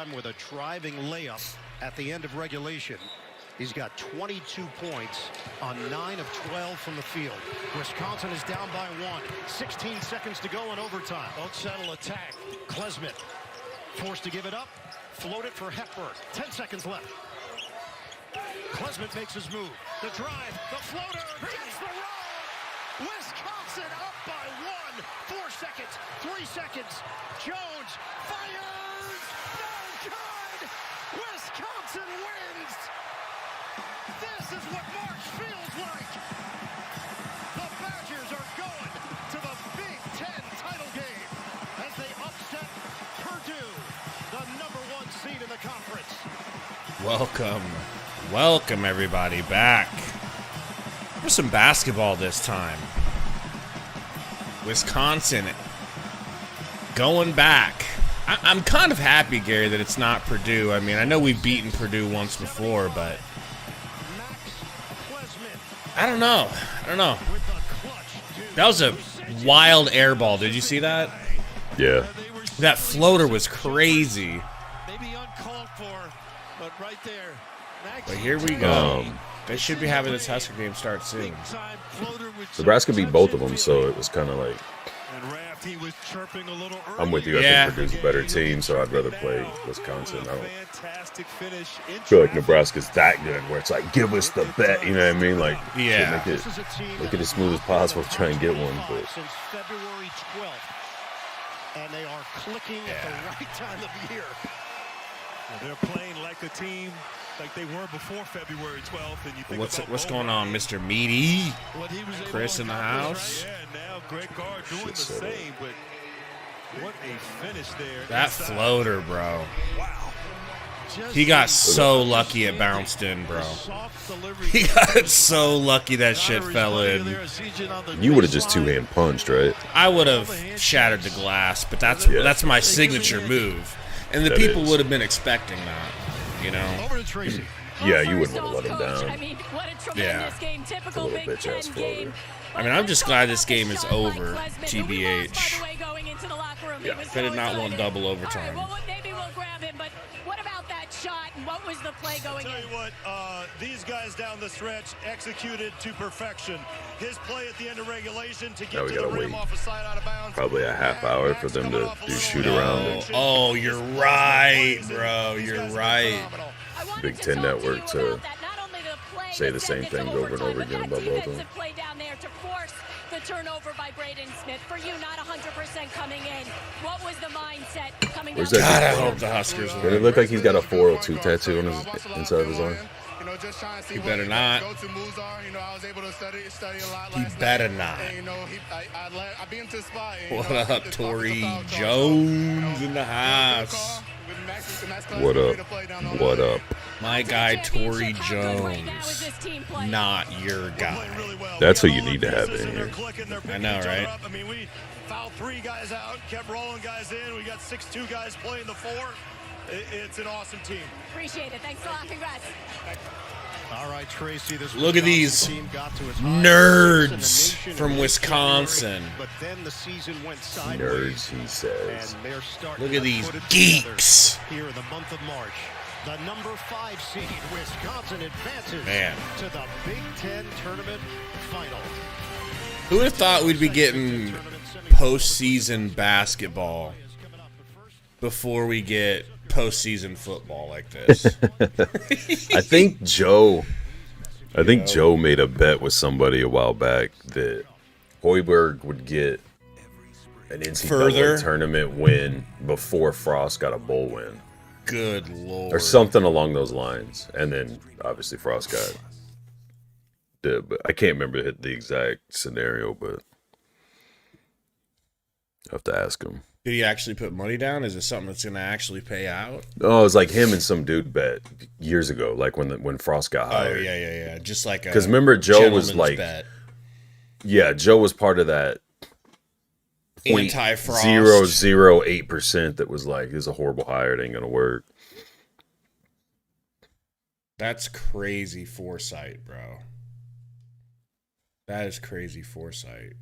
overtime with a driving layup at the end of regulation. He's got 22 points on 9 of 12 from the field. Wisconsin is down by 1. 16 seconds to go in overtime. Don't settle attack. Klesmit forced to give it up. Float it for Hepburn. 10 seconds left. Klesmit makes his move. The drive. The floater. Gets the roll. Wisconsin up by 1. 4 seconds. 3 seconds. Jones fires. No good. Wisconsin wins. This is what March feels like. The Badgers are going to the Big Ten title game as they upset Purdue, the #1 seed in the conference. Welcome everybody back. There's some basketball this time. Wisconsin going back. I'm kind of happy, Gary, that it's not Purdue. I mean, I know we've beaten Purdue once before, but I don't know. That was a wild air ball. Did you see that? Yeah. That floater was crazy. Maybe uncalled for, but right there. But here we go. They should be having this Husker game start soon. Nebraska beat both of them, so it was kind of like, I'm with you. I think Purdue's a better team, so I'd rather play Wisconsin. I don't feel like Nebraska's that good where it's like, give us the bet, you know what I mean? Like, yeah, make it as smooth as possible to try and get one. But since February 12th, and they are clicking at the right time of year. Well, they're playing like a team like they were before February 12th. And you think what's going on, Mr. Meaty? Chris in the house. Yeah, now Greg Gard doing the same, but what a finish there. That floater, bro. Wow. He got so lucky it bounced in, bro. He got so lucky that shit fell in. You would have just two-hand punched, right? I would have shattered the glass, but that's my signature move. And the people would have been expecting that, you know? Over to Tracy. Yeah, you wouldn't want to let him down. I mean, what a tremendous game, typical Big Ten bitch-ass game. floater. I mean, I'm just glad this game is over, TBH. Yeah, I did not want double overtime. Well, maybe we'll grab him, but what about that shot and what was the play going in? Tell you what, these guys down the stretch executed to perfection. His play at the end of regulation to get to the rim off a side out of bounds. Probably a half hour for them to do shoot around. Oh, you're right, bro. You're right. Big Ten Network to say the same things over and over again about both of them. Play down there to force the turnover by Braden Smith. For you, not 100% coming in. What was the mindset coming down? God, I hope the Huskers win. Does it look like he's got a 402 tattoo on his inside of his arm? He better not. He better not. What up, Tory Jones in the house? What up? What up? My guy, Tory Jones. Not your guy. That's who you need to have in here. I know, right? I mean, we fouled 3 guys out, kept rolling guys in. We got 6'2" guys playing the 4. It's an awesome team. Appreciate it. Thanks a lot. Congrats. All right, Tracy. This Look at these nerds from Wisconsin. But then the season went Nerds, he says. Look at these geeks. Here in the month of March, the #5 seed Wisconsin advances to the Big Ten tournament final. Who would have thought we'd be getting postseason basketball before we get postseason football like this? I think Joe made a bet with somebody a while back that Hoiberg would get an NCAA tournament win before Frost got a bowl win. Good Lord. Or something along those lines. And then obviously Frost got did, but I can't remember the exact scenario, but I have to ask him. Did he actually put money down? Is it something that's going to actually pay out? Oh, it was like him and some dude bet years ago, like when Frost got hired. Oh, yeah. Just like a because remember, Joe was like, bet. Yeah, Joe was part of that anti-Frost 0.008% that was like, this is a horrible hire, it ain't gonna work. That's crazy foresight, bro. That is crazy foresight.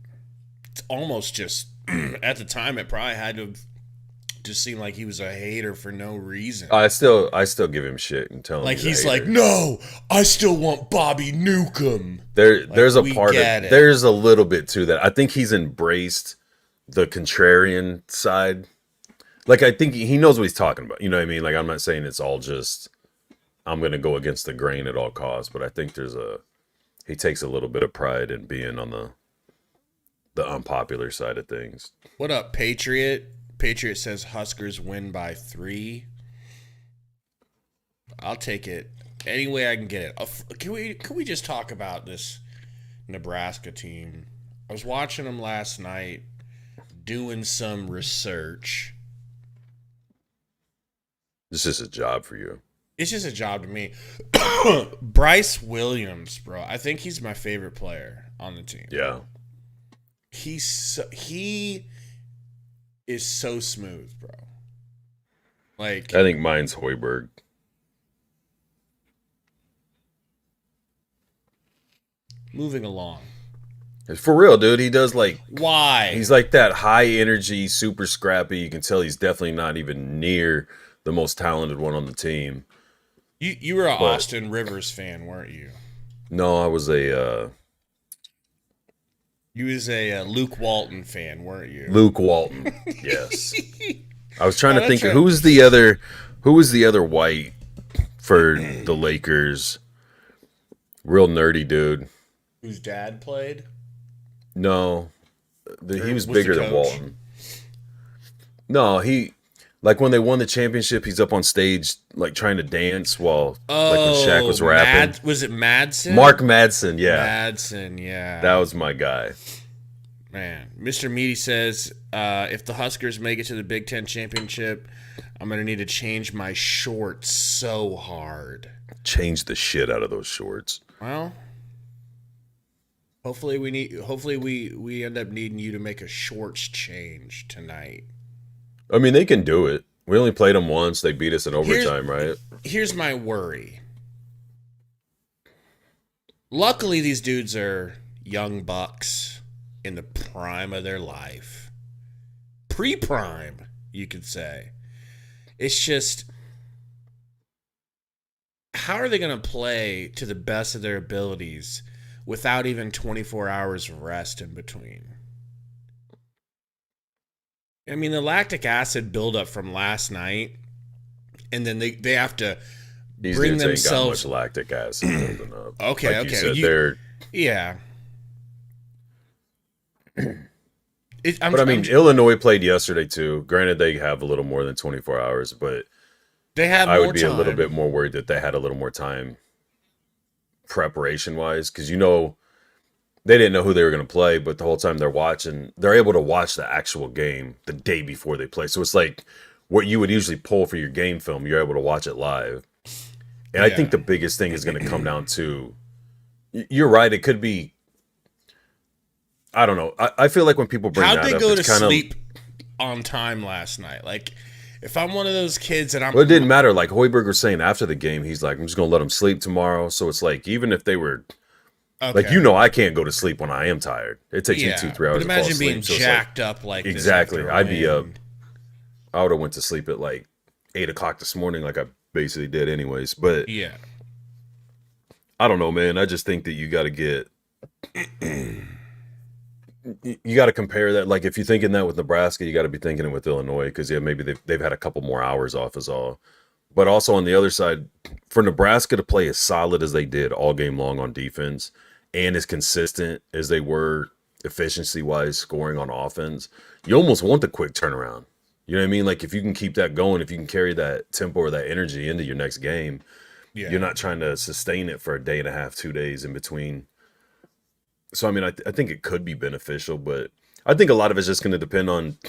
It's almost just, at the time, it probably had to have to seem like he was a hater for no reason. I still give him shit and tell him Like he's he's like, no, I still want Bobby Newcomb. There's like, a part of there's a little bit to that. I think he's embraced the contrarian side. Like I think he knows what he's talking about. You know what I mean? Like I'm not saying it's all just I'm gonna go against the grain at all costs, but I think he takes a little bit of pride in being on the unpopular side of things. What up, Patriot? Patriot says Huskers win by 3. I'll take it any way I can get it. Can we just talk about this Nebraska team? I was watching them last night, doing some research. This is a job for you. It's just a job to me. Bryce Williams, bro. I think he's my favorite player on the team. Yeah. He is so smooth, bro. Like I think mine's Hoiberg. Moving along. For real, dude. He does like why? He's like that high energy, super scrappy. You can tell he's definitely not even near the most talented one on the team. You were an Austin Rivers fan, weren't you? No, I was a You was a Luke Walton fan, weren't you? Luke Walton, yes. I was trying to think who was the other white for the Lakers? Real nerdy dude. Whose dad played? No, he was bigger than Walton. No, like when they won the championship, he's up on stage like trying to dance while like when Shaq was rapping. Was it Madsen? Mark Madsen, yeah. Madsen, yeah. That was my guy. Man, Mr. Meaty says, if the Huskers make it to the Big Ten championship, I'm going to need to change my shorts so hard. Change the shit out of those shorts. Well, hopefully we end up needing you to make a shorts change tonight. I mean, they can do it. We only played them once. They beat us in overtime, right? Here's my worry. Luckily, these dudes are young bucks in the prime of their life. Pre-prime, you could say. It's just, how are they going to play to the best of their abilities without even 24 hours of rest in between? I mean, the lactic acid buildup from last night, and then they have to bring themselves. Got much lactic acid building up. Okay, like okay. You said, yeah. Illinois played yesterday too. Granted, they have a little more than 24 hours, but they have. I would be a little bit more worried that they had a little more time preparation-wise, because they didn't know who they were going to play, but the whole time they're able to watch the actual game the day before they play. So it's like what you would usually pull for your game film, you're able to watch it live. And I think the biggest thing is going to come down to, you're right, it could be, I don't know. I feel like when people bring that up, how'd they go to sleep on time last night? Like, if I'm one of those kids and Well, it didn't matter. Like Hoiberg was saying after the game, he's like, I'm just going to let them sleep tomorrow. So it's like, even if they were... Okay. Like, I can't go to sleep when I am tired. It takes me 2-3 hours to fall asleep. Imagine being jacked up like this. Exactly. I'd be up. I would have went to sleep at like 8 o'clock this morning, like I basically did anyways. But yeah, I don't know, man. I just think that you got to get... you got to compare that. Like, if you're thinking that with Nebraska, you got to be thinking it with Illinois, because, maybe they've had a couple more hours off is all. But also on the other side, for Nebraska to play as solid as they did all game long on defense, and as consistent as they were efficiency-wise scoring on offense, you almost want the quick turnaround. You know what I mean? Like, if you can keep that going, if you can carry that tempo or that energy into your next game, you're not trying to sustain it for a day and a half, 2 days in between. So, I mean, I think it could be beneficial, but I think a lot of it's just going to depend on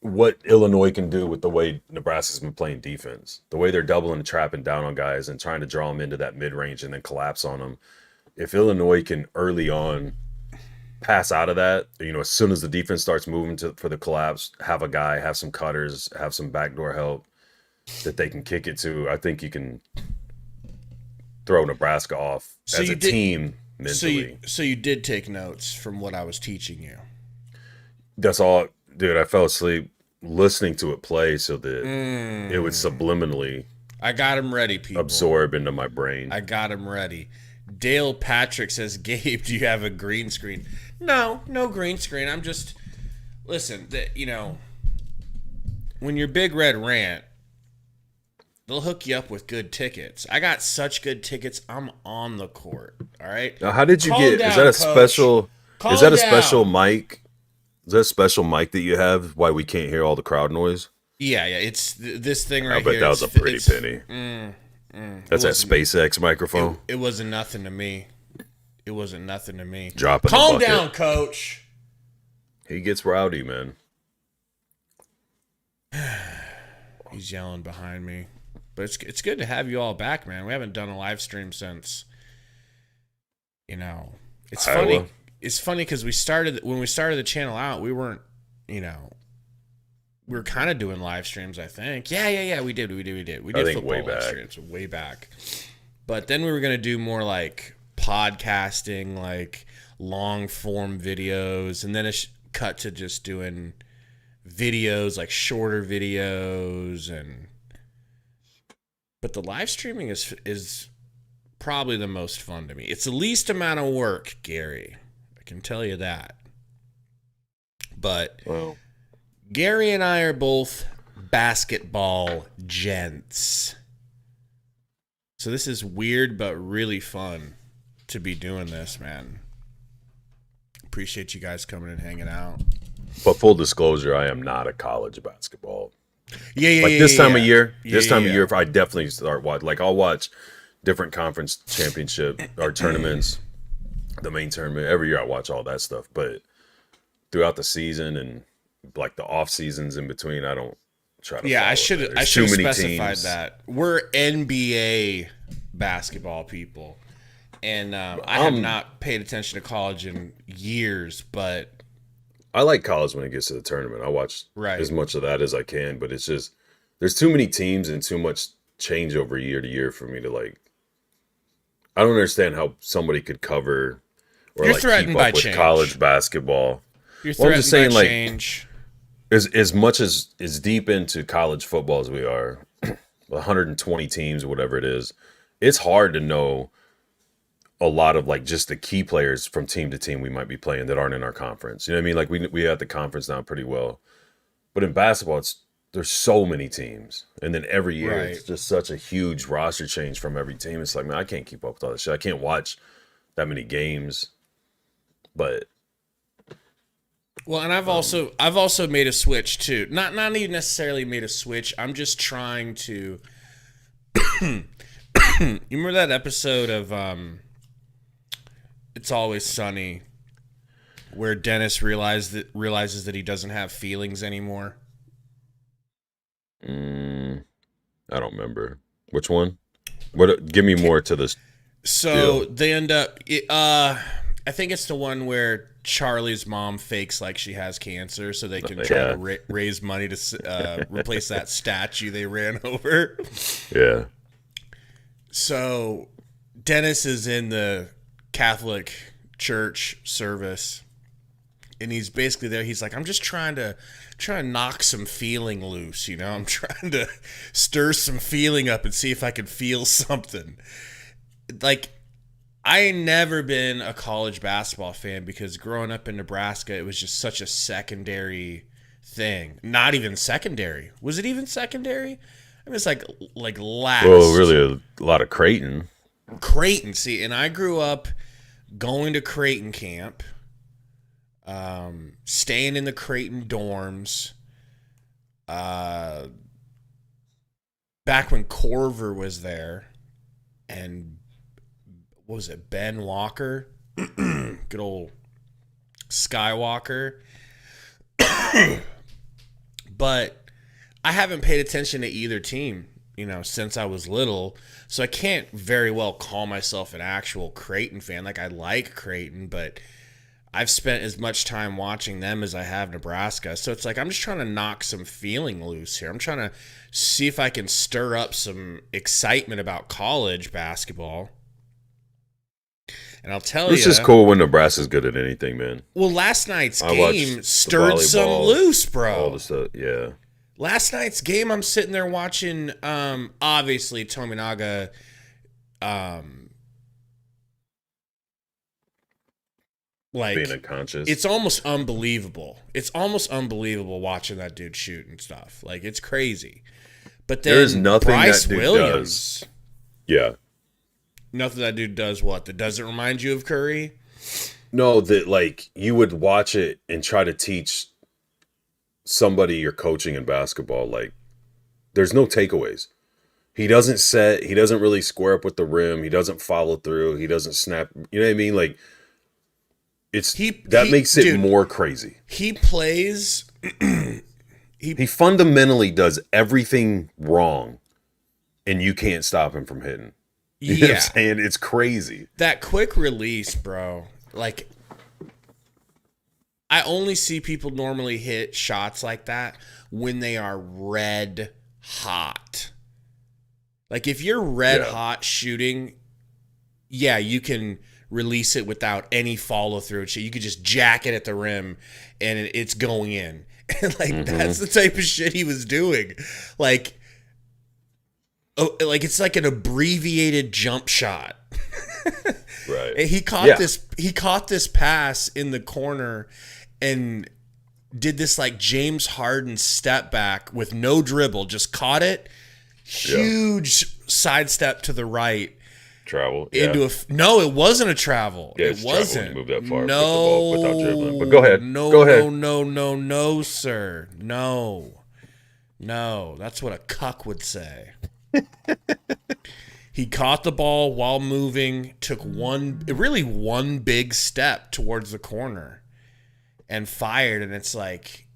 what Illinois can do with the way Nebraska's been playing defense. The way they're doubling and trapping down on guys and trying to draw them into that mid-range and then collapse on them. If Illinois can early on pass out of that, as soon as the defense starts moving for the collapse, have a guy, have some cutters, have some backdoor help that they can kick it to, I think you can throw Nebraska off as a team mentally. So you did take notes from what I was teaching you. That's all. Dude, I fell asleep listening to it play so that it would subliminally. I got him ready, people. Absorb into my brain. I got him ready. Dale Patrick says, Gabe, do you have a green screen? No green screen. I'm just, listen, when you're Big Red Rant, they'll hook you up with good tickets. I got such good tickets, I'm on the court. All right. Now, how did you get? Down, is that a coach. special? Calm is that a down. special mic? Is that a special mic that you have? Why we can't hear all the crowd noise? Yeah. It's this thing right I bet here. that was a pretty penny. That's that SpaceX microphone. It wasn't nothing to me. It wasn't nothing to me. Dropping. Calm down, coach. He gets rowdy, man. He's yelling behind me. But it's good to have you all back, man. We haven't done a live stream since, it's funny. Iowa. It's funny because when we started the channel out, we weren't, we were kind of doing live streams, I think. Yeah, we did. We did think way football live back. streams way back. But then we were going to do more like podcasting, like long form videos, and then it cut to just doing videos, like shorter videos, but the live streaming is probably the most fun to me. It's the least amount of work, Gary. I can tell you that. But Gary and I are both basketball gents. So this is weird but really fun to be doing this, man. Appreciate you guys coming and hanging out. But full disclosure, I am not a college basketball. Yeah. Like this time of year, of year, I definitely start watch. Like I'll watch different conference championship or tournaments, the main tournament every year. I watch all that stuff, but throughout the season and like the off seasons in between, I don't try to. Yeah, I should have specified teams. that. We're NBA basketball people, and I have not paid attention to college in years, but. I like college when it gets to the tournament. I watch as much of that as I can, but it's just there's too many teams and too much changeover year to year for me to like. I don't understand how somebody could cover or You're like threatened keep by up with change. college basketball. You're Well, I'm just saying, by like, change. as much as deep into college football as we are, 120 teams or whatever it is, it's hard to know a lot of like just the key players from team to team we might be playing that aren't in our conference. You know what I mean? Like we have the conference now pretty well, but in basketball, there's so many teams, and then every year it's just such a huge roster change from every team. It's like, man, I can't keep up with all this shit. I can't watch that many games, but. Well, and I've also made a switch too. Not even necessarily made a switch. I'm just trying to. You remember that episode of It's Always Sunny, where Dennis realizes that he doesn't have feelings anymore? I don't remember which one. Give me more to this. So they end up. I think it's the one where Charlie's mom fakes like she has cancer so they can try to raise money to replace that statue they ran over. Yeah. So Dennis is in the Catholic church service, and he's basically there. He's like, I'm just trying to knock some feeling loose, I'm trying to stir some feeling up and see if I can feel something. Like, I ain't never been a college basketball fan because growing up in Nebraska, it was just such a secondary thing. Not even secondary. Was it even secondary? I mean, it's like last. Well, really a lot of Creighton. Creighton, see, and I grew up going to Creighton camp, staying in the Creighton dorms. Back when Corver was there, and what was it, Ben Walker? Good old Skywalker. But I haven't paid attention to either team, since I was little. So I can't very well call myself an actual Creighton fan. Like, I like Creighton, but I've spent as much time watching them as I have Nebraska. So it's like, I'm just trying to knock some feeling loose here. I'm trying to see if I can stir up some excitement about college basketball. And I'll tell you, it's just cool when Nebraska's good at anything, man. Well, last night's game stirred some loose, bro. All the stuff, yeah. Last night's game, I'm sitting there watching. Obviously, Tominaga. Like being unconscious. It's almost unbelievable. It's almost unbelievable watching that dude shoot and stuff. Like, it's crazy. But then there's nothing Bryce that dude Williams. Does. Yeah. Nothing that dude does what? That doesn't remind you of Curry? No, that like you would watch it and try to teach somebody you're coaching in basketball. Like, there's no takeaways. He doesn't really square up with the rim. He doesn't follow through. He doesn't snap. You know what I mean? Like, that makes it more crazy. He plays. He fundamentally does everything wrong, and you can't stop him from hitting. You know what I'm saying? It's crazy. That quick release, bro. Like, I only see people normally hit shots like that when they are red hot. Like, if you're red hot shooting, you can release it without any follow through. You could just jack it at the rim and it's going in. And like that's the type of shit he was doing. Like it's like an abbreviated jump shot. Right. And he caught this pass in the corner and did this like James Harden step back with no dribble, just caught it. Huge sidestep to the right. Travel No, it wasn't a travel. Yeah, it wasn't. Move that far. No, with the ball without dribbling. But go ahead. No, sir. No. That's what a cuck would say. He caught the ball while moving, took one big step towards the corner, and fired. And it's like,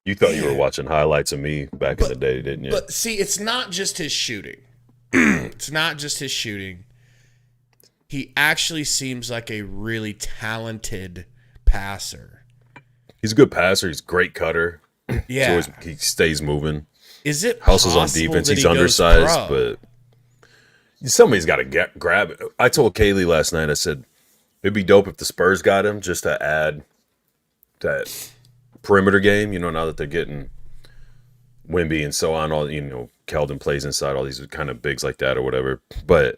you thought you were watching highlights of me back in the day, didn't you? But see, it's not just his shooting. It's not just his shooting. He actually seems like a really talented passer. He's a good passer. He's a great cutter. Yeah. He stays moving. Is it Hustles on defense. He's undersized, but somebody's got to grab it. I told Kaylee last night, I said, it'd be dope if the Spurs got him just to add that perimeter game, now that they're getting Wemby and so on, all, Keldon plays inside, all these kind of bigs like that or whatever. But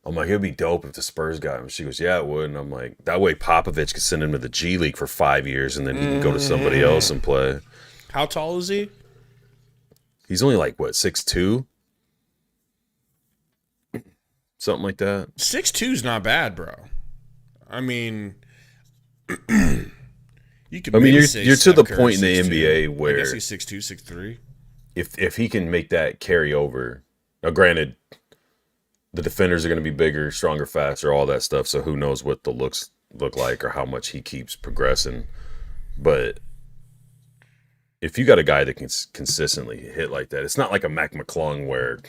I'm like, it'd be dope if the Spurs got him. She goes, yeah, it would. And I'm like, that way Popovich could send him to the G League for 5 years and then he can go to somebody else and play. How tall is he? He's only like, 6'2"? Something like that. 6'2" is not bad, bro. I mean, you can. You're to the point in the NBA where I guess he's 6'2", 6'3". If he can make that carry over, now granted, the defenders are going to be bigger, stronger, faster, all that stuff. So who knows what the looks look like or how much he keeps progressing. But if you got a guy that can consistently hit like that, it's not like a Mac McClung where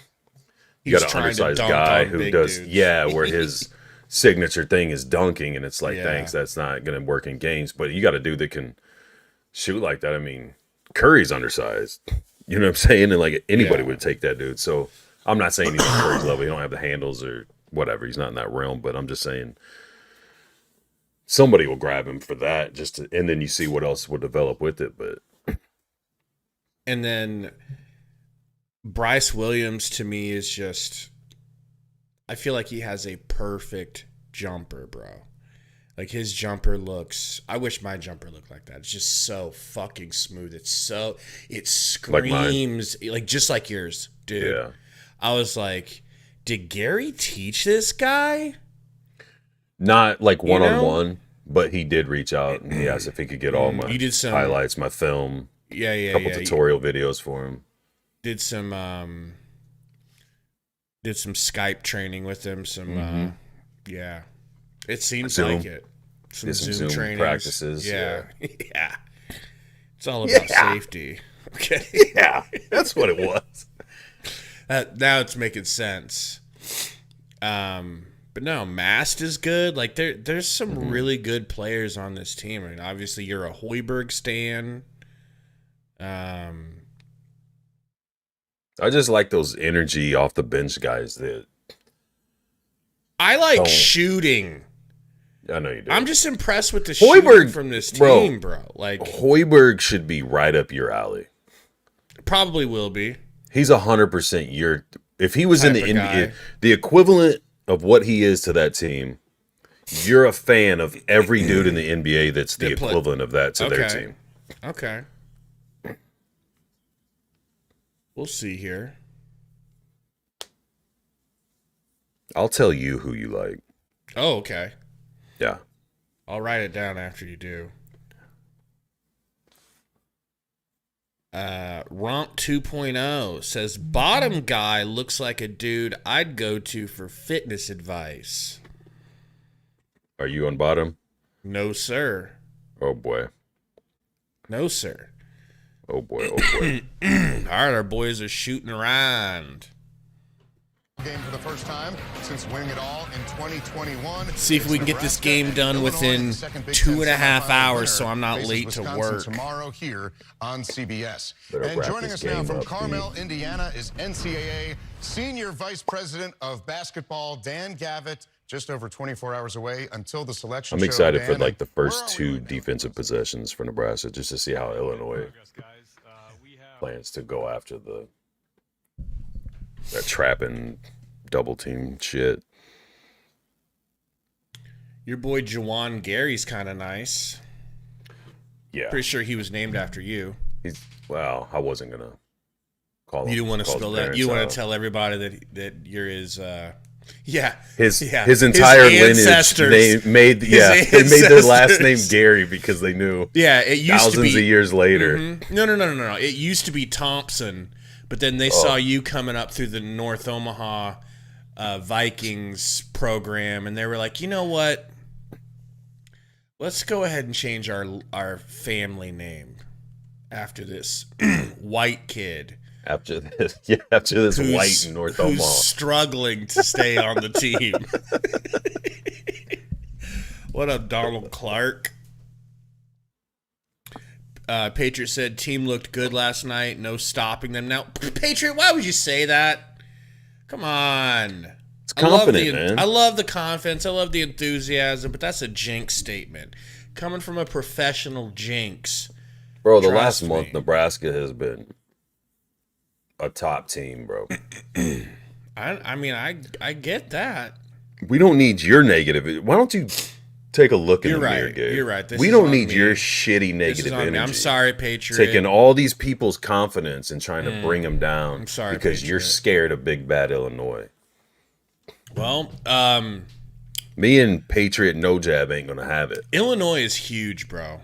you got an undersized guy who does, where his signature thing is dunking, and it's like, thanks, that's not going to work in games. But you got a dude that can shoot like that. I mean, Curry's undersized. You know what I'm saying? And like anybody would take that dude. So I'm not saying he's on Curry's level. He don't have the handles or whatever. He's not in that realm. But I'm just saying somebody will grab him for that. And then you see what else will develop with it. But and then Bryce Williams to me is just, I feel like he has a perfect jumper, bro. Like his jumper looks, I wish my jumper looked like that. It's just so fucking smooth. It screams like just like yours, dude. Yeah. I was like, did Gary teach this guy? Not like one-on-one, but he did reach out and he asked if he could get all my highlights, my film, a couple tutorial videos for him. Did some Skype training with him. It seems like it. Some Zoom training practices. Yeah. Yeah. It's all about safety. Okay. Yeah, that's what it was. Now it's making sense. But no, Mast is good. Like there's some really good players on this team. I mean, obviously you're a Hoiberg stan. I just like those energy off the bench guys that I like shooting. I know you do. I'm just impressed with the shooting from this team, bro. Like Hoiberg should be right up your alley. Probably will be. He's 100% your. If he was in the NBA, the equivalent of what he is to that team, you're a fan of every dude in the NBA that's the equivalent of that to their team. Okay. We'll see here. I'll tell you who you like. Oh, okay. Yeah. I'll write it down after you do. Romp 2.0 says, bottom guy looks like a dude I'd go to for fitness advice. Are you on bottom? No, sir. Oh, boy. No, sir. Oh, boy. Oh, boy. All right, our boys are shooting around. Game for the first time since winning it all in 2021. See if we can get this game done within 2.5 hours so I'm not late to work. Tomorrow here on CBS. And joining us now from Carmel, Indiana is NCAA Senior Vice President of Basketball, Dan Gavitt. Just over 24 hours away until the selection I'm excited for like the first two defensive possessions for Nebraska just to see how Illinois plans to go after that trapping double team shit. Your boy Jawan Gary's kind of nice. Yeah. Pretty sure he was named after you. Well, I wasn't going to call him. You didn't want to spill that. You want to tell everybody that you're his his entire lineage made their last name Gary because they knew it used thousands to be, of years later. Mm-hmm. No. It used to be Thompson, but then they saw you coming up through the North Omaha Vikings program, and they were like, you know what? Let's go ahead and change our family name after this white kid. After this white in North Omaha. Who's struggling to stay on the team. What up, Donald Clark? Patriot said, team looked good last night. No stopping them. Now, Patriot, why would you say that? Come on. It's confident, man. I love the confidence. I love the enthusiasm, but that's a jinx statement. Coming from a professional jinx. Bro, the last month, Nebraska has been a top team, bro. I mean, I get that. We don't need your negative. Why don't you take a look in the mirror, Gabe? You're right. We don't need your shitty negative energy. I'm sorry, Patriot. Taking all these people's confidence and trying to bring them down. I'm sorry, because you're scared of big bad Illinois. Well, me and Patriot No Jab ain't gonna have it. Illinois is huge, bro.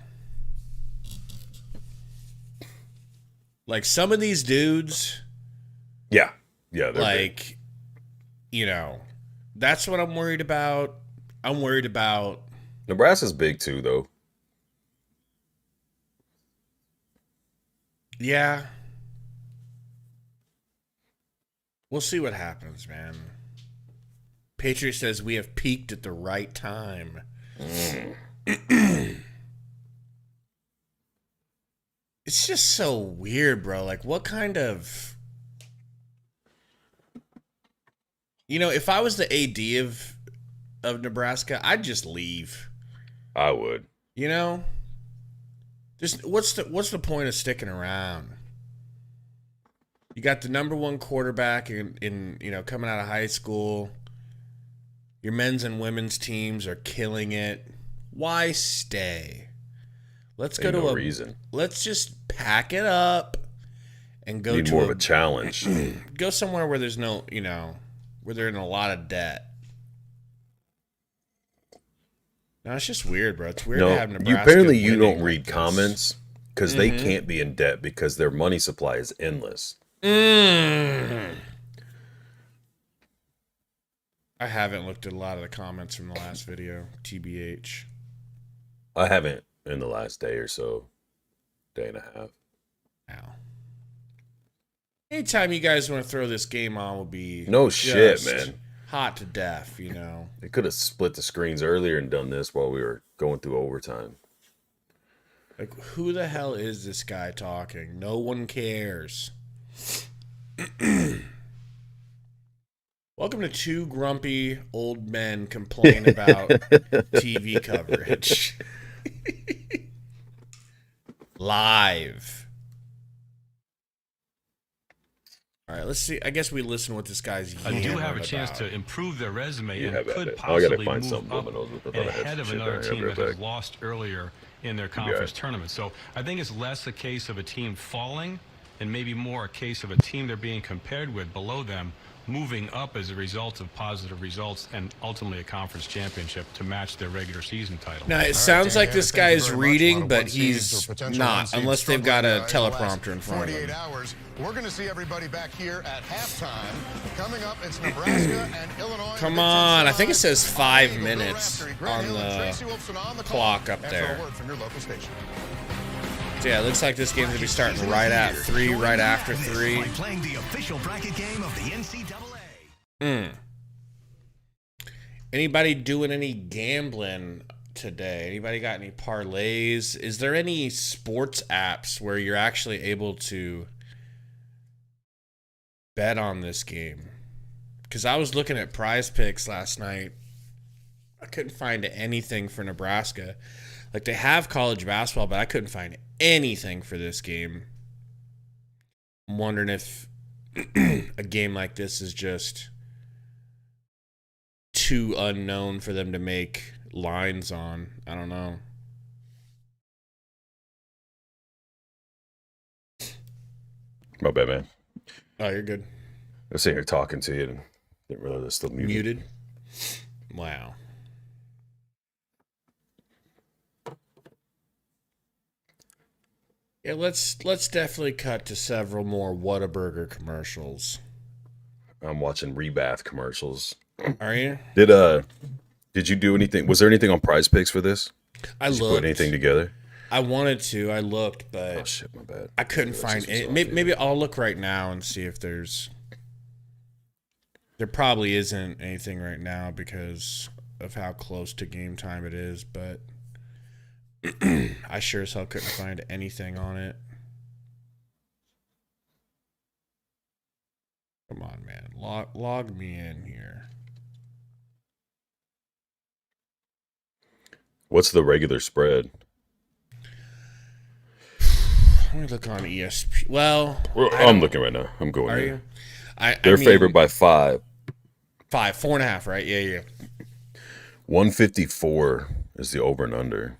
Like some of these dudes. Yeah, they're like, big. That's what I'm worried about. I'm worried about. Nebraska's big too, though. Yeah. We'll see what happens, man. Patriot says we have peaked at the right time. It's just so weird, bro. Like, what kind of... if I was the AD of Nebraska, I'd just leave. I would. Just what's the point of sticking around? You got the number one quarterback in coming out of high school. Your men's and women's teams are killing it. Why stay? Let's go to a reason. Let's just pack it up and go to more of a challenge. Go somewhere where there's no, where they're in a lot of debt. No, it's just weird, bro. It's weird to have Nebraska. You don't read comments because they can't be in debt because their money supply is endless. I haven't looked at a lot of the comments from the last video, TBH. I haven't in the last day or so, day and a half. Ow. Anytime you guys want to throw this game on will be no shit, man. Hot to death, They could have split the screens earlier and done this while we were going through overtime. Like, who the hell is this guy talking? No one cares. Welcome Welcome to two grumpy old men complain about TV coverage. Live. All right, let's see. I guess we listen what this guy's I do have a chance to improve their resume and could I possibly gotta find move up and ahead of another team that has lost earlier in their conference tournament. So I think it's less a case of a team falling and maybe more a case of a team they're being compared with below them moving up as a result of positive results and ultimately a conference championship to match their regular season title. Now, it sounds like this guy is reading, but he's not, unless they've got a teleprompter in front of him. 48 hours. We're going to see everybody back here at halftime. Coming up, it's Nebraska and Illinois. Come on. I think it says 5 minutes on the clock up there. So yeah, it looks like this game's going to be starting right at 3, right after 3. Playing the official bracket game of the NCAA. Anybody doing any gambling today? Anybody got any parlays? Is there any sports apps where you're actually able to bet on this game? Because I was looking at Prize Picks last night. I couldn't find anything for Nebraska. Like, they have college basketball, but I couldn't find anything for this game. I'm wondering if a game like this is just too unknown for them to make lines on. I don't know. My bad, man. Oh, you're good. I was sitting here talking to you and didn't realize I was still muted. Muted? Wow. Yeah, let's definitely cut to several more Whataburger commercials. I'm watching Rebath commercials. Are you? Did you do anything? Was there anything on Prize Picks for this? Did you put anything together? I wanted to. I looked, but oh shit, my bad. I couldn't find it. Maybe I'll look right now and see if there's. There probably isn't anything right now because of how close to game time it is, but I sure as hell couldn't find anything on it. Come on, man. Log me in here. What's the regular spread? Let me look on ESP. Well, I'm looking right now. I'm going. Are you? They're favored by 5. 4.5, right? Yeah. 154 is the over and under.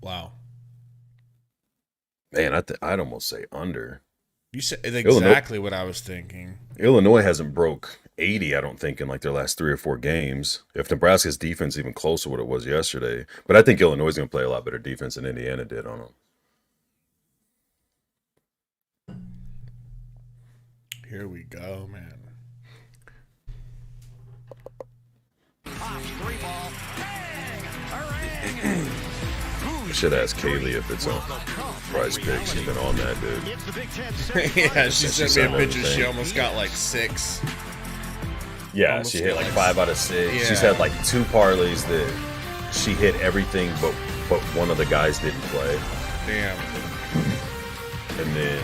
Wow. Man, I'd almost say under. You said exactly what I was thinking. Illinois hasn't broke 80, I don't think, in like their last 3 or 4 games. If Nebraska's defense is even close to what it was yesterday. But I think Illinois is going to play a lot better defense than Indiana did on them. Here we go, man. I should ask Kaylee if it's on Prize Picks. She's been on that, dude. Yeah, she sent me a picture. She almost got like 6. Yeah, almost she hit like 5 out of 6. Yeah. She's had like 2 parlays that she hit everything, but one of the guys didn't play. Damn. And then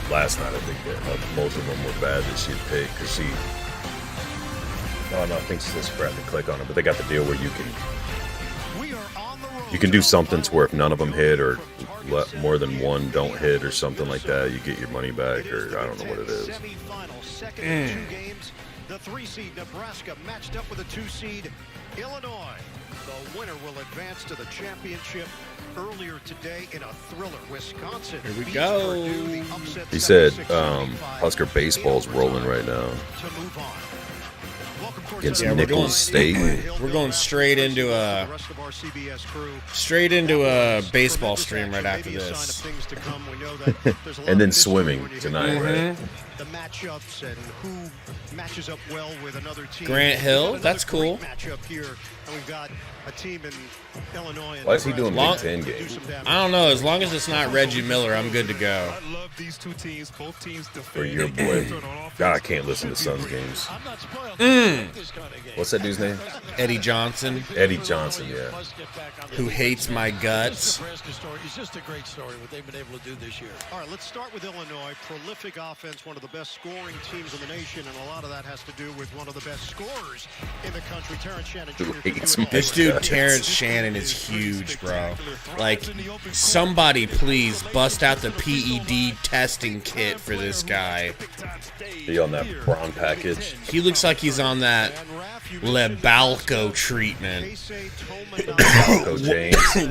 last night, I think that most of them were bad that she had picked because she. Oh no, I think she just forgot to click on it, but they got the deal where you can do something to where if none of them hit or more than one don't hit or something like that, you get your money back, or I don't know what it is. Semifinal, second of 2 games. The 3-seed Nebraska matched up with a 2-seed Illinois. The winner will advance to the championship. Earlier today in a thriller, Wisconsin. Here we go. He said Husker baseball's rolling right now. Against Nicholls State. We're going straight into a baseball stream right after this. And then swimming tonight, right? The matchups and who matches up well with another team. Grant Hill, that's cool. Matchup here, and we've got a team in Illinois. Why is he doing Big Ten games? I don't know. As long as it's not Reggie Miller, I'm good to go. I love these 2 teams. Both teams defend. For your boy. God, I can't listen to Suns games. I'm not spoiled. What's that dude's name? Eddie Johnson. Eddie Johnson, yeah. Who hates my guts. It's just a great story what they've been able to do this year. All right, let's start with Illinois. Prolific offense, one of the best scoring teams in the nation, and a lot of that has to do with one of the best scorers in the country, Terrence Shannon Jr. This dude, Terrence Shannon, is huge, bro. Like, somebody please bust out the PED testing kit for this guy. He on that brown package. He looks like he's on that Lebalco treatment.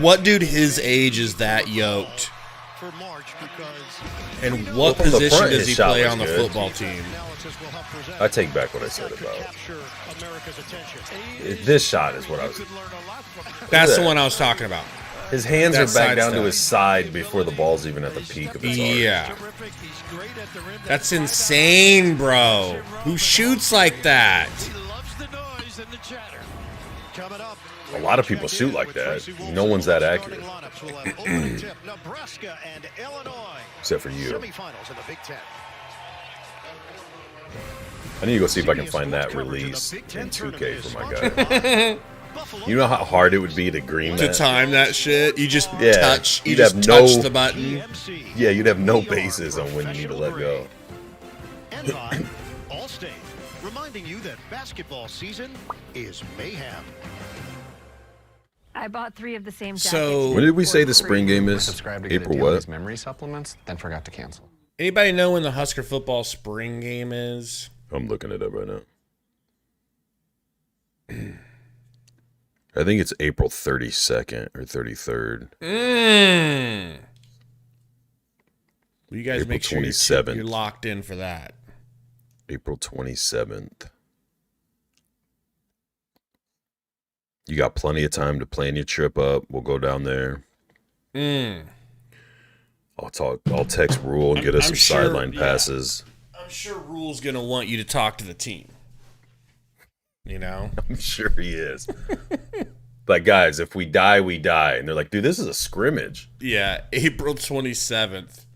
What dude his age is that yoked? And what position does he play on the football team? I take back what I said about this shot is what I was. That's the one I was talking about. His hands are back down to his side before the ball's even at the peak of his arm. Yeah. That's insane, bro. Who shoots like that? A lot of people shoot like that. No one's that accurate. Except for you. I need to go see if I can find that release in 2K for my guy. You know how hard it would be to green that? To time that shit? You just touch touch the button? Yeah, you'd have no basis on when you need to let go. Allstate, reminding you that basketball season is mayhem. I bought 3 of the same jackets. So, when did we say the spring game is? April what? Memory supplements, then forgot to cancel. Anybody know when the Husker football spring game is? I'm looking it up right now. I think it's April 32nd or 33rd. Well, you guys April make sure 27th. you're locked in for that. April 27th. You got plenty of time to plan your trip up. We'll go down there. I'll text Rule and get us some sideline passes. I'm sure Rule's going to want you to talk to the team. You know? I'm sure he is. Like, guys, if we die, we die. And they're like, dude, this is a scrimmage. Yeah, April 27th.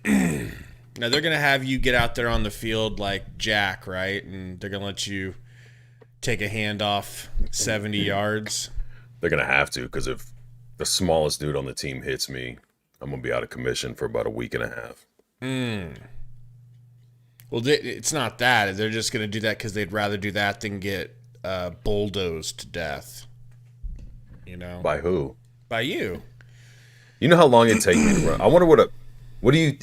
Now, they're going to have you get out there on the field like Jack, right? And they're going to let you take a handoff 70 yards. They're going to have to, because if the smallest dude on the team hits me, I'm going to be out of commission for about a week and a half. Well, it's not that. They're just going to do that because they'd rather do that than get bulldozed to death. You know? By who? By you. You know how long it takes me to run? I wonder what do you...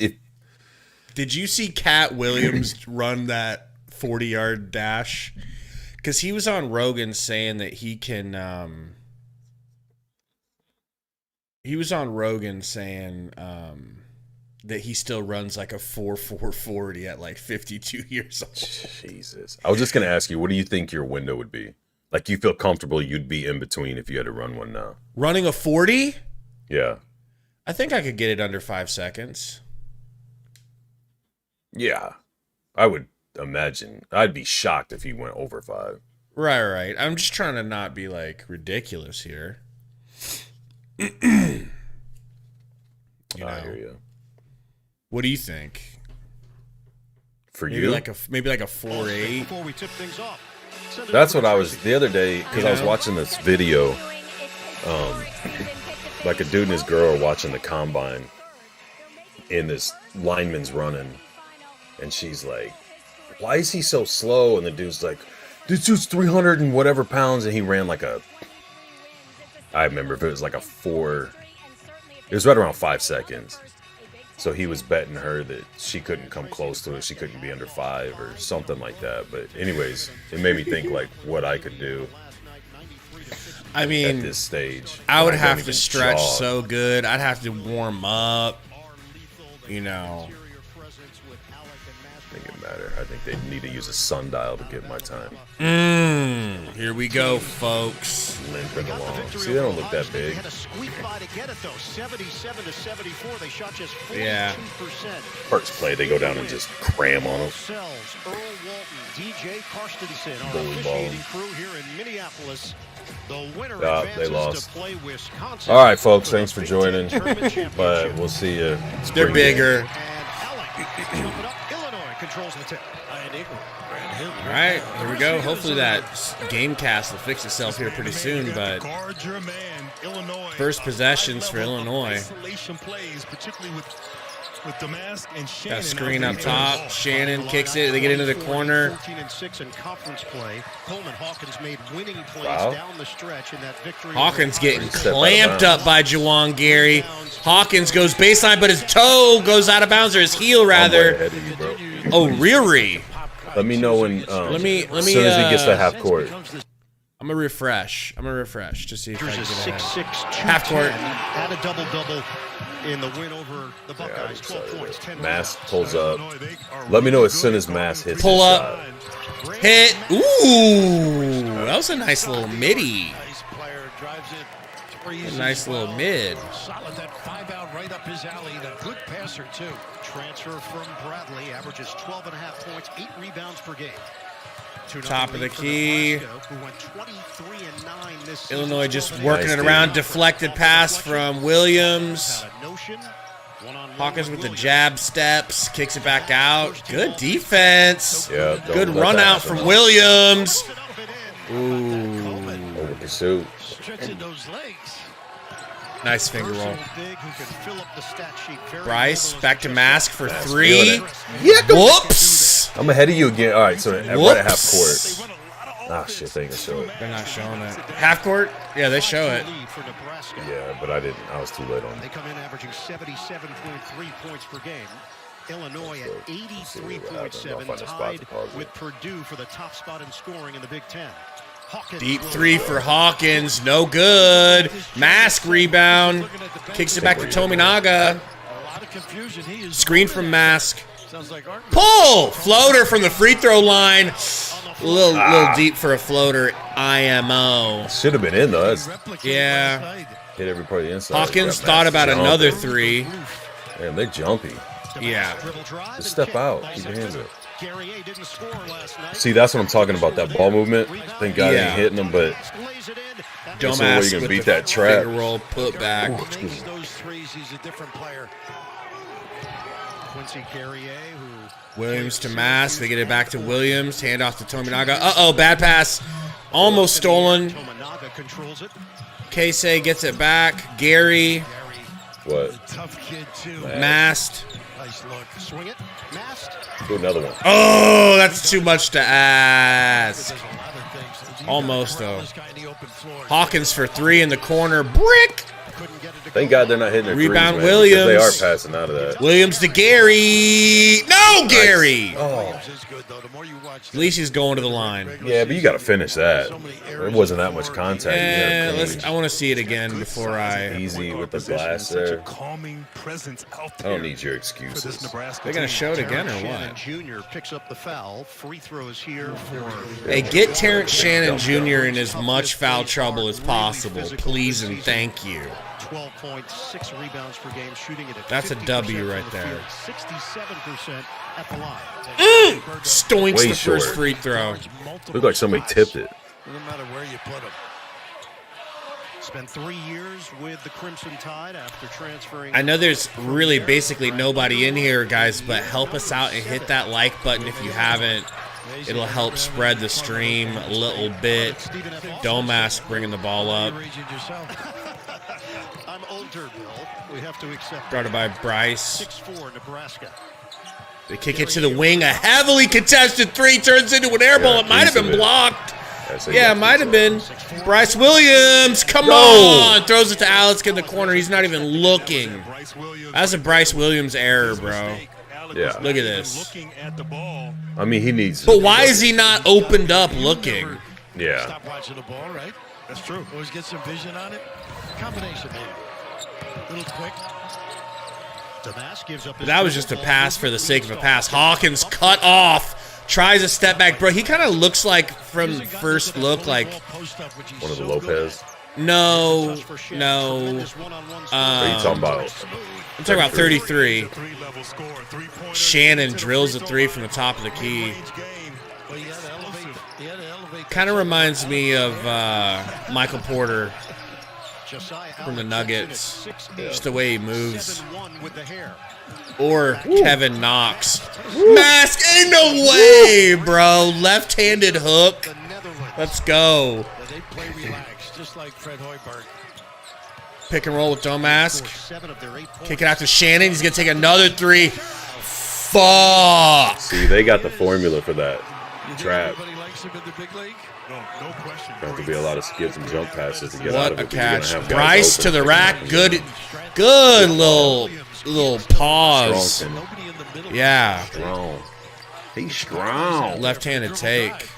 Did you see Cat Williams run that 40-yard dash? Because he was on Rogan saying that he can... he was on Rogan saying... that he still runs like a 4.40 at like 52 years old. Jesus. I was just going to ask you, what do you think your window would be? Like, you feel comfortable you'd be in between if you had to run one now? Running a 40? Yeah. I think I could get it under 5 seconds. Yeah. I would imagine. I'd be shocked if you went over 5. Right. I'm just trying to not be like ridiculous here. I hear you. What do you think? For maybe you? Like maybe like a 4.8? Before we tip things off. That's what I was the other day, because I was watching this video. Like a dude and his girl are watching the combine, and this lineman's running, and she's like, "Why is he so slow?" And the dude's like, "This dude's 300 and whatever pounds," and he ran like a. I remember if it was like a 4. It was right around 5 seconds. So he was betting her that she couldn't come close to it. She couldn't be under 5 or something like that. But anyways, it made me think like what I could do. I mean, at this stage, I would have to stretch so good. I'd have to warm up. You know. I think it matter. I think they need to use a sundial to get my time. Here we go, folks. Limping along. See, they don't look that big. Yeah. First play, they go down and just cram on them. Bully ball. They lost. All right, folks. Thanks for joining. But we'll see you. They're bigger. Illinois controls the tip. All right, here we go. Hopefully that game cast will fix itself here pretty soon, but first possessions for Illinois. Got screen up top. Shannon kicks it. They get into the corner. 14-6 in conference play. Coleman Hawkins made winning plays down the stretch in that victory. Hawkins getting clamped up by Juwan Gary. Hawkins goes baseline, but his toe goes out of bounds, or his heel rather. Oh, Riri. Let me know when. Let me. As soon as he gets to half court. I'm gonna refresh. to see if I can get a 6'6", half court. Had a double-double in the win over the Buckeyes. 12 points, 10 Mass pulls up. Let me know as soon as Mass hits. Pull up. Hit. Ooh, that was a nice little midi. A nice little mid. Solid, that 5-out right up his alley. And a good passer too. Transfer from Bradley, averages 12.5 points, 8 rebounds per game. Top of the key. Illinois just working it around. Deflected pass from Williams. Hawkins with the jab steps. Kicks it back out. Good defense. Yeah, good run out from Williams. Ooh. Over pursuit. Nice finger roll. Bryce back to Mask for 3. Whoops. I'm ahead of you again. All right, so right at half court. Ah, shit, they ain't gonna show it. They're not showing it. Half court? Yeah, they show it. Yeah, but I didn't. I was too late on it. They come in averaging 77.3 points per game. Illinois at 83.7, tied with Purdue for the top spot in scoring in the Big Ten. Deep 3 for Hawkins. No good. Mask rebound. Kicks it back to Tominaga. Screen from Mask. Pull! Floater from the free throw line. A little deep for a floater. IMO. Should have been in, though. Yeah. Hit every part of the inside. Hawkins thought about another 3. Damn, they're jumpy. Yeah. Just step out. Keep your hands up. See, that's what I'm talking about, that ball movement. Thank God ain't hitting them, but don't where you can beat that trap. Finger roll, put back. Williams to Mass. They get it back to Williams. Hand off to Tominaga. Uh-oh, bad pass. Almost stolen. Casey gets it back. Gary. What? Mast. Nice look. Swing it. Mast. Do another one. Oh, that's too much to ask. Almost, though. Hawkins for 3 in the corner. Brick. Thank God they're not hitting their rebound. Threes, Williams. they are passing out of that. Williams to Gary. No, Gary. Oh. At least he's going to the line. Yeah, but you got to finish that. There wasn't that much contact. Yeah, I want to see it again before I. Easy with the glass there. I don't need your excuses. They're gonna show it again or what? Junior picks up the foul. Free throws here for. Hey, get Terrence Shannon Jr. in as much foul trouble as possible, please and thank you. 12.6 rebounds per game, shooting it at that's a W right there. 67% at the line. Stoinks way the short. First free throw. Looked like somebody tipped it. No matter where you put him. Spent 3 years with the Crimson Tide after transferring. I know there's really basically nobody in here, guys, but help us out and hit that like button if you haven't. It'll help spread the stream a little bit. Domask bringing the ball up. I'm older, Bill. We have to accept. Brought it by Bryce. 6'4", Nebraska. They kick it to the wing. A heavily contested 3 turns into an air ball. It might have been blocked. Yeah, it might have been. Bryce Williams, come on. Throws it to Alex in the corner. He's not even looking. That's a Bryce Williams error, bro. Yeah. Look at this. I mean, he needs. But why is he not opened up looking? Yeah. Stop watching the ball, right? That's true. Always get some vision on it. Combination maybe. A little quick. Gives up that was just a pass for the sake of a pass. Hawkins cut off. Tries a step back. Bro, he kind of looks like, from first look, like one of the Lopez. No. What are you talking about? I'm talking about 33. Shannon drills a 3 from the top of the key. Kind of reminds me of Michael Porter. from the Nuggets. Just the way he moves. Or Kevin Knox. Mask, ain't no way, bro. Left-handed hook. Let's go. Pick and roll with Domask. Kick it out to Shannon. He's going to take another three. Fuck. See, they got the formula for that trap. There have to be a lot of skips and jump passes to get out of it. What a catch. Bryce to the rack. Good little pause. Yeah. Strong. He's strong. Left-handed take.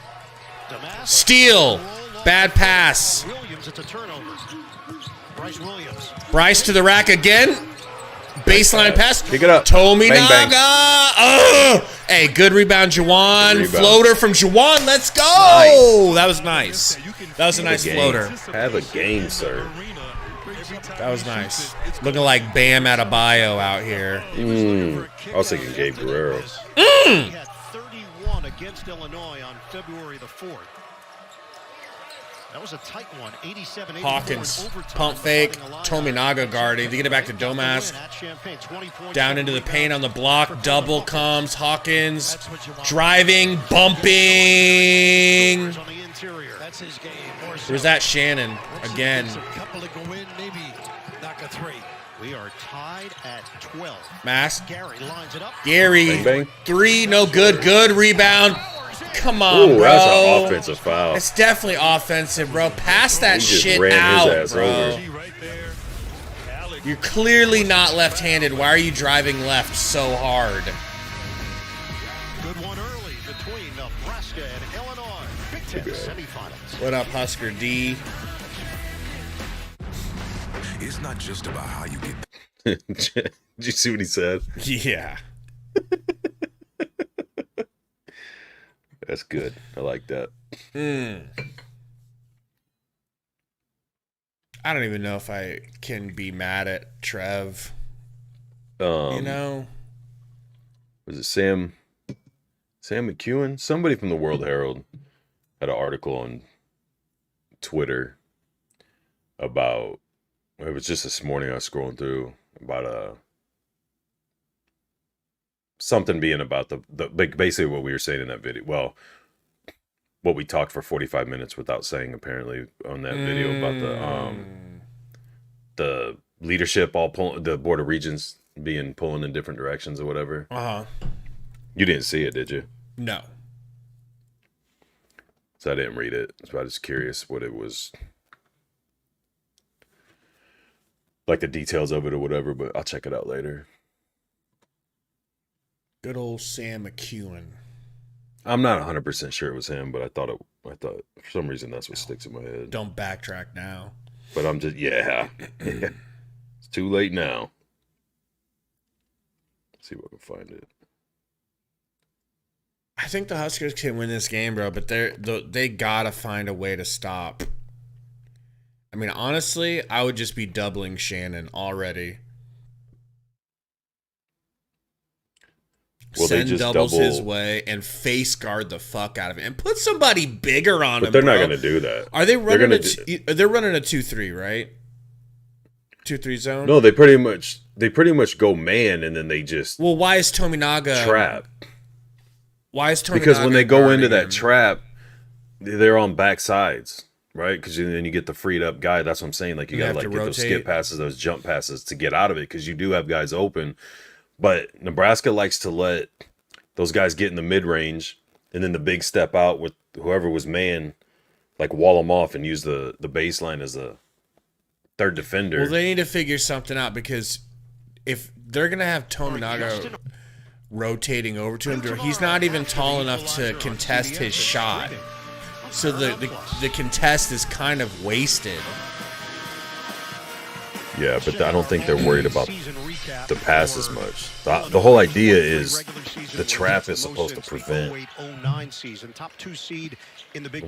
Steal. Bad pass. Bryce to the rack again. Baseline pass. Pick it up. Tominaga. Hey, good rebound, Juwan. Floater from Juwan. Let's go. Nice. That was nice. That was a nice floater. Have a game, sir. That was nice. Looking like Bam Adebayo out here. I was thinking Gabe Guerrero. He had 31 against Illinois on February the 4th. That was a tight one. 87. Hawkins, pump fake, Tominaga guarding. They get it back to Domask. Down into the paint on the block. Double comes. Hawkins driving, bumping. Where's that Shannon again? We are tied at 12. Mask. Gary lines it up. Gary, Bang, bang. three, no good. Good rebound. Come on, Ooh, bro. that's an offensive foul. It's definitely offensive, bro. Pass that He just shit ran out, his ass bro. over. You're clearly not left-handed. Why are you driving left so hard? Good one early between Nebraska and Illinois. Big Ten semifinals. What up, Husker D? It's not just about how you get. Did you see what he said? Yeah. That's good. I like that. I don't even know if I can be mad at Trev. You know? Was it Sam McEwen? Somebody from the World Herald had an article on Twitter about, it was just this morning I was scrolling through, about something being about the basically what we were saying in that video. Well, what we talked for 45 minutes without saying apparently on that video about the leadership all pulling, the Board of Regents being pulling in different directions or whatever. You didn't see it, did you? No. So I didn't read it. So I was curious what it was, like the details of it or whatever, but I'll check it out later. Good old Sam McEwen. I'm not 100% sure it was him, but I thought for some reason that's what sticks in my head. Don't backtrack now. But I'm just, yeah. It's too late now. Let's see if I can find it. I think the Huskers can win this game, bro, but they gotta find a way to stop. I mean, honestly, I would just be doubling Shannon already. Well, Send doubles his way and face guard the fuck out of it and put somebody bigger on him. But they're not bro. going to do that. Are they running they're running a 2-3, right? 2-3 zone? No, they pretty much go man and then they just why is Tominaga trap? Why is Tominaga Because when they go into that him? trap, they're on back sides, right? Because then you get the freed up guy. That's what I'm saying. Like you got to get those skip passes, those jump passes to get out of it because you do have guys open. But Nebraska likes to let those guys get in the mid-range and then the big step out with whoever was man, like wall them off and use the baseline as a third defender. Well, they need to figure something out because if they're going to have Tominaga rotating over to him, he's not even tall enough to contest his shot. So the contest is kind of wasted. Yeah, but I don't think they're worried about the pass as much. The whole idea is the trap is supposed to prevent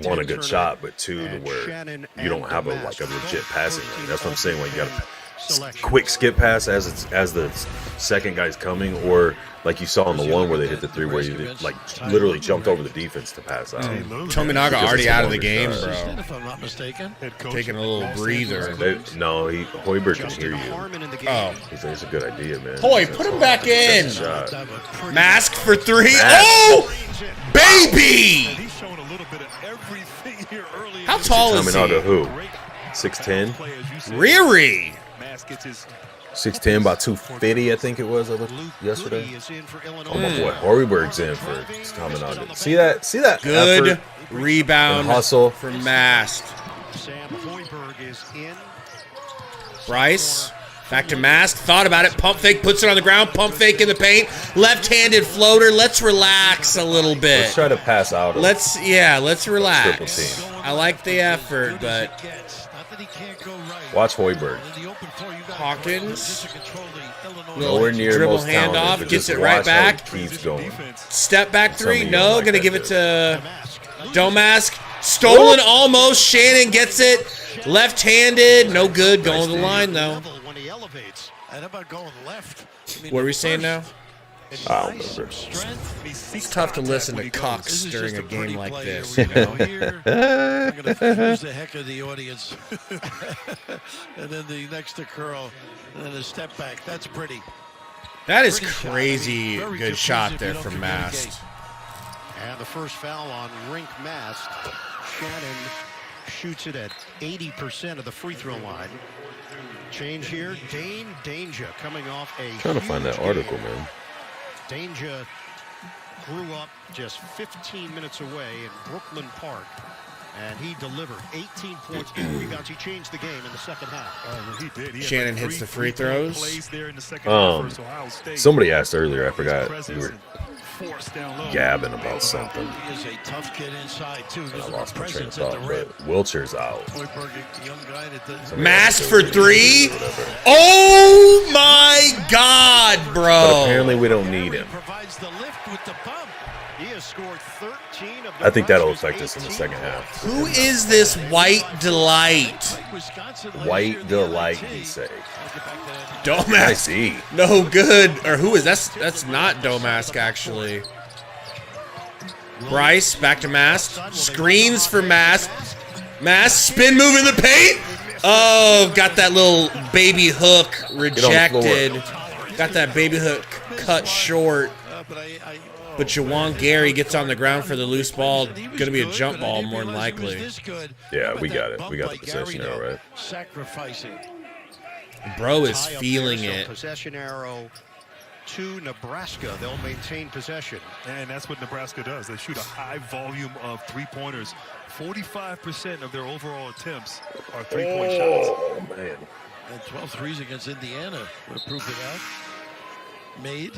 one, a good shot, but two, to where you don't have a legit passing lane. That's what I'm saying. Like quick skip pass as the second guy's coming, or like you saw on the one where they hit the three where you like literally jumped over the defense to pass out. Tominaga already out of the game, bro. If I'm not mistaken. Taking a little breather. Hoiberg can hear you. Oh. It's a good idea, man. Hoy, put him back in. Mask for three. Oh, baby! He's showing a little bit of everything here early. How tall is he? Tominaga who? 6'10"? Riri. 6'10", about 250, I think it was yesterday. Oh my boy, Hoiberg's in for Tominaga. See that? Good effort rebound and hustle from Mast. Sam Hoiberg is in. Bryce, back to Mast. Thought about it. Pump fake, puts it on the ground. Pump fake in the paint. Left-handed floater. Let's relax a little bit. Let's try to pass out. Let's relax. Triple team. I like the effort, but watch Hoiberg. Hawkins, Nowhere near dribble most talented, handoff, but gets just it right watch how he back. keeps going. Step back three. Some of you No, like gonna that give it dude. to Domask. Stolen almost. Shannon gets it. Left-handed. No good. Going to the line, though. When he elevates. And how about going left? What are we saying now? I don't remember. It's tough to listen to Cox during a game like this. You know, here, I'm going to confuse the heck of the audience. And then the next to curl. And then a step back. That's pretty. That is crazy good shot there from Mast. And the first foul on Rink Mast. Shannon shoots it at 80% of the free throw line. Change here. Dane Danger coming off a Trying to find that article, man. Danger grew up just 15 minutes away in Brooklyn Park, and he delivered 18 points, 8 rebounds. He changed the game in the second half. He did. He had Shannon like hits the free throws. plays there in the second half versus Ohio State. Somebody asked earlier, I forgot. His We were presence and force down low. gabbing about something. He is a tough kid inside, too. I There's a lost my train of presence at the thought, rim. but Wiltshire's out. Hoiberg, a young guy that doesn't. Mast for three. Oh my God, But bro. apparently we don't need him. Provides the lift with the bump. He has scored 13 of I think that'll Nebraska's affect us in the 18 second half. Who is this white delight? Wisconsin last year, White the delight, NIT. he say. Domask. Nice E. No good. Or who is that's not Domask actually. Bryce back to Mast. Screens for Mast. Mast spin move in the paint. Oh, got that little baby hook rejected. Got that baby hook cut short. But Jawan Gary gets on the ground for the loose ball. Going to be a jump ball more than likely. Yeah, we got it. We got the possession arrow, right? Sacrificing. Bro is feeling it. Possession arrow to Nebraska. They'll maintain possession. And that's what Nebraska does. They shoot a high volume of three-pointers. 45% of their overall attempts are three-point shots. Oh, man. And 12 threes against Indiana would have proved it out. Made.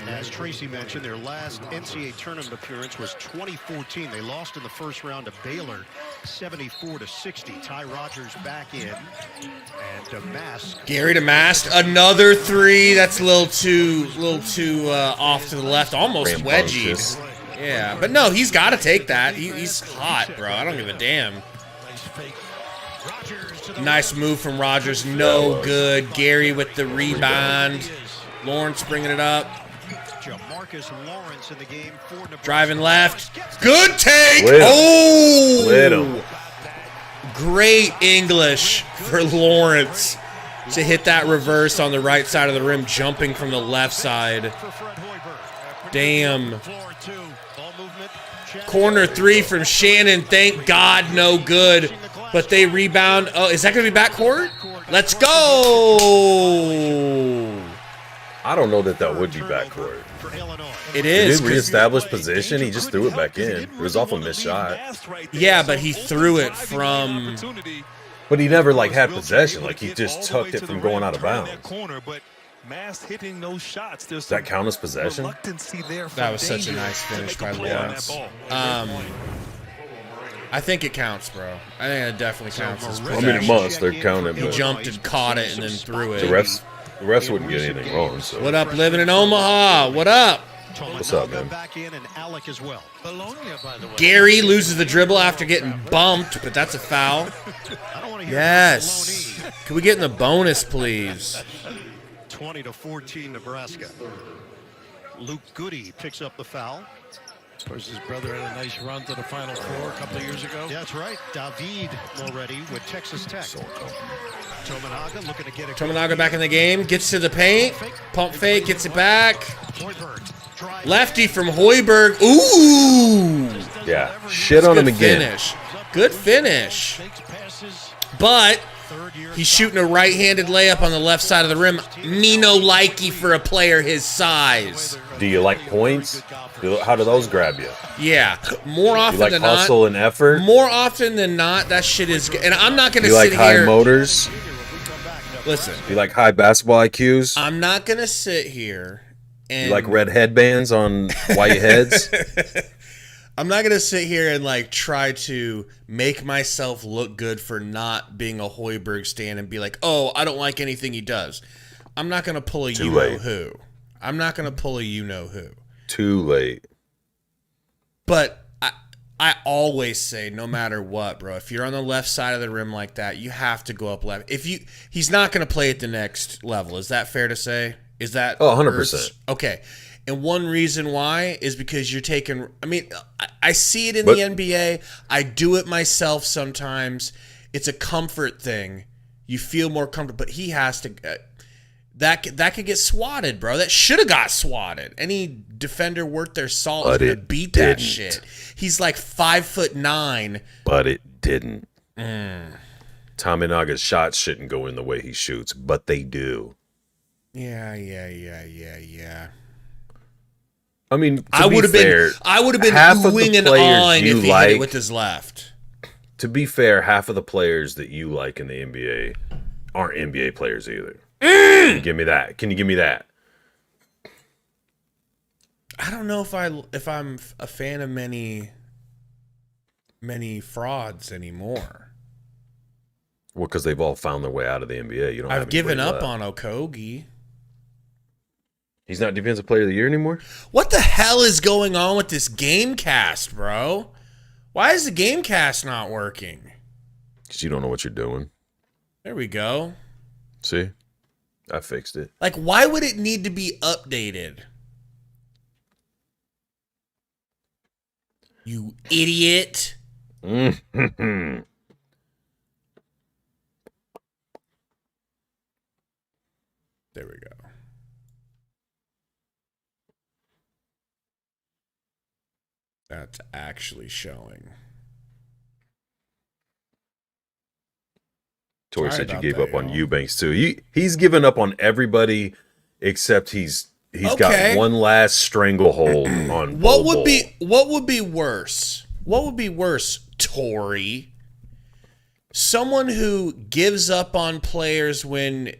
As Tracy mentioned, their last NCAA tournament appearance was 2014. They lost in the first round to Baylor, 74-60. Ty Rogers back in, and Damask. Gary to Mast, another three. That's a little too off to the left, almost wedgied. Yeah, but no, he's got to take that. He's hot, bro. I don't give a damn. Nice move from Rogers. No good. Gary with the rebound. Lawrence bringing it up. Jamarcus Lawrence in the game for Nebraska. Driving left. Good take. Lit him. Oh! Lit him. Great English for Lawrence to hit that reverse on the right side of the rim, jumping from the left side. Damn. Corner three from Shannon. Thank God, no good. But they rebound. Oh, is that going to be backcourt? Let's go. I don't know that would be backcourt. It He is. did reestablish position. He just threw it back in. It was off a missed shot. Yeah, but he threw it from. But he never had possession. He just tucked it from going out of bounds. Does that count as possession? That was such a nice finish by Lawrence. I think it counts, bro. I think it definitely counts as possession. I mean, it must. They're counting. He jumped and caught it and then threw it. The refs wouldn't get anything wrong. So. What up, living in Omaha? What up? What's up, man? Back in and Alec as well. Bologna, by the way. Gary loses the dribble after getting bumped, but that's a foul. Yes. Can we get in the bonus, please? 20-14 Nebraska. Luke Goody picks up the foul. Of course, his brother had a nice run to the Final Four a couple of years ago. Yeah, that's right. David Moretti with Texas Tech. Tominaga looking to get it. Tominaga back in the game. Gets to the paint. Pump fake. Gets it back. Lefty from Hoiberg. Ooh. Yeah. Shit on him again. Finish. Good finish. But he's shooting a right-handed layup on the left side of the rim. Me no likey for a player his size. Do you like points? How do those grab you? Yeah, more often you like than hustle not. and effort? More often than not, that shit is good. And I'm not going to sit here. You like high motors? Listen. You like high basketball IQs? I'm not going to sit here and... You like red headbands on white heads? I'm not going to sit here and like try to make myself look good for not being a Hoiberg stan and be like, oh, I don't like anything he does. I'm not going to pull a you-know-who. I'm not going to pull a you-know-who. Too late. But I always say, no matter what, bro, if you're on the left side of the rim like that, you have to go up left. He's not going to play at the next level. Is that fair to say? Is that 100%. Okay. And one reason why is because you're taking – I mean, I see it in the NBA. I do it myself sometimes. It's a comfort thing. You feel more comfortable. But he has to that could get swatted, bro. That should have got swatted. Any defender worth their salt is going to beat that shit. He's like 5'9". But it didn't. Tominaga's shots shouldn't go in the way he shoots, but they do. Yeah. I mean, I would have been oohing and awing if he hit it with his left. To be fair, half of the players that you like in the NBA aren't NBA players either. Can you give me that? Can you give me that? I don't know if I'm a fan of many frauds anymore. Well, because they've all found their way out of the NBA. You don't. I've given up on Okogie. He's not Defensive Player of the Year anymore? What the hell is going on with this Gamecast, bro? Why is the Gamecast not working? Because you don't know what you're doing. There we go. See? I fixed it. Like, why would it need to be updated? You idiot. There we go. That's actually showing. Tori said you gave up on Eubanks too. He's given up on everybody except he's got one last stranglehold on what would be worse? What would be worse, Tori? Someone who gives up on players when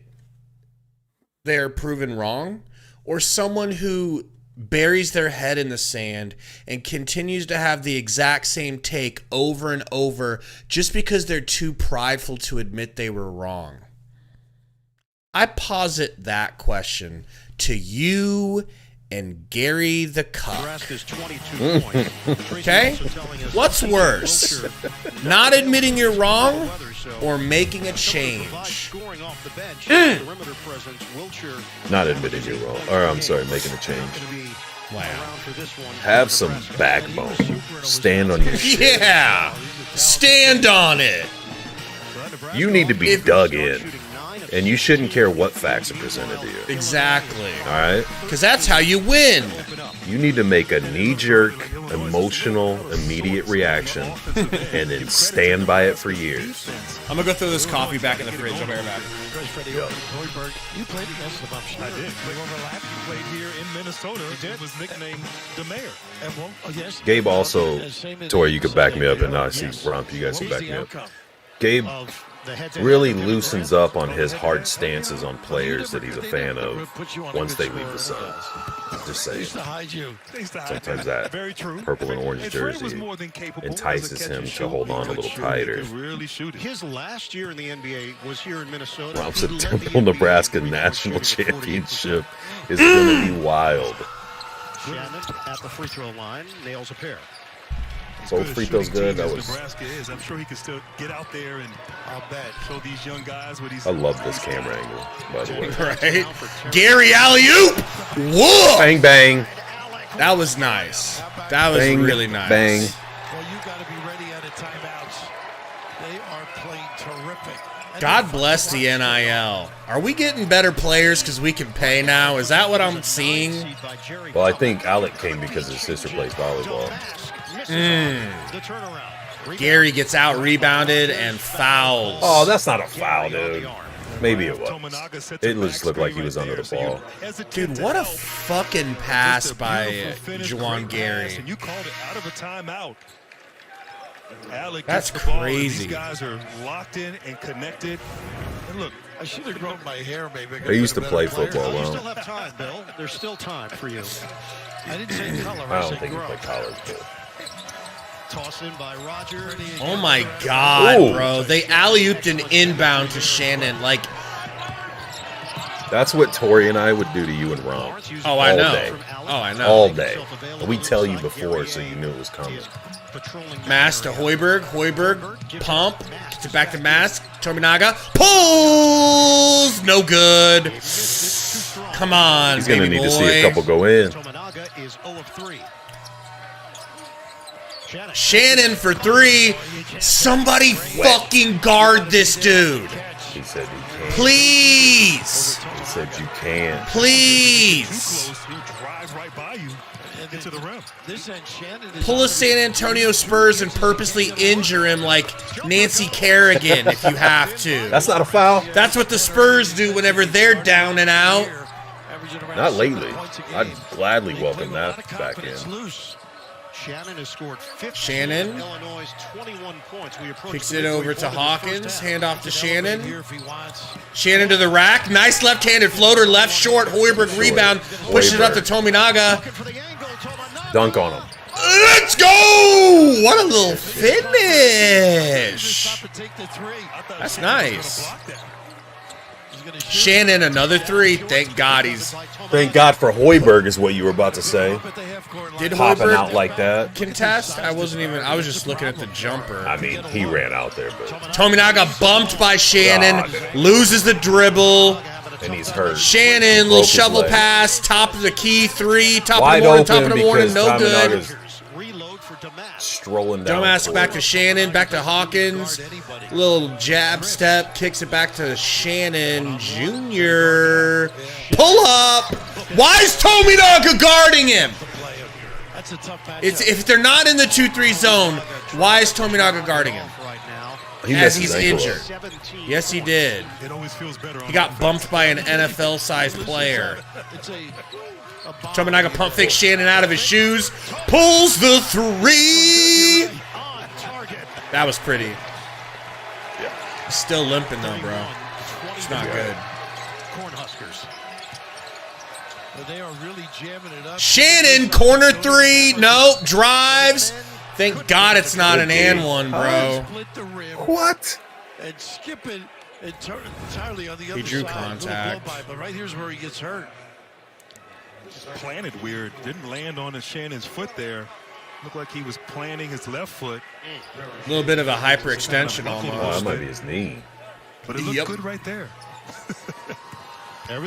they're proven wrong, or someone who buries their head in the sand and continues to have the exact same take over and over just because they're too prideful to admit they were wrong? I posit that question to you and Gary the Cuck. Okay? What's worse? Not admitting you're wrong or making a change? Not admitting you're wrong. Or, I'm sorry, making a change. Wow. Have some backbone. Stand on your shit. Yeah. Stand on it. You need to be dug in. And you shouldn't care what facts are presented to you. Exactly. All right? Because that's how you win. You need to make a knee-jerk, emotional, immediate reaction and then stand by it for years. I'm going to go throw this coffee back in the fridge. I'll be right back. You played against the Bumpshot. I did. We overlapped. You played here in Minnesota. It was nicknamed the Mayor. Yes. Gabe also, Tori, you could back me up, and I see Rump, you guys can back me up. Gabe really loosens up on his hard stances on players that he's a fan of once they leave the Suns. Just saying. Sometimes that purple and orange jersey entices him to hold on a little tighter. His last year in the NBA was here in Minnesota. Rump's a Temple, Nebraska national championship is going to be wild. Shannon at the free throw line nails a pair. So free throws good. That was. Nebraska is. I'm sure he can still get out there and I'll bet show these young guys what he's. I love this camera angle, by the way. Right, Gary alley-oop. Whoa! Bang bang. That was nice. That was Bang, really nice. Bang. Well, you got to be ready out of timeouts. They are playing terrific. God bless the NIL. Are we getting better players because we can pay now? Is that what I'm seeing? Well, I think Alec came because his sister plays volleyball. Gary gets out rebounded and fouls. Oh, that's not a foul, dude. Maybe it was. It just looked like he was under the ball. Dude, what a fucking pass by Juwan Gary. You called it out of a timeout. Alec That's gets the ball, and crazy. These guys are locked in and connected. And look, I should have grown my hair, maybe. They used to play football You well. still have time, Bill. There's still time for you. I didn't say color. I I don't said think he grow. played college. But Toss in by Roger. Oh my God, Ooh. bro. They alley-ooped an inbound to Shannon. Like, that's what Tori and I would do to you and Rom. oh, I All know. day. Oh, I know. All day. We tell you before so you knew it was coming. Mass to Hoiberg. Hoiberg, pump. Gets it back to Mass. Tominaga. Pulls! No good. Come on, He's going to baby need to boy. see a couple go in. Tominaga is 0 of 3. Shannon for 3. Somebody fucking guard this dude. He said he can't. Please. He said you can't. Please. close, he'll drive right by you and get to the rim. This end, Shannon is Pull a San Antonio Spurs and purposely injure him like Nancy Kerrigan if you have to. That's not a foul. That's what the Spurs do whenever they're down and out. averaging around Not 7 lately. points a game. I'd gladly They welcome play with a lot that of back confidence in. loose. Shannon has scored 15. Shannon. Illinois 21 points. We approach Kicks the it midway over to point of the Hawkins. first half. Hand off to He can elevate Shannon. here if he wants. Shannon to the rack. Nice left-handed floater. Left short. Hoiberg rebound. Pushes it up to Tominaga. For the angle, Tominaga. Dunk on him. Let's go! What a little finish. Stop and take the three. That's nice. He's gonna shoot. Shannon, another 3. Thank God he's... Thank God for Hoiberg is what you were about to say. Up at the half-court line. Did Popping Hoiberg out like that. contest? I wasn't even... I was just looking at the jumper. I mean, he ran out there, but Tominaga bumped by Shannon. God. Loses the dribble. and he's hurt. Shannon, little Broke his shovel leg. pass. Top of the key. 3. Top Wide of the morning. open Top of the morning. because No good. Tominaga's Reload for Damas. strolling down. Dumbass court. back to Shannon, back to Hawkins. Little jab step, kicks it back to Shannon Jr. Pull up. Why is Tominaga guarding him? That's a tough matchup. It's if they're not in the 2-3 zone, why is Tominaga guarding him? Right now. He As messed he's his ankle injured. up. 17. Yes, he did. It always feels better. He got bumped by an NFL-sized player. It's a Tominaga pump fakes Shannon out of his shoes. Pulls the 3. On target. That was pretty. Yeah. He's still limping though, bro. It's not good. Cornhuskers. They are really jamming it up. Shannon, corner 3. Nope. Drives. Thank God it's not an and one, bro. Split the rim What? and skip it and turn entirely on the other drew side. Little contact. blow by, but right here's where he gets hurt. planted weird. Didn't land on Shannon's foot there. Looked like he was planting his left foot. A little bit of a hyperextension Oh, almost. that might be his knee. But it looked Yep. good right there.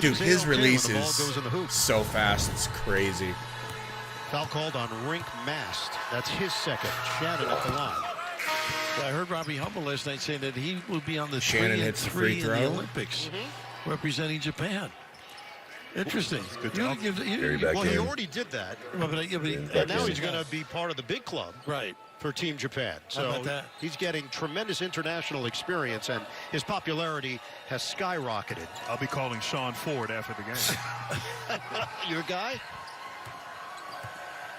Dude, his release When the ball is goes in the hoop. so fast. It's crazy. Foul called on Rink Mast. That's his second. Shannon at the line. I heard Robbie Humble last night saying that he will be on the Shannon 3 and hits the 3 free in throw. the Olympics, representing Japan. Interesting. good You job. give- you- Gary you- back Well, he in. already did that. well, but he- back And now in. he's going to be part of the big club right. for Team Japan. How about So that? he's getting tremendous international experience, and his popularity has skyrocketed. I'll be calling Sean Ford after the game. Your guy?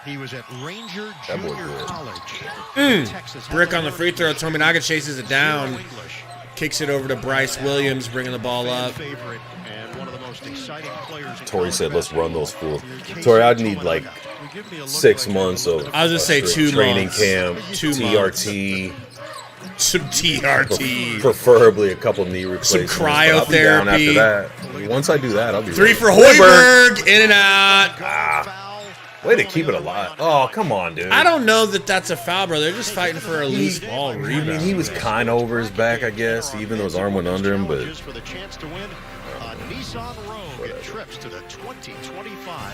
He was at Ranger That boy Junior good. College. Texas. Brick on the free throw. Tominaga chases it down. English. Kicks it over to Bryce Williams, bringing the ball up. Favorite and one of the most exciting players in Tori college said, "Let's run those basketball." fools." Tori, I'd need like Well, give me a look 6 like months you're of looking I was gonna say 2 training months. camp, 2 TRT, Some TRT. preferably a couple knee replacements. but I'll be down cryotherapy. after that. Once I do that, I'll be 3 ready. for Hoiberg. In and out. Foul Way to keep it alive. Oh, come on, dude. I don't know that that's a foul, bro. They're just fighting for a loose ball rebound. I mean, he was kind of over his back, I guess, even though his arm went under him, but... For the chance to win a Nissan Rogue and trips to the 2025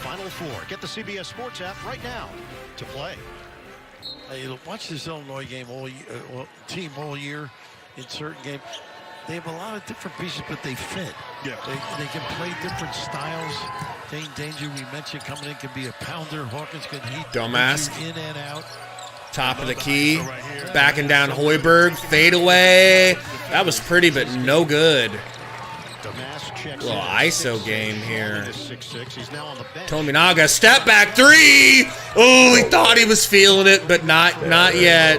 Final Four. Get the CBS Sports app right now to play. Hey, watch this Illinois game all year, team all year in certain games. They have a lot of different pieces, but they fit. Yeah. They can play different styles. Dane Danger, we mentioned, coming in, can be a pounder. Hawkins can heat in and out. Top of the key. Backing down Hoiberg. Fade away. That was pretty, but no good. Little ISO game here. Tominaga, step back three. Oh, he thought he was feeling it, but not yet.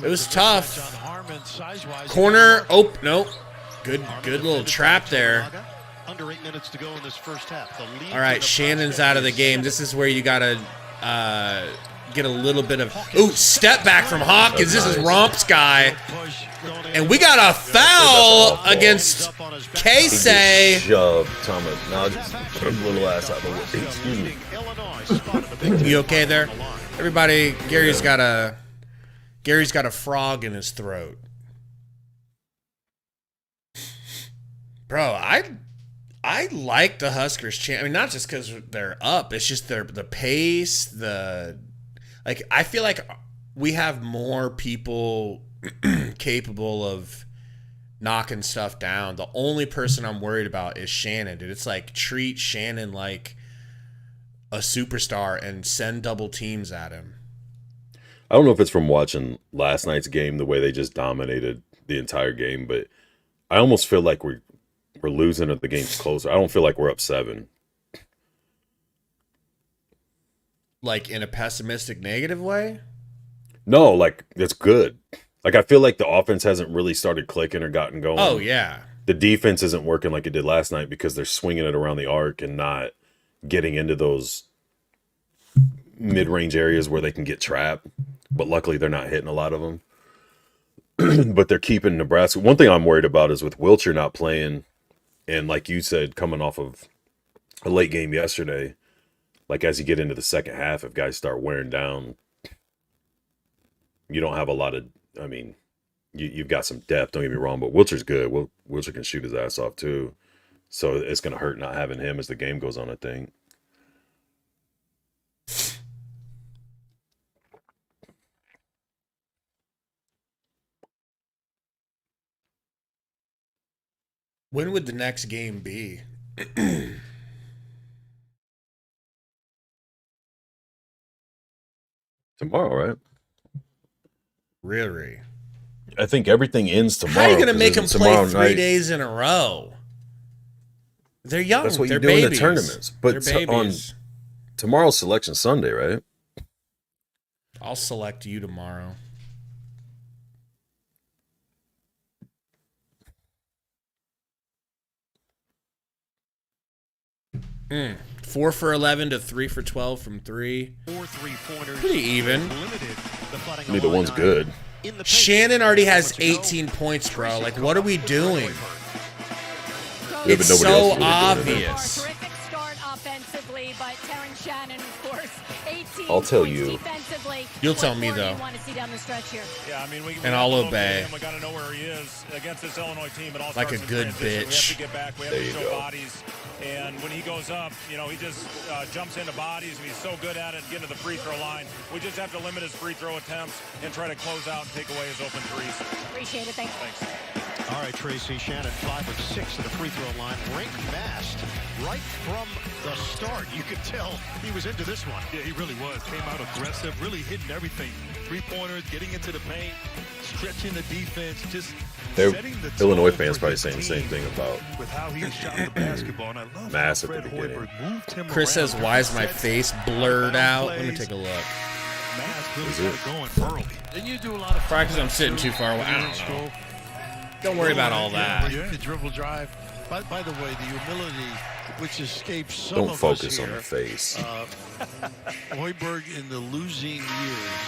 It was tough. Corner. Oh, no. Good little trap there. Under 8 minutes to go in this first half. All right, Shannon's out of the game. This is where you gotta get a little bit of step back from Hawkins. This is Romp's guy, and we got a foul against Casey. Shoved Thomas. Now just a little ass out of the way. You okay there? Everybody, Gary's got a frog in his throat. Bro, I like the Huskers chance. I mean, not just because they're up. It's just the pace, I feel like we have more people capable of knocking stuff down. The only person I'm worried about is Shannon, dude. It's like treat Shannon like a superstar and send double teams at him. I don't know if it's from watching last night's game, the way they just dominated the entire game, but I almost feel like we're losing or the game's closer. I don't feel like we're up 7. Like in a pessimistic, negative way? No, like it's good. Like I feel like the offense hasn't really started clicking or gotten going. Oh, yeah. The defense isn't working like it did last night because they're swinging it around the arc and not getting into those mid-range areas where they can get trapped. But luckily they're not hitting a lot of them. But they're keeping Nebraska. One thing I'm worried about is with Wilcher not playing, and like you said, coming off of a late game yesterday, like as you get into the second half, if guys start wearing down, you don't have a lot of, I mean, you've got some depth, don't get me wrong, but Wilcher's good. Wilcher can shoot his ass off too. So it's going to hurt not having him as the game goes on, I think. When would the next game be? Tomorrow, right? Really? I think everything ends tomorrow. How are you going to make them play 3 days in a row? They're young. That's what They're you do in the babies. tournaments. But on tomorrow's Selection Sunday, right? I'll select you tomorrow. Mm. 4 for 11 to 3 for 12 from 3. 4 3-pointers. Pretty even. Neither one's good. Shannon already has 18 points, bro. Like, what are we doing? Yeah, it's so obvious. Terrific start offensively, but Terrence Shannon, of course, 18 I'll tell points you. defensively. You'll tell me, though. Want to see down the stretch here? Yeah, I mean, we And I'll obey. We got to know where he is against this Illinois team. It all Like a starts in good transition. bitch. We have to get back. We have There to you show go. bodies. And when he goes up, you know, he just jumps into bodies, and he's so good at it, getting to the free throw line. We just have to limit his free throw attempts and try to close out and take away his open threes. Appreciate it. Thanks. All right, Tracy Shannon, 5 of 6 at the free throw line. Ranked fast right from the start. You could tell he was into this one. Yeah, he really was. Came out aggressive, really hitting everything. 3-pointers, getting into the paint, stretching the defense, just setting the Illinois tone fans for probably his saying the same team thing about with how he shot the basketball. And I love Mass how at the Fred beginning. Hoiberg moved him Chris around. says, why is my face blurred out? Let me take a look. Mass really Is it? got it going early. Then you do a lot of Probably because I'm sitting too far away. I don't know. Don't worry about all that. The dribble drive. By the way, the humility which escapes some Don't of focus us on here. the face. Hoiberg in the losing years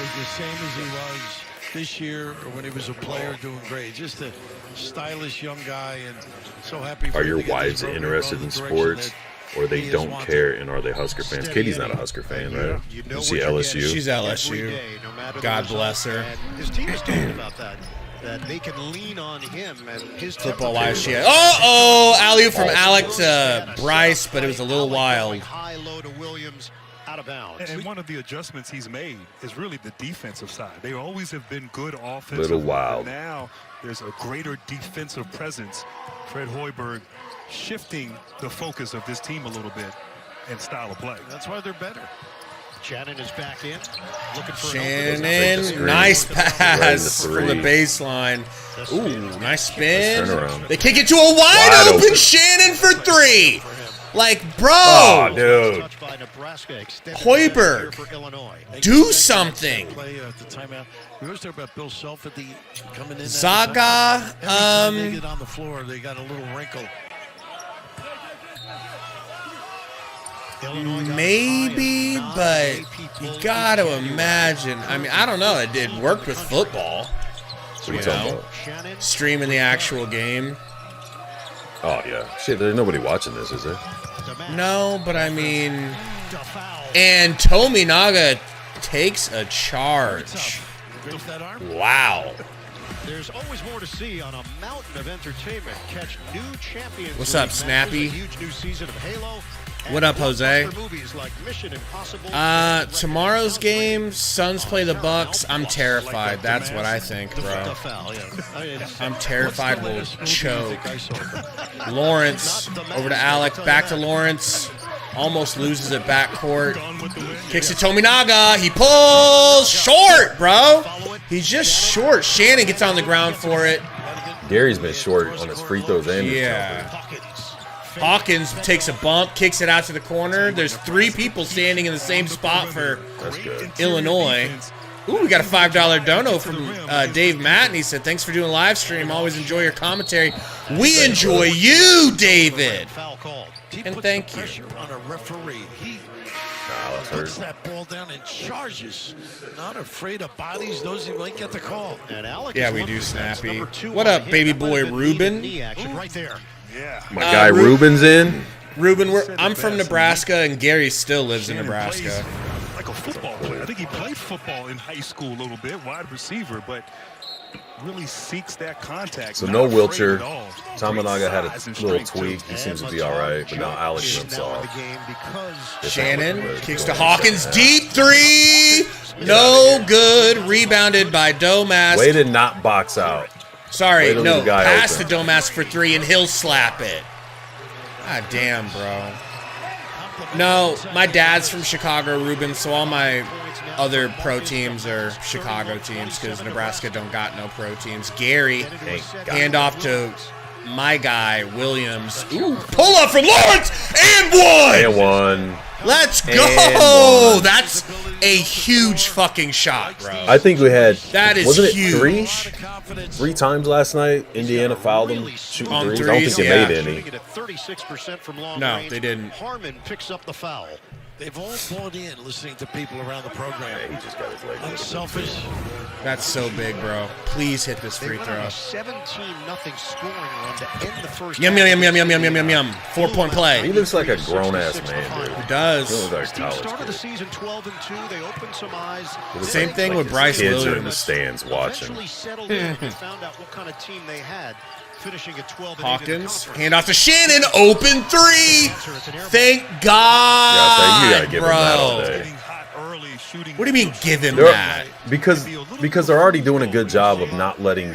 was the same as he was this year or when he was a player doing great. Just a stylish young guy and so happy for Are him your to get wives this program interested going in the direction sports? or they don't care and are they Husker fans? Katie's not a Husker fan, right? Is she LSU? She's LSU. God bless her. His team is talking about that they can lean on him and his football wise. She had, alley-oop from Alec to Bryce, but it was a little wild. High low to Williams. Out of bounds. And one of the adjustments he's made is really the defensive side. They always have been good offensive. Little wild. Now there's a greater defensive presence. Fred Hoiberg shifting the focus of this team a little bit and style of play. That's why they're better. Shannon is back in. Looking for Shannon, nice pass from the baseline. Ooh, nice spin. They kick it to a wide open Shannon for 3. Like, bro, Hoiberg, do something. Zaga, on the floor, they got a little wrinkle. Maybe, but you got to imagine. I mean, I don't know. It worked with football. You know, streaming the actual game. Oh, yeah. Shit, there's nobody watching this, is there? No, but I mean, and Tominaga takes a charge. Wow. There's always more to see on a mountain of entertainment. Catch new champions. What's up, Snappy? Huge new season of Halo. What up, Jose? Like Mission Impossible. Tomorrow's game, Suns play the Bucks. I'm terrified. That's what I think, bro. I'm terrified we'll choke. Lawrence over to Alec, back to Lawrence. Almost loses at backcourt. Kicks it to Tominaga. He pulls short, bro. He's just short. Shannon gets on the ground for it. Gary's been short on his free throws and Hawkins takes a bump, kicks it out to the corner. There's 3 people standing in the same spot for Illinois. Ooh, we got a $5 dono from Dave Matt, and he said, thanks for doing live stream. Always enjoy your commentary. We enjoy you, David. And thank you. On a referee. He puts that ball down and charges. Not afraid of bodies. Knows he might get the call. Yeah, we do, Snappy. What up, baby boy Ruben? Right there. Yeah. My guy Ruben's in. Ruben, I'm from Nebraska, and Gary still lives in Nebraska. Like a football player. I think he played football in high school a little bit, wide receiver, but really seeks that contact. So no Wilcher. Tominaga had a little tweak. He seems to be all right, but now Alex jumps off. Shannon kicks to Hawkins. Deep 3. No good. Rebounded by Domas. Way to not box out. Sorry, no. Pass to Domas for 3, and he'll slap it. God damn, bro. No, my dad's from Chicago, Ruben, so all my other pro teams are Chicago teams because Nebraska don't got no pro teams. Gary, hand off to my guy, Williams. Ooh, pull up from Lawrence, and one! Let's go! That's a huge fucking shot, bro. I think we had, that is wasn't huge. It 3 times last night? Indiana fouled them shooting threes. I don't think they made any. 36% from long No, range. they didn't. Harmon picks up the foul. They've all bought in listening to people around the program. Yeah, he just got his leg. Unselfish. That's so big, bro. Please hit this free throw. 17-0 scoring run to end the first. Yum, yum, yum, yum, yum, yum, yum, yum, yum. 4-point play. He looks like a grown-ass man, dude. He does. He looks like a college Started the kid. season 12-2. They opened some eyes. Same thing with Bryce Kids Williams. are in the stands watching. Eventually settled in and found out what kind of team they had. Finishing at 12-8 Hawkins, hand off to Shannon, open 3. Thank God, bro. What do you mean give him that? Because they're already doing a good job of not letting.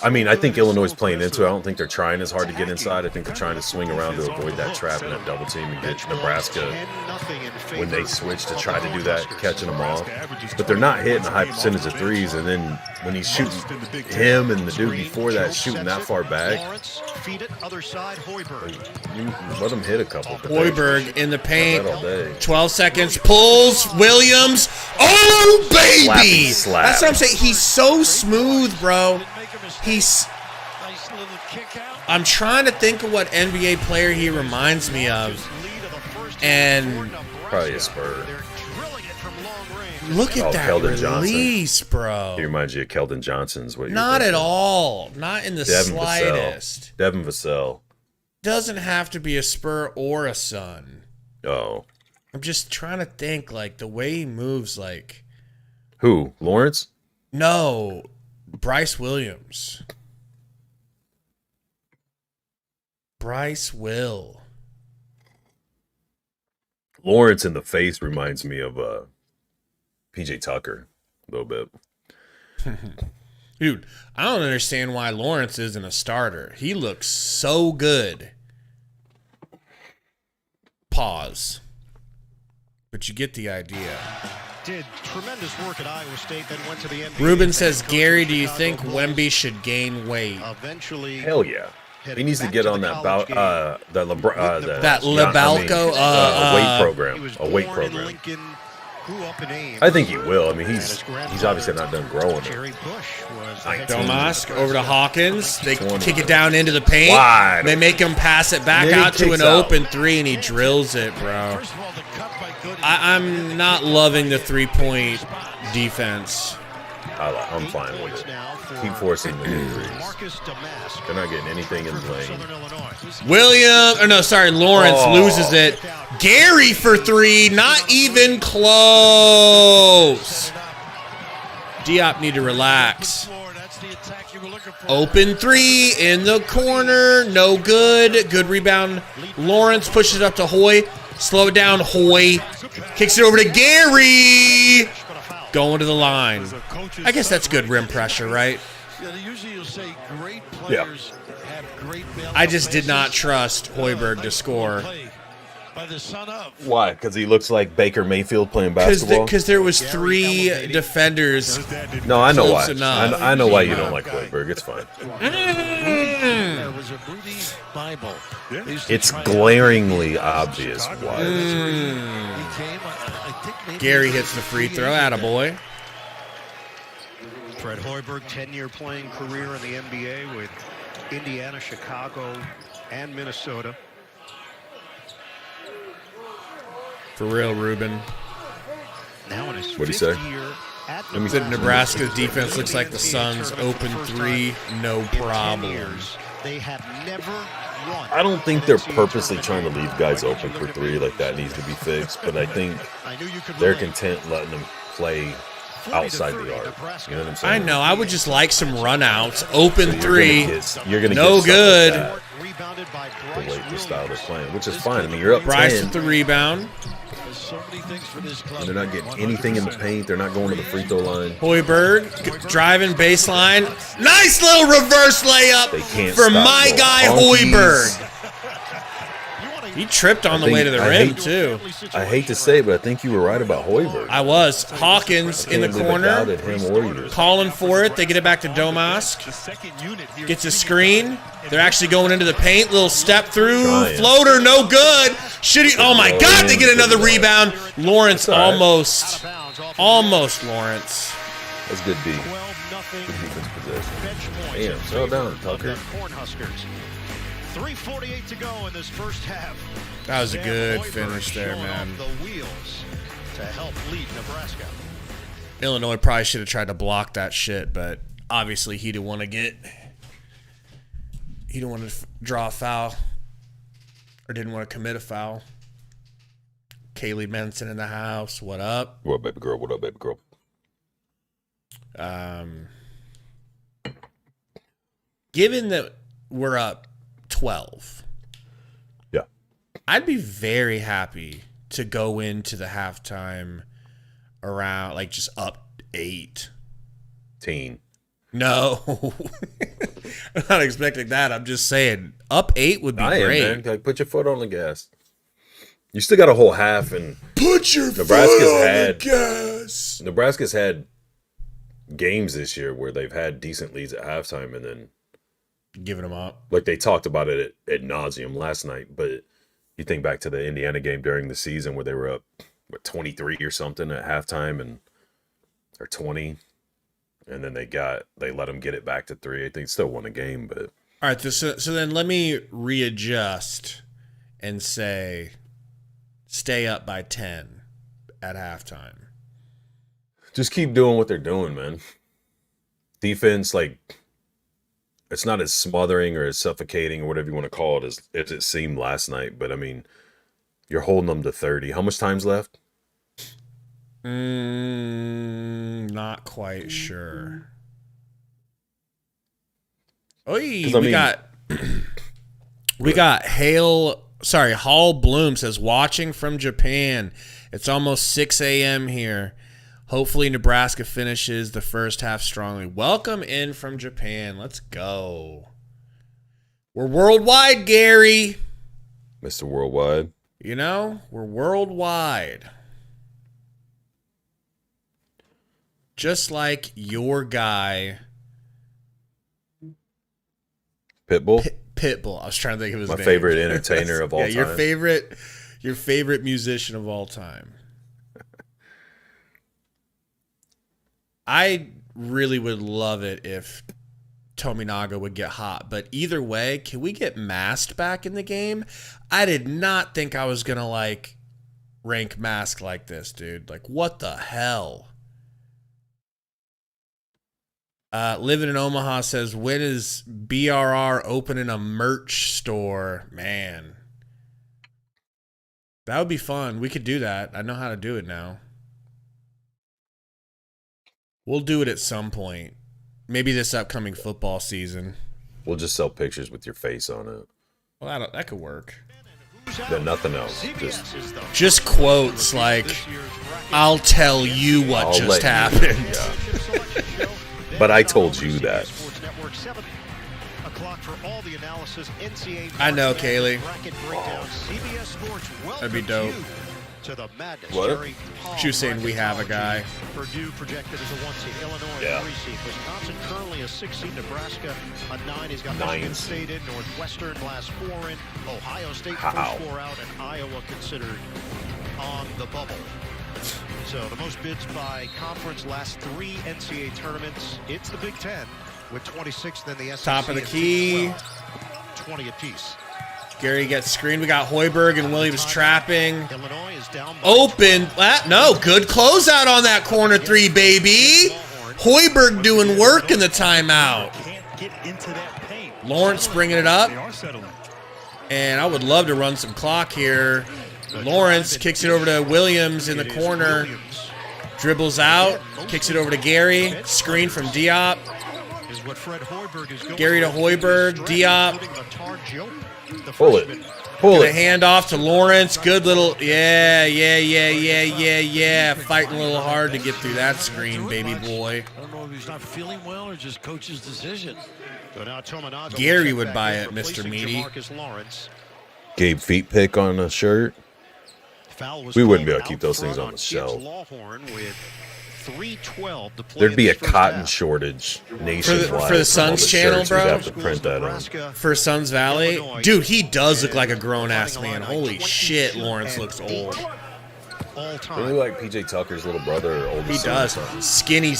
I mean, I think Illinois is playing into it. I don't think they're trying as hard to get inside. I think they're trying to swing around to avoid that trap and that double team and get Nebraska when they switch to try to do that, catching them off. But they're not hitting a high percentage of threes. And then when he's shooting him and the dude before that shooting that far back, you let him hit a couple. Hoiberg in the paint. 12 seconds. Pulls. Williams. Oh, baby. That's what I'm saying. He's so smooth, bro. I'm trying to think of what NBA player he reminds me of. And probably a Spur. Look at that Keldon release, Johnson. bro. He reminds you of Keldon Johnson's. Not at all. Not in the slightest. Devin Vassell. Doesn't have to be a Spur or a Sun. Oh. I'm just trying to think, like, the way he moves, like... Who? Lawrence? No. Bryce Williams. Bryce Will. Lawrence in the face reminds me of PJ Tucker a little bit. Dude, I don't understand why Lawrence isn't a starter. He looks so good. Pause. But you get the idea. Did tremendous work at Iowa State, then went to the NBA. Ruben says, Gary, do you think Wemby should gain weight? Eventually, hell yeah. He needs to get on that weight program. A weight program. I think he will. I mean, he's obviously not done growing. Domask over to Hawkins. They kick it down into the paint. Wide. They make him pass it back out to an open three, and he drills it, bro. I'm not loving the three-point defense. I'm fine with it. Keep forcing the threes. They're not getting anything in the lane. Lawrence loses it. Gary for three, not even close. Diop need to relax. Open three in the corner, no good. Good rebound. Lawrence pushes it up to Hoy. Slow it down, Hoy. Kicks it over to Gary. Going to the line. I guess that's good rim pressure, right? Yeah. I just did not trust Hoiberg to score. Why? Because he looks like Baker Mayfield playing basketball? Because there was three defenders. No, I know why. I know why you don't like Hoiberg. It's fine. It's glaringly obvious why. Gary hits the free throw. Attaboy. Fred Hoiberg, 10-year playing career in the NBA with Indiana, Chicago, and Minnesota. For real, Ruben. Now in his What'd he say? He said Nebraska's defense looks like the Suns. Open three, no problem. They have never won. I don't think they're purposely trying to leave guys open for three. Like, that needs to be fixed. But I think they're content letting them play outside the arc. You know what I'm saying? I know. I would just like some runouts. Open three. You're gonna no get good. Like the way the style they're playing, which is fine. I mean, you're up Bryce 10. with the rebound. And they're not getting anything in the paint. They're not going to the free throw line. Hoiberg driving baseline. Nice little reverse layup for my guy Hoiberg. He tripped on the way to the rim, too. I hate to say it, but I think you were right about Hoiberg. I was. Hawkins in the corner. Him calling for it. They get it back to Domask. Gets a screen. They're actually going into the paint. Little step through. Floater, no good. Oh, my God. They get another rebound. Lawrence almost. Almost Lawrence. That's good D. Good defense possession. Damn, settle down, Tucker. 3:48 to go in this first half. That was a good finish there, man. The wheels to help lead Nebraska. Illinois probably should have tried to block that shit, but obviously he didn't want to draw a foul or didn't want to commit a foul. Kaylee Benson in the house. What up? What up, baby girl? What up, baby girl? Given that we're up 12. Yeah. I'd be very happy to go into the halftime around, like, just up 8. No. I'm not expecting that. I'm just saying up 8 would be great. Man. Like, put your foot on the gas. You still got a whole half, and put your foot on the gas. Nebraska's had games this year where they've had decent leads at halftime and then giving them up. Like, they talked about it at nauseum last night, but you think back to the Indiana game during the season where they were up 23 or something at halftime or 20, and then they let them get it back to 3. I think they still won a game, but all right. So then let me readjust and say, stay up by 10 at halftime. Just keep doing what they're doing, man. Defense, like, it's not as smothering or as suffocating or whatever you want to call it as it seemed last night. But I mean, you're holding them to 30. How much time's left? Not quite sure. Oy, we got Hall Bloom says, watching from Japan. It's almost 6 a.m. here. Hopefully Nebraska finishes the first half strongly. Welcome in from Japan. Let's go. We're worldwide, Gary. Mr. Worldwide. You know, we're worldwide. Just like your guy. Pitbull? Pitbull. I was trying to think of his name. My favorite entertainer of all time. Your favorite musician of all time. I really would love it if Tominaga would get hot. But either way, can we get Masked back in the game? I did not think I was going to, rank Mask like this, dude. What the hell? Living in Omaha says, when is BRR opening a merch store? Man. That would be fun. We could do that. I know how to do it now. We'll do it at some point. Maybe this upcoming football season. We'll just sell pictures with your face on it. Well, that could work. Then nothing else. Just quotes like, I'll tell you what just happened. Yeah. But I told you that. I know, Kaylee. That'd be dope. What? She was saying we have a guy. Purdue projected as a 1 seed. Illinois Yeah. a 3 seed. Wisconsin currently a 6 seed. Nebraska a 9. He's got Nine. Michigan State in. Northwestern last 4 in. Ohio State first 4 out. And Iowa considered on the bubble. So the most bids by conference last 3 NCAA tournaments. It's the Big Ten with 26. Then the SEC. Top of the key. 20 apiece. Gary gets screened. We got Hoiberg and Williams trapping. Illinois is down by Open. No, good closeout on that corner 3, baby. Hoiberg doing work in the timeout. Lawrence bringing it up. And I would love to run some clock here. Lawrence kicks it over to Williams in the corner. Dribbles out. Kicks it over to Gary. Screen from Diop. Gary to Hoiberg. Diop. Pull it. Gonna hand off to Lawrence. Good little, yeah. Fighting a little hard to get through that screen, baby boy. I don't know if he's not feeling well or just coach's decision. Gary would buy it, Mr. Meaty. Gabe feet pick on a shirt. We wouldn't be able to keep those things on the shelf. There'd be a cotton shortage nationwide. For the Suns channel, bro? You'd have to print that on. For Suns Valley? Dude, he does look like a grown-ass man. Holy shit, Lawrence looks old. Doesn't he look like PJ Tucker's little brother or oldest He does. Skinny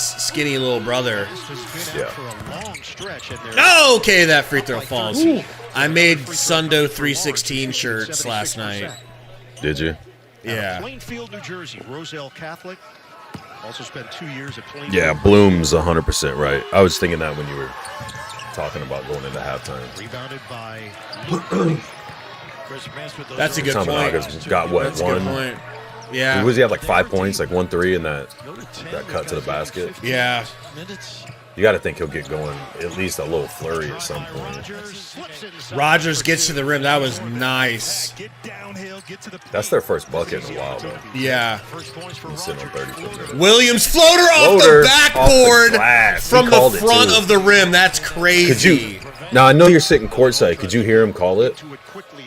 little brother. Yeah. Oh, okay, that free throw falls. Ooh. I made Sundo 316 shirts last night. Did you? Yeah. Plainfield, New Jersey. Roselle Catholic. Also spent 2 years at Plainfield. Yeah, Bloom's 100% right. I was thinking that when you were talking about going into halftime. Rebounded by That's a good point. Tominaga's got what, That's one? A good point. Yeah. Was he have like 5 points, like 1-3 in that cut to the basket? Yeah. You got to think he'll get going at least a little flurry at some point. Rogers gets to the rim. That was nice. That's their first bucket in a while, though. Yeah. He's sitting on 30. Williams floater off the backboard from the front of the rim. That's crazy. Now, I know you're sitting courtside. Could you hear him call it?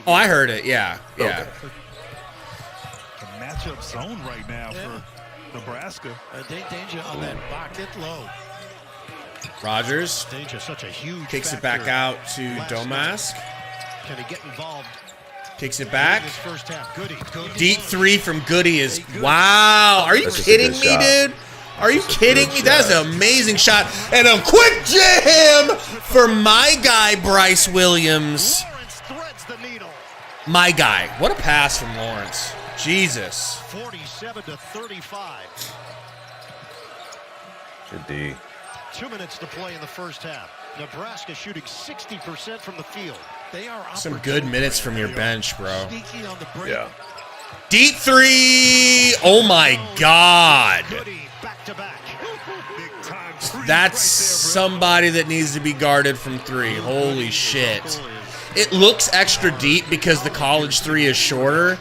Oh, I heard it. Yeah. Yeah. Okay. A matchup zone right now for Nebraska. Danger on that bucket low. Rogers such a huge kicks it back out to Domask. Can he get involved? Kicks it back. First half. Goody. Deep 3 from Goody is wow. Are you kidding me, dude? Are you kidding me? That's an amazing shot. And a quick jam for my guy, Bryce Williams. My guy. What a pass from Lawrence. Jesus. 47-35. Good D. 2 minutes to play in the first half. Nebraska shooting 60% from the field. They are some good minutes from your bench, bro. Yeah. Deep three. Oh, my God. That's somebody that needs to be guarded from three. Holy shit. It looks extra deep because the college three is shorter.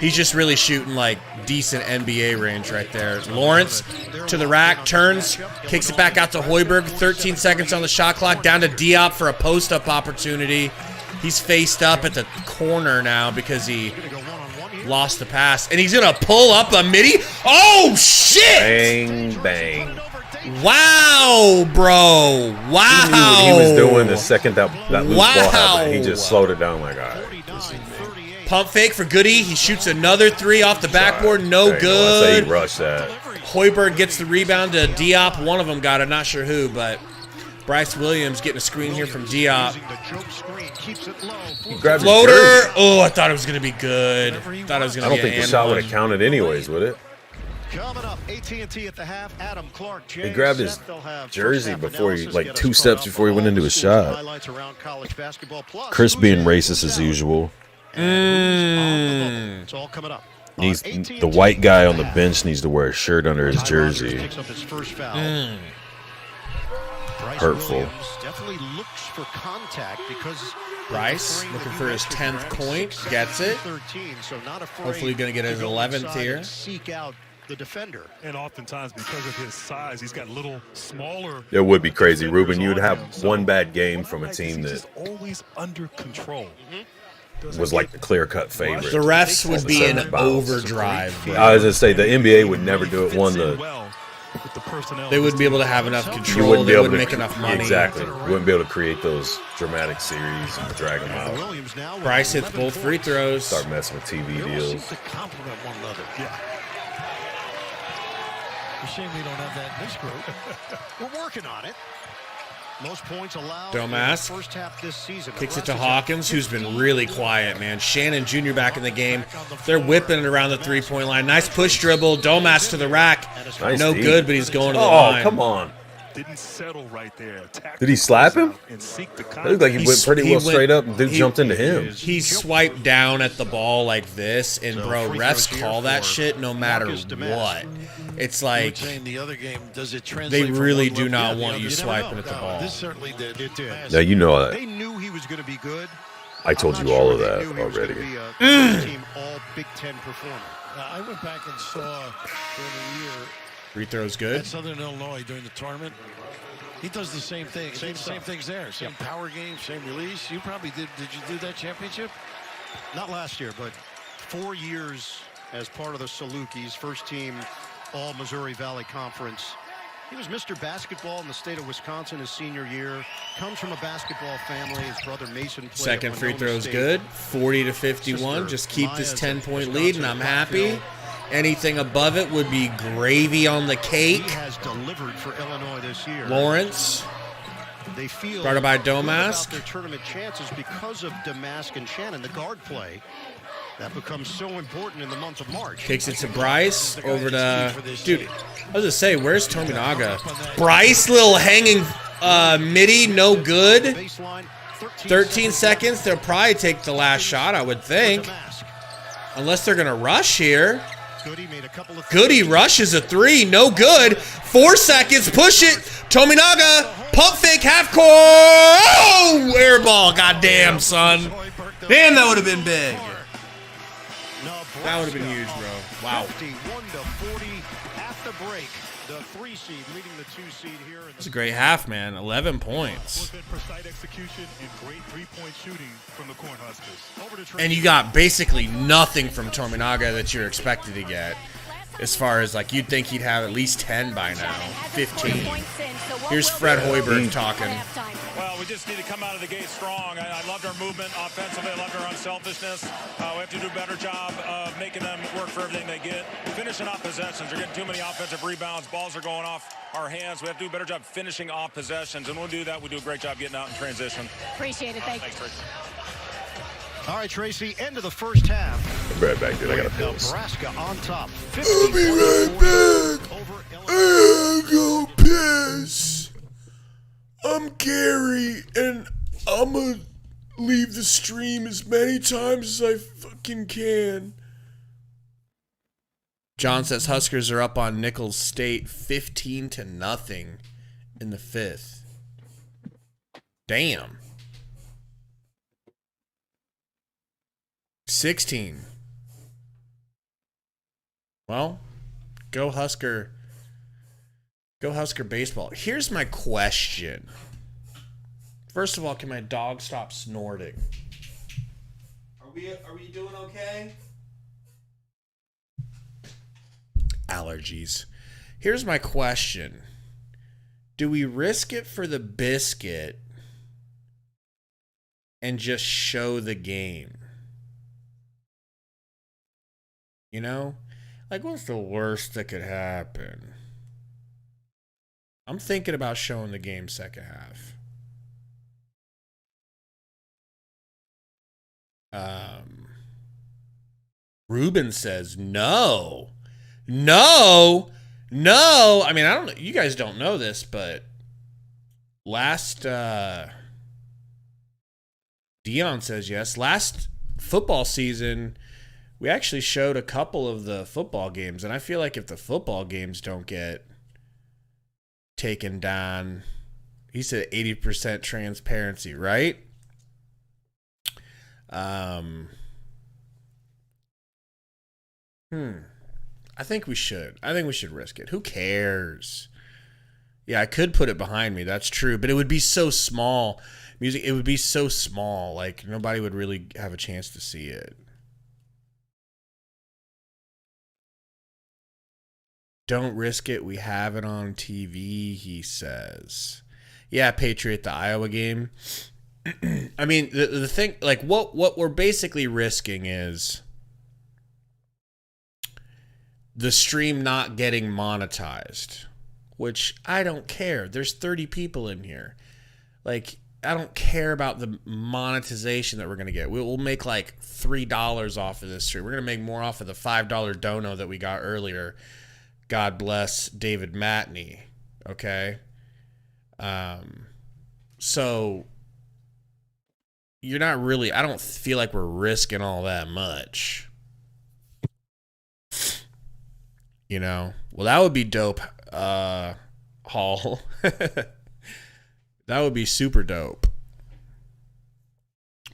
He's just really shooting like decent NBA range right there. Lawrence to the rack, turns, kicks it back out to Hoiberg. 13 seconds on the shot clock, down to Diop for a post-up opportunity. He's faced up at the corner now because he lost the pass. And he's going to pull up a midi. Oh, shit! Bang, bang. Wow, bro. Wow. He knew what he was doing the second that loose ball happened. He just slowed it down like, all right, this is me. Pump fake for Goody. He shoots another three off the backboard. No good. I say he rushed that. Hoiberg gets the rebound to Diop. One of them got it. Not sure who, but Bryce Williams getting a screen here from Diop. He grabbed floater. His jersey. Oh, I thought it was going to be good. Thought it was going to be I don't think the shot would have counted anyways, would it? Coming up, AT&T at the half. Adam Clark, He grabbed his jersey before he, like 2 steps before he went into his shot. Chris being racist as usual. It's all coming up. He's the white guy on the bench needs to wear a shirt under his jersey. Hurtful. Definitely looks for contact because Bryce looking for his 10th point. Gets it. Hopefully going to get his 11th here. Seek out the defender. And oftentimes because of his size, he's got little smaller. It would be crazy, Ruben. You would have one bad game from a team that always under control. Was like the clear-cut favorite. The refs would be in overdrive. I was going to say, the NBA would never do it. They wouldn't be able to have enough control. You wouldn't be able to make enough money. Exactly. You wouldn't be able to create those dramatic series and drag them out. Bryce hits both free throws. Start messing with TV deals. To compliment one another. Yeah. It's a shame we don't have that in this group. We're working on it. Most points allowed Domas in the first half this season. Kicks it to Hawkins, who's been really quiet, man. Shannon Jr. back in the game. They're whipping it around the three-point line. Nice push dribble. Domas to the rack. Nice no deep. good, but he's going to the line. Oh, come on. Didn't settle right there. Did he slap him? It looked like he went pretty well straight up and dude jumped into him. He swiped down at the ball like this, and bro, refs call that shit no matter what. It's like the other game, does it they really do not want you swiping at the ball. This certainly did. It did. Now you know that. They knew he was going to be good. I told you all of that already. Team all Big Ten performer. I went back and saw during the year. Free throws good. At Southern Illinois during the tournament. He does the same thing. Same things there. Same power game, same release. You probably did. Did you do that championship? Not last year, but 4 years as part of the Salukis, first team all Missouri Valley Conference. He was Mr. Basketball in the state of Wisconsin his senior year. Comes from a basketball family. His brother Mason played. Second free throw is good. 40-51. Just keep this 10-point lead, and I'm happy. Anything above it would be gravy on the cake. He has delivered for Illinois this year. Lawrence. They feel brought by Domask. About their tournament chances because of Domask and Shannon, the guard play. That becomes so important in the month of March. Kicks it to Bryce over to dude. I was gonna say, where's Tominaga? Bryce, little hanging midi, no good. 13 seconds. They'll probably take the last shot, I would think, unless they're gonna rush here. Goody rushes a three, no good. 4 seconds, push it. Tominaga, pump fake, half court. Oh, air ball. Goddamn, son. Damn, that would have been big. That would have been huge, bro. Wow. 51-40 at the break. The 3 seed leading the 2 seed here. It's a great half, man. 11 points. Precise execution and great three-point shooting from the Cornhuskers. And you got basically nothing from Tominaga that you're expected to get. As far as, like, you'd think he'd have at least 10 by now. 15. Here's Fred Hoiberg talking. Well, we just need to come out of the gate strong. I loved our movement offensively. I loved our unselfishness. We have to do a better job of making them work for everything they get. Finishing off possessions. They're getting too many offensive rebounds. Balls are going off our hands. We have to do a better job finishing off possessions. And when we do that, we do a great job getting out in transition. Appreciate it. Thanks. Tracy. All right, Tracy, end of the first half. I'll be right back, dude. I got a piss. Nebraska on top. I'll be right back. I gotta go piss. stream as many times as I fucking can. John says Huskers are up on Nicholls State 15-0 in the 5th. Damn. 16. Well, go Husker. Go Husker baseball. Here's my question. First of all, can my dog stop snorting? Are we doing okay? Allergies. Here's my question. Do we risk it for the biscuit and just show the game? You know? Like, what's the worst that could happen? I'm thinking about showing the game second half. Ruben says no. No. I mean, I don't. You guys don't know this, but last Dion says yes. Last football season, we actually showed a couple of the football games, and I feel like if the football games don't get taken down, he said 80% transparency, right? I think we should. I think we should risk it. Who cares? Yeah, I could put it behind me. That's true, but it would be so small. It would be so small. Like, nobody would really have a chance to see it. Don't risk it. We have it on TV, he says. Yeah, Patriot, the Iowa game. I mean, the thing, like, what we're basically risking is the stream not getting monetized, which I don't care. There's 30 people in here. Like, I don't care about the monetization that we're going to get. We'll make like $3 off of this stream. We're going to make more off of the $5 dono that we got earlier. God bless David Matney. Okay. So you're not really, I don't feel like we're risking all that much. You know, well, that would be dope, Hall. That would be super dope.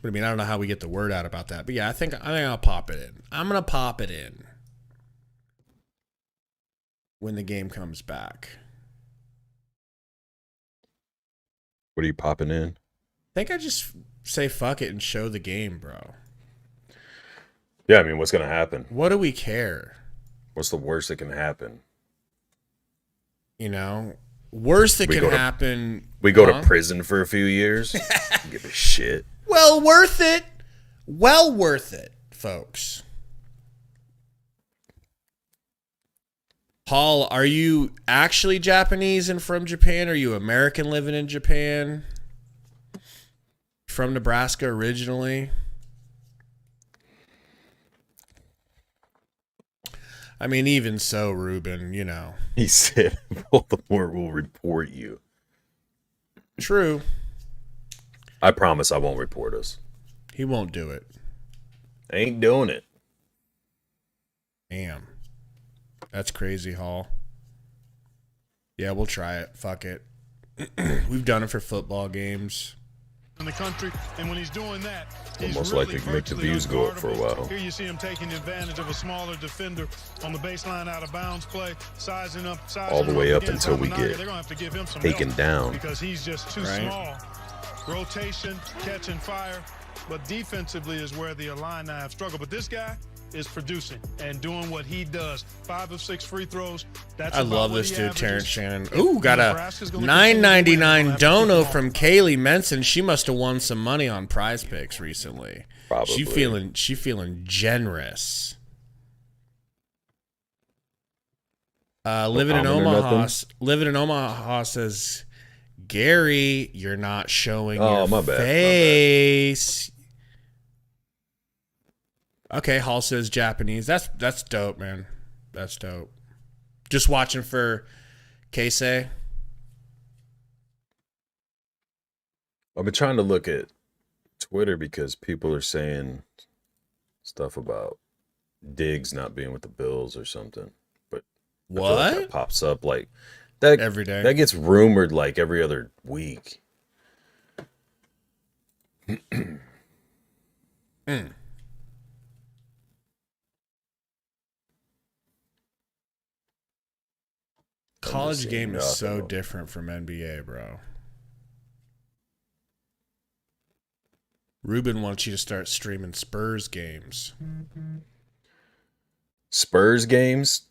But I mean, I don't know how we get the word out about that. But yeah, I think I'll pop it in. I'm gonna pop it in when the game comes back. What are you popping in? I think I just say fuck it and show the game, bro. Yeah, I mean, what's gonna happen? What do we care? What's the worst that can happen? You know, worst that can happen. We go to prison for a few years. Give a shit. Well, worth it. Well worth it, folks. Paul, are you actually Japanese and from Japan? Are you American living in Japan? From Nebraska originally? I mean, even so, Ruben, you know. He said Voldemort will report you. True. I promise I won't report us. He won't do it. Ain't doing it. Damn. That's crazy, Hall. Yeah, we'll try it. Fuck it. We've done it for football games. In the country, and when he's doing that, he's most really likely to make the views go up for a while. Here you see him taking advantage of a smaller defender on the baseline out of bounds play, sizing up all the way up until we get They're gonna have to give him some taken down because he's just too small. Rotation, catch and fire, but defensively is where the Illini have struggled. But this guy is producing and doing what he does. 5 of 6 free throws. That's I love this dude, Terrence Shannon. Ooh, got a $9.99 dono from Kaylee Menson. She must have won some money on Prize Picks recently. Probably. She feeling generous. Living in Omaha says, Gary, you're not showing your face. My bad. Okay, Hall says Japanese. That's dope, man. That's dope. Just watching for Keisei. I've been trying to look at Twitter because people are saying stuff about Diggs not being with the Bills or something. But what? I feel like that pops up like that every day. That gets rumored like every other week. College game is so different from NBA, bro. Ruben wants you to start streaming Spurs games. Spurs games?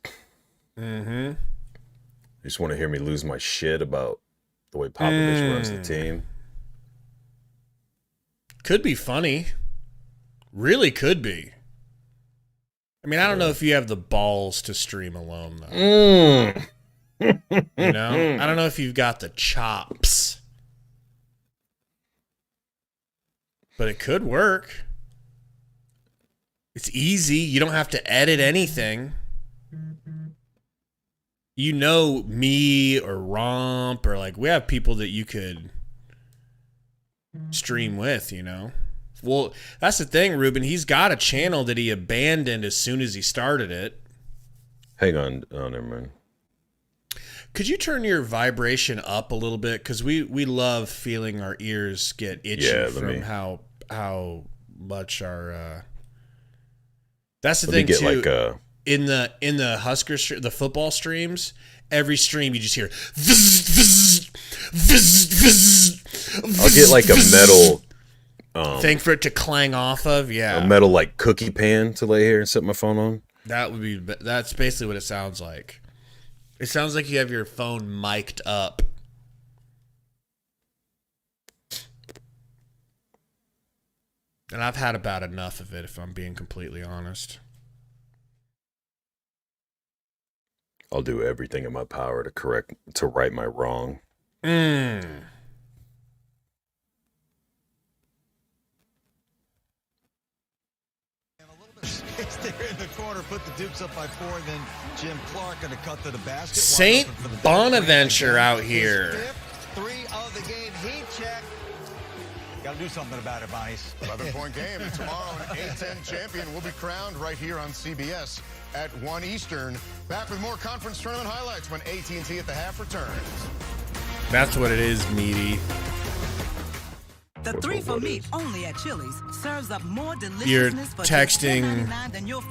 Mm-hmm. You just want to hear me lose my shit about the way Popovich runs the team? Could be funny. Really could be. I mean, I don't know if you have the balls to stream alone, though. You know? I don't know if you've got the chops. But it could work. It's easy. You don't have to edit anything. You know me or Romp or like we have people that you could stream with, you know? Well, that's the thing, Ruben. He's got a channel that he abandoned as soon as he started it. Hang on. Oh, never mind. Could you turn your vibration up a little bit? Because we love feeling our ears get itchy from how much our that's the thing too. Like in the Huskers, the football streams, every stream you just hear I'll get like a metal thing for it to clang off of. Yeah, a metal like cookie pan to lay here and set my phone on. That's basically what it sounds like. It sounds like you have your phone mic'd up. And I've had about enough of it, if I'm being completely honest. I'll do everything in my power to right my wrong. There in the corner, put the Dukes up by 4, and then Jim Clark going to cut to the basket. St. Bonaventure out here. 3 of the game, heat check. Got to do something about it, Vice. 11-point game. And tomorrow, an A-10 champion will be crowned right here on CBS at 1 Eastern. Back with more conference tournament highlights when AT&T at the half returns. That's what it is, meaty. The 3 for Me only at Chili's serves up more deliciousness. You're texting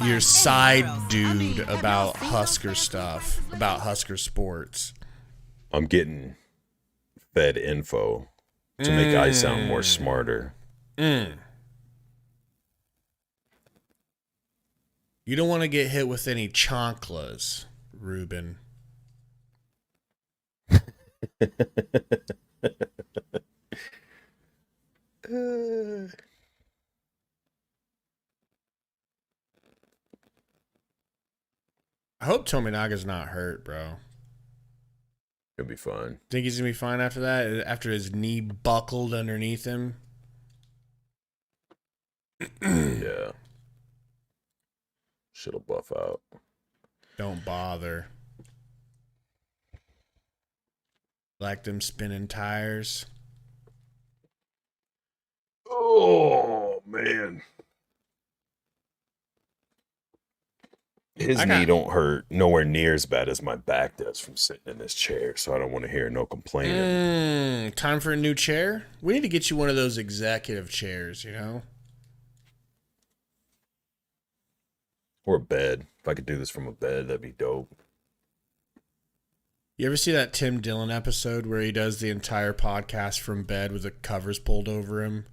your side dude about Husker stuff, about Husker sports. I'm getting fed info to make I sound more smarter. You don't want to get hit with any chanclas, Ruben. I hope Tominaga's not hurt, bro. It'll be fine. Think he's gonna be fine after that? After his knee buckled underneath him? Yeah. Shit'll buff out. Don't bother. Like them spinning tires. Oh, man. His knee don't hurt nowhere near as bad as my back does from sitting in this chair, so I don't want to hear no complaining. Time for a new chair? We need to get you one of those executive chairs, you know? Or a bed. If I could do this from a bed, that'd be dope. You ever see that Tim Dillon episode where he does the entire podcast from bed with the covers pulled over him?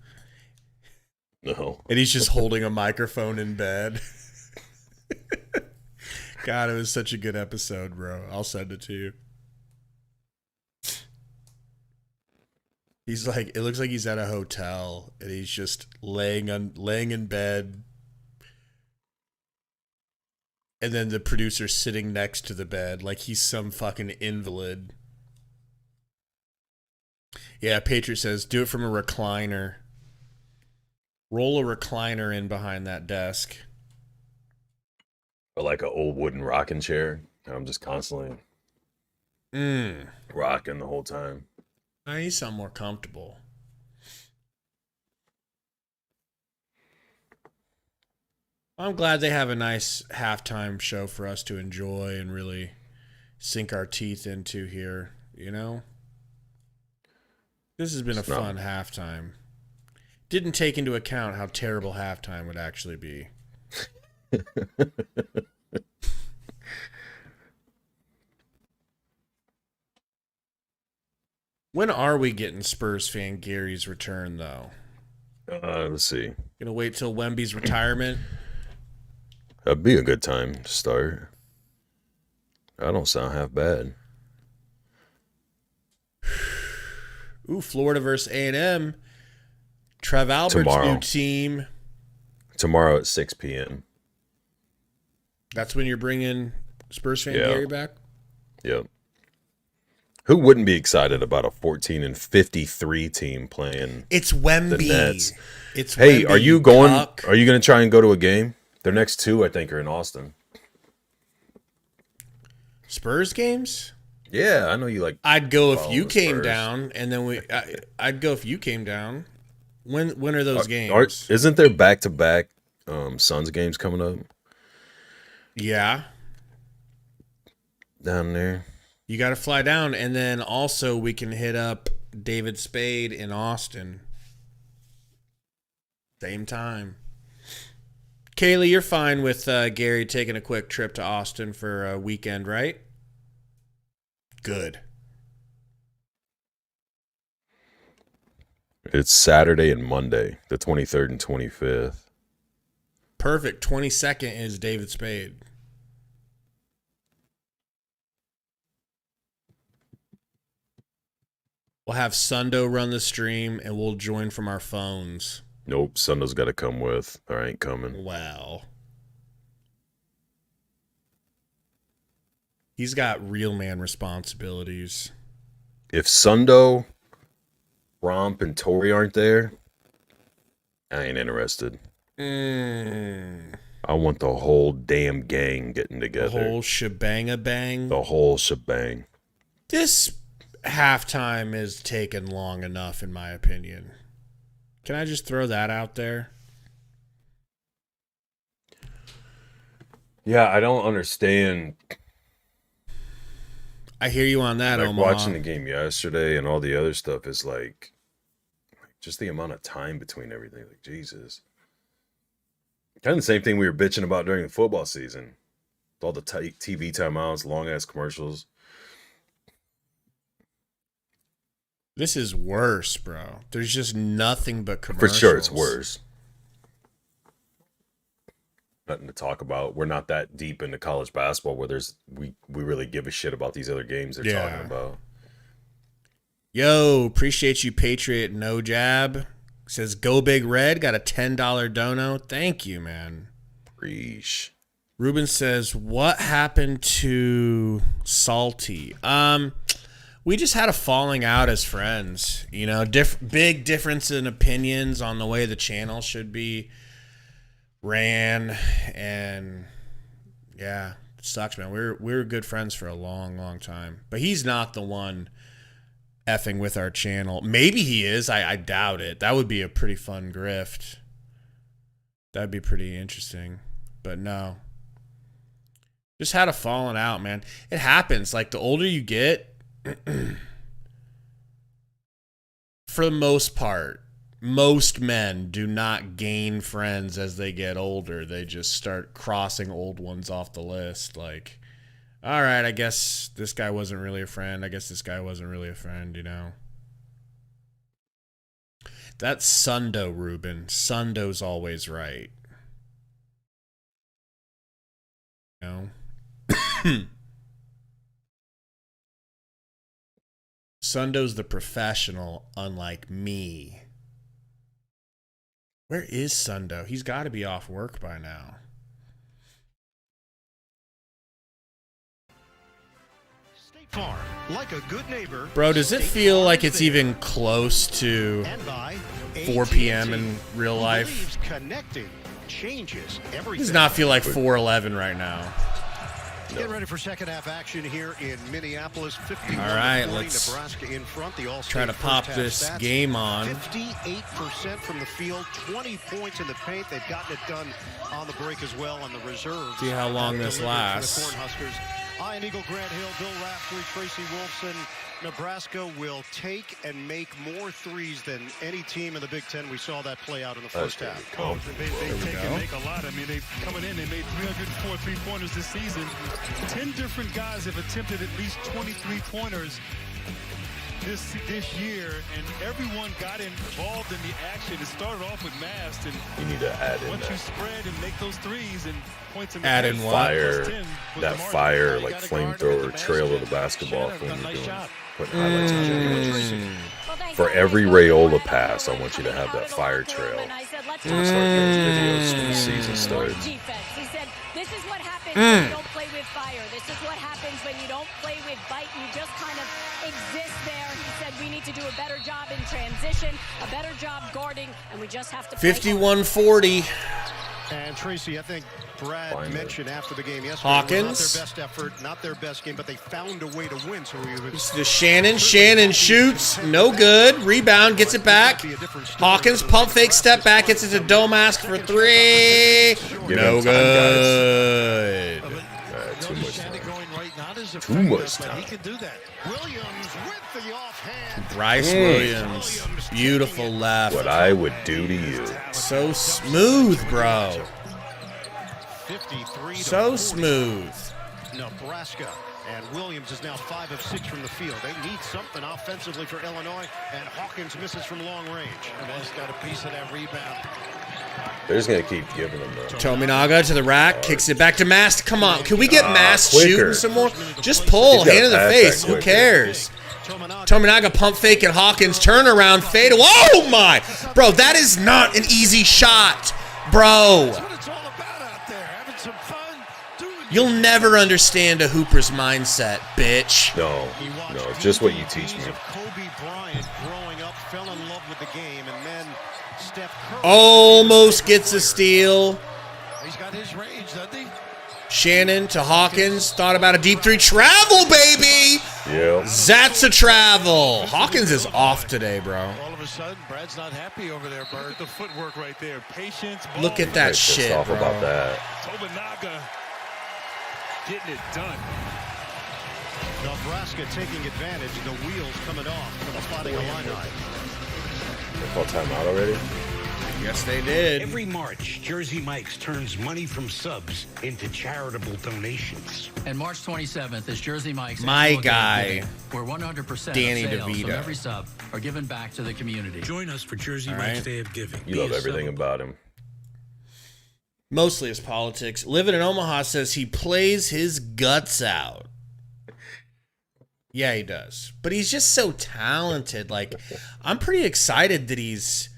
No. And he's just holding a microphone in bed. God, it was such a good episode, bro. I'll send it to you. He's like, it looks like he's at a hotel and he's just laying in bed. And then the producer's sitting next to the bed like he's some fucking invalid. Yeah, Patriot says, do it from a recliner. Roll a recliner in behind that desk. Or like an old wooden rocking chair. I'm just constantly rocking the whole time. I need something more comfortable. I'm glad they have a nice halftime show for us to enjoy and really sink our teeth into here, you know? This has been a fun halftime. Didn't take into account how terrible halftime would actually be. When are we getting Spurs fan Gary's return, though? Let's see. Gonna wait till Wemby's retirement? That'd be a good time to start. I don't sound half bad. Ooh, Florida versus A&M. Trev Albert's new team. Tomorrow at 6 p.m. That's when you're bringing Spurs fan Gary back? Yep. Who wouldn't be excited about a 14-53 team playing? It's Wemby. The Nets? Hey, Wemby, are you going? Are you going to try and go to a game? Their next two, I think, are in Austin. Spurs games? Yeah, I know you like. I'd go if you came down, and then I'd go if you came down. When are those games? Isn't there back-to-back Suns games coming up? Yeah. Down there. You got to fly down, and then also we can hit up David Spade in Austin. Same time. Kaylee, you're fine with Gary taking a quick trip to Austin for a weekend, right? Good. It's Saturday and Monday, the 23rd and 25th. Perfect. 22nd is David Spade. We'll have Sundo run the stream, and we'll join from our phones. Nope, Sundo's got to come with, or I ain't coming. Wow. He's got real man responsibilities. If Sundo, Romp, and Tori aren't there, I ain't interested. I want the whole damn gang getting together. The whole shebang-a-bang. The whole shebang. This halftime is taken long enough, in my opinion. Can I just throw that out there? Yeah, I don't understand. I hear you on that, like Omaha. Watching the game yesterday and all the other stuff is like just the amount of time between everything. Like, Jesus. Kind of the same thing we were bitching about during the football season. All the TV timeouts, long-ass commercials. This is worse, bro. There's just nothing but commercials. For sure, it's worse. Nothing to talk about. We're not that deep into college basketball where we really give a shit about these other games they're talking about. Yo, appreciate you, Patriot No Jab. Says Go Big Red. Got a $10 dono. Thank you, man. Preach. Ruben says, what happened to Salty? We just had a falling out as friends. You know, big difference in opinions on the way the channel should be ran, and yeah, it sucks, man. We were good friends for a long, long time. But he's not the one effing with our channel. Maybe he is. I doubt it. That would be a pretty fun grift. That'd be pretty interesting. But no. Just had a falling out, man. It happens. Like, the older you get, for the most part, most men do not gain friends as they get older. They just start crossing old ones off the list. Like, all right, I guess this guy wasn't really a friend. I guess this guy wasn't really a friend, you know. That's Sundo, Ruben. Sundo's always right. You know? Sundo's the professional, unlike me. Where is Sundo? He's got to be off work by now. State Farm, like a good neighbor. Bro, does it feel like it's even close to 4 p.m. in real life? Connecting changes everything. Does not feel like 4:11 right now. Get ready for second half action here in Minneapolis. 51 All right, 40, let's Nebraska in front. The All-State try to pop first half this stats, game on. 58% from the field, 20 points in the paint. They've gotten it done on the break as well on the reserves. See how long this lasts. The Cornhuskers. Ian Eagle, Grant Hill, Bill Raftery, Tracy Wolfson. Nebraska will take and make more threes than any team in the Big Ten. We saw that play out in the first half. Coach, they take and make a lot. I mean, they coming in, they made 304 three-pointers this season. 10 different guys have attempted at least 20 three-pointers this year, and everyone got involved in the action. It started off with Mast, and you need to add in once you spread and make those threes and points in the add in what? Fire, like flamethrower trail of the basketball when you're doing putting highlights on it. For every Rayola pass, I want you to have that fire trail. Start those videos when the season starts. He said, this is what happens when you don't play with fire. This is what happens when you don't play with bite. You just kind of exist there. He said, we need to do a better job in transition, a better job guarding, and we just have to 51-40. And Tracy, I think Brad mentioned after the game yesterday, Hawkins. not their best effort, not their best game, but they found a way to win. So This is Shannon. Shannon shoots. No good. Rebound. Gets it back. Hawkins pump fake step back. Gets it to Domask for three. No good. Too much time. He can do that. Williams with the offhand. Bryce Williams. Beautiful left. What I would do to you. So smooth, bro. 53 so smooth. Nebraska. And Williams is now 5 of 6 from the field. They need something offensively for Illinois. And Hawkins misses from long range. And has got a piece of that rebound. They're just going to keep giving them the... Tominaga to the rack, kicks it back to Mast. Come on, can we get Mast shooting some more? Just pull, hand in the face, who cares? Tominaga pump fake and Hawkins, turnaround, fade. Oh my! Bro, that is not an easy shot, bro. You'll never understand a hooper's mindset, bitch. No, it's just what you teach me. Kobe Bryant growing up, fell in love with the game, and then Steph Curry almost gets a steal. He's got his range, doesn't he? Shannon to Hawkins, thought about a deep three. Travel, baby! Yeah. That's a travel. Hawkins is off today, bro. All of a sudden, Brad's not happy over there, Bird. Look at the footwork right there. Patience. Look at that shit, off bro. About that. Tominaga getting it done. Nebraska taking advantage. The wheels coming off for the Fighting Illini. They called timeout already? Yes, they did. Every March, Jersey Mike's turns money from subs into charitable donations. And March 27th is Jersey Mike's My annual guy, giving, where 100% Danny of sales DeVito. from every sub are given back to the community. Join us for Jersey Mike's Day of Giving. You love everything about him. Mostly his politics. Living in Omaha says he plays his guts out. Yeah, he does. But he's just so talented. Like, I'm pretty excited that he's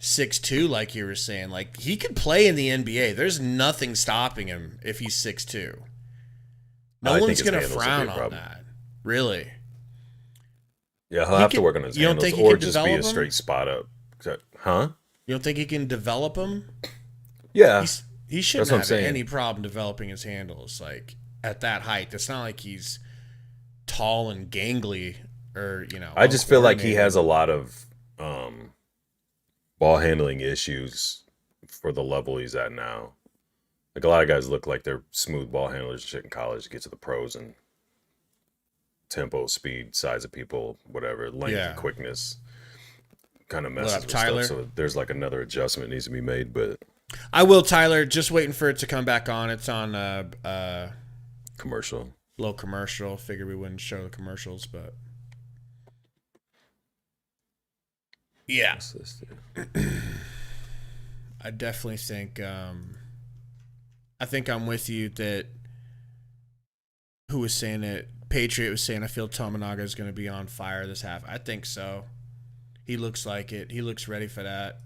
6'2", like you were saying. Like, he could play in the NBA. There's nothing stopping him if he's 6'2". No one's going to frown on that. Really. Yeah, he'll have to work on his handles or just be a straight spot up. Huh? You don't think he can develop them? Yeah. He shouldn't have any problem developing his handles. Like, at that height. It's not like he's tall and gangly or, you know. I just feel like he has a lot of ball handling issues for the level he's at now. Like, a lot of guys look like they're smooth ball handlers and shit in college, get to the pros, and tempo, speed, size of people, whatever, length and quickness kind of messes with Tyler? stuff. So there's like another adjustment needs to be made, but I will, Tyler. Just waiting for it to come back on. It's on commercial. Little commercial. Figured we wouldn't show the commercials, but yeah. I definitely think I think I'm with you that who was saying it? Patriot was saying I feel Tominaga is going to be on fire this half. I think so. He looks like it. He looks ready for that.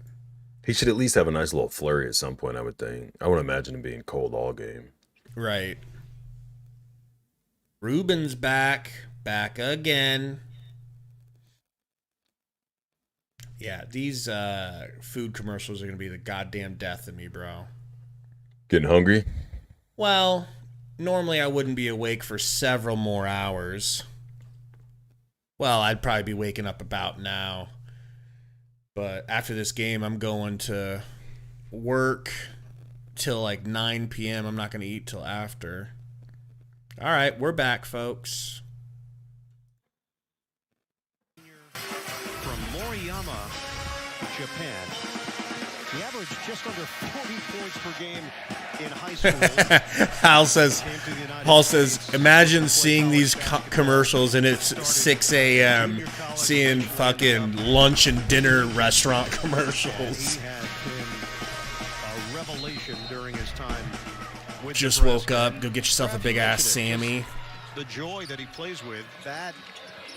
He should at least have a nice little flurry at some point, I would think. I would imagine him being cold all game. Right. Ruben's back again. Yeah, these food commercials are going to be the goddamn death of me, bro. Getting hungry? Well, normally I wouldn't be awake for several more hours. Well, I'd probably be waking up about now. But after this game, I'm going to work till like 9 p.m. I'm not going to eat till after. All right, we're back, folks. From Moriyama, Japan. He averaged just under 40 points per game in high school. Paul says, imagine seeing these commercials and it's 6 a.m. seeing fucking lunch and dinner restaurant commercials. He has been a revelation during his time with Just Nebraska. woke up, go get yourself a big ass Sammy. The joy that he plays with, that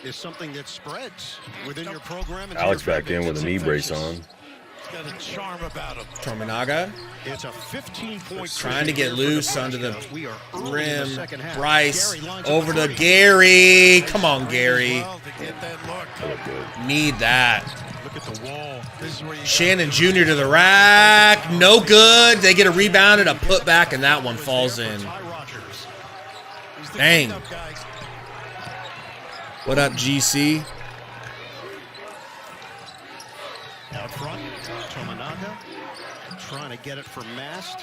is something that spreads within your program. And Alex back in with a knee brace on. He's got a charm about him. Tominaga It's a 15-point trying to get loose under the rim. half. Bryce Gary over to Gary. Come on, Gary. Well, to get that look. Need that. Look at the wall. This is where you Shannon Jr. to the rack. No good. They get a rebound and a putback, and that one falls in. Dang. What up, GC? Out front, Tominaga trying to get it from Mast.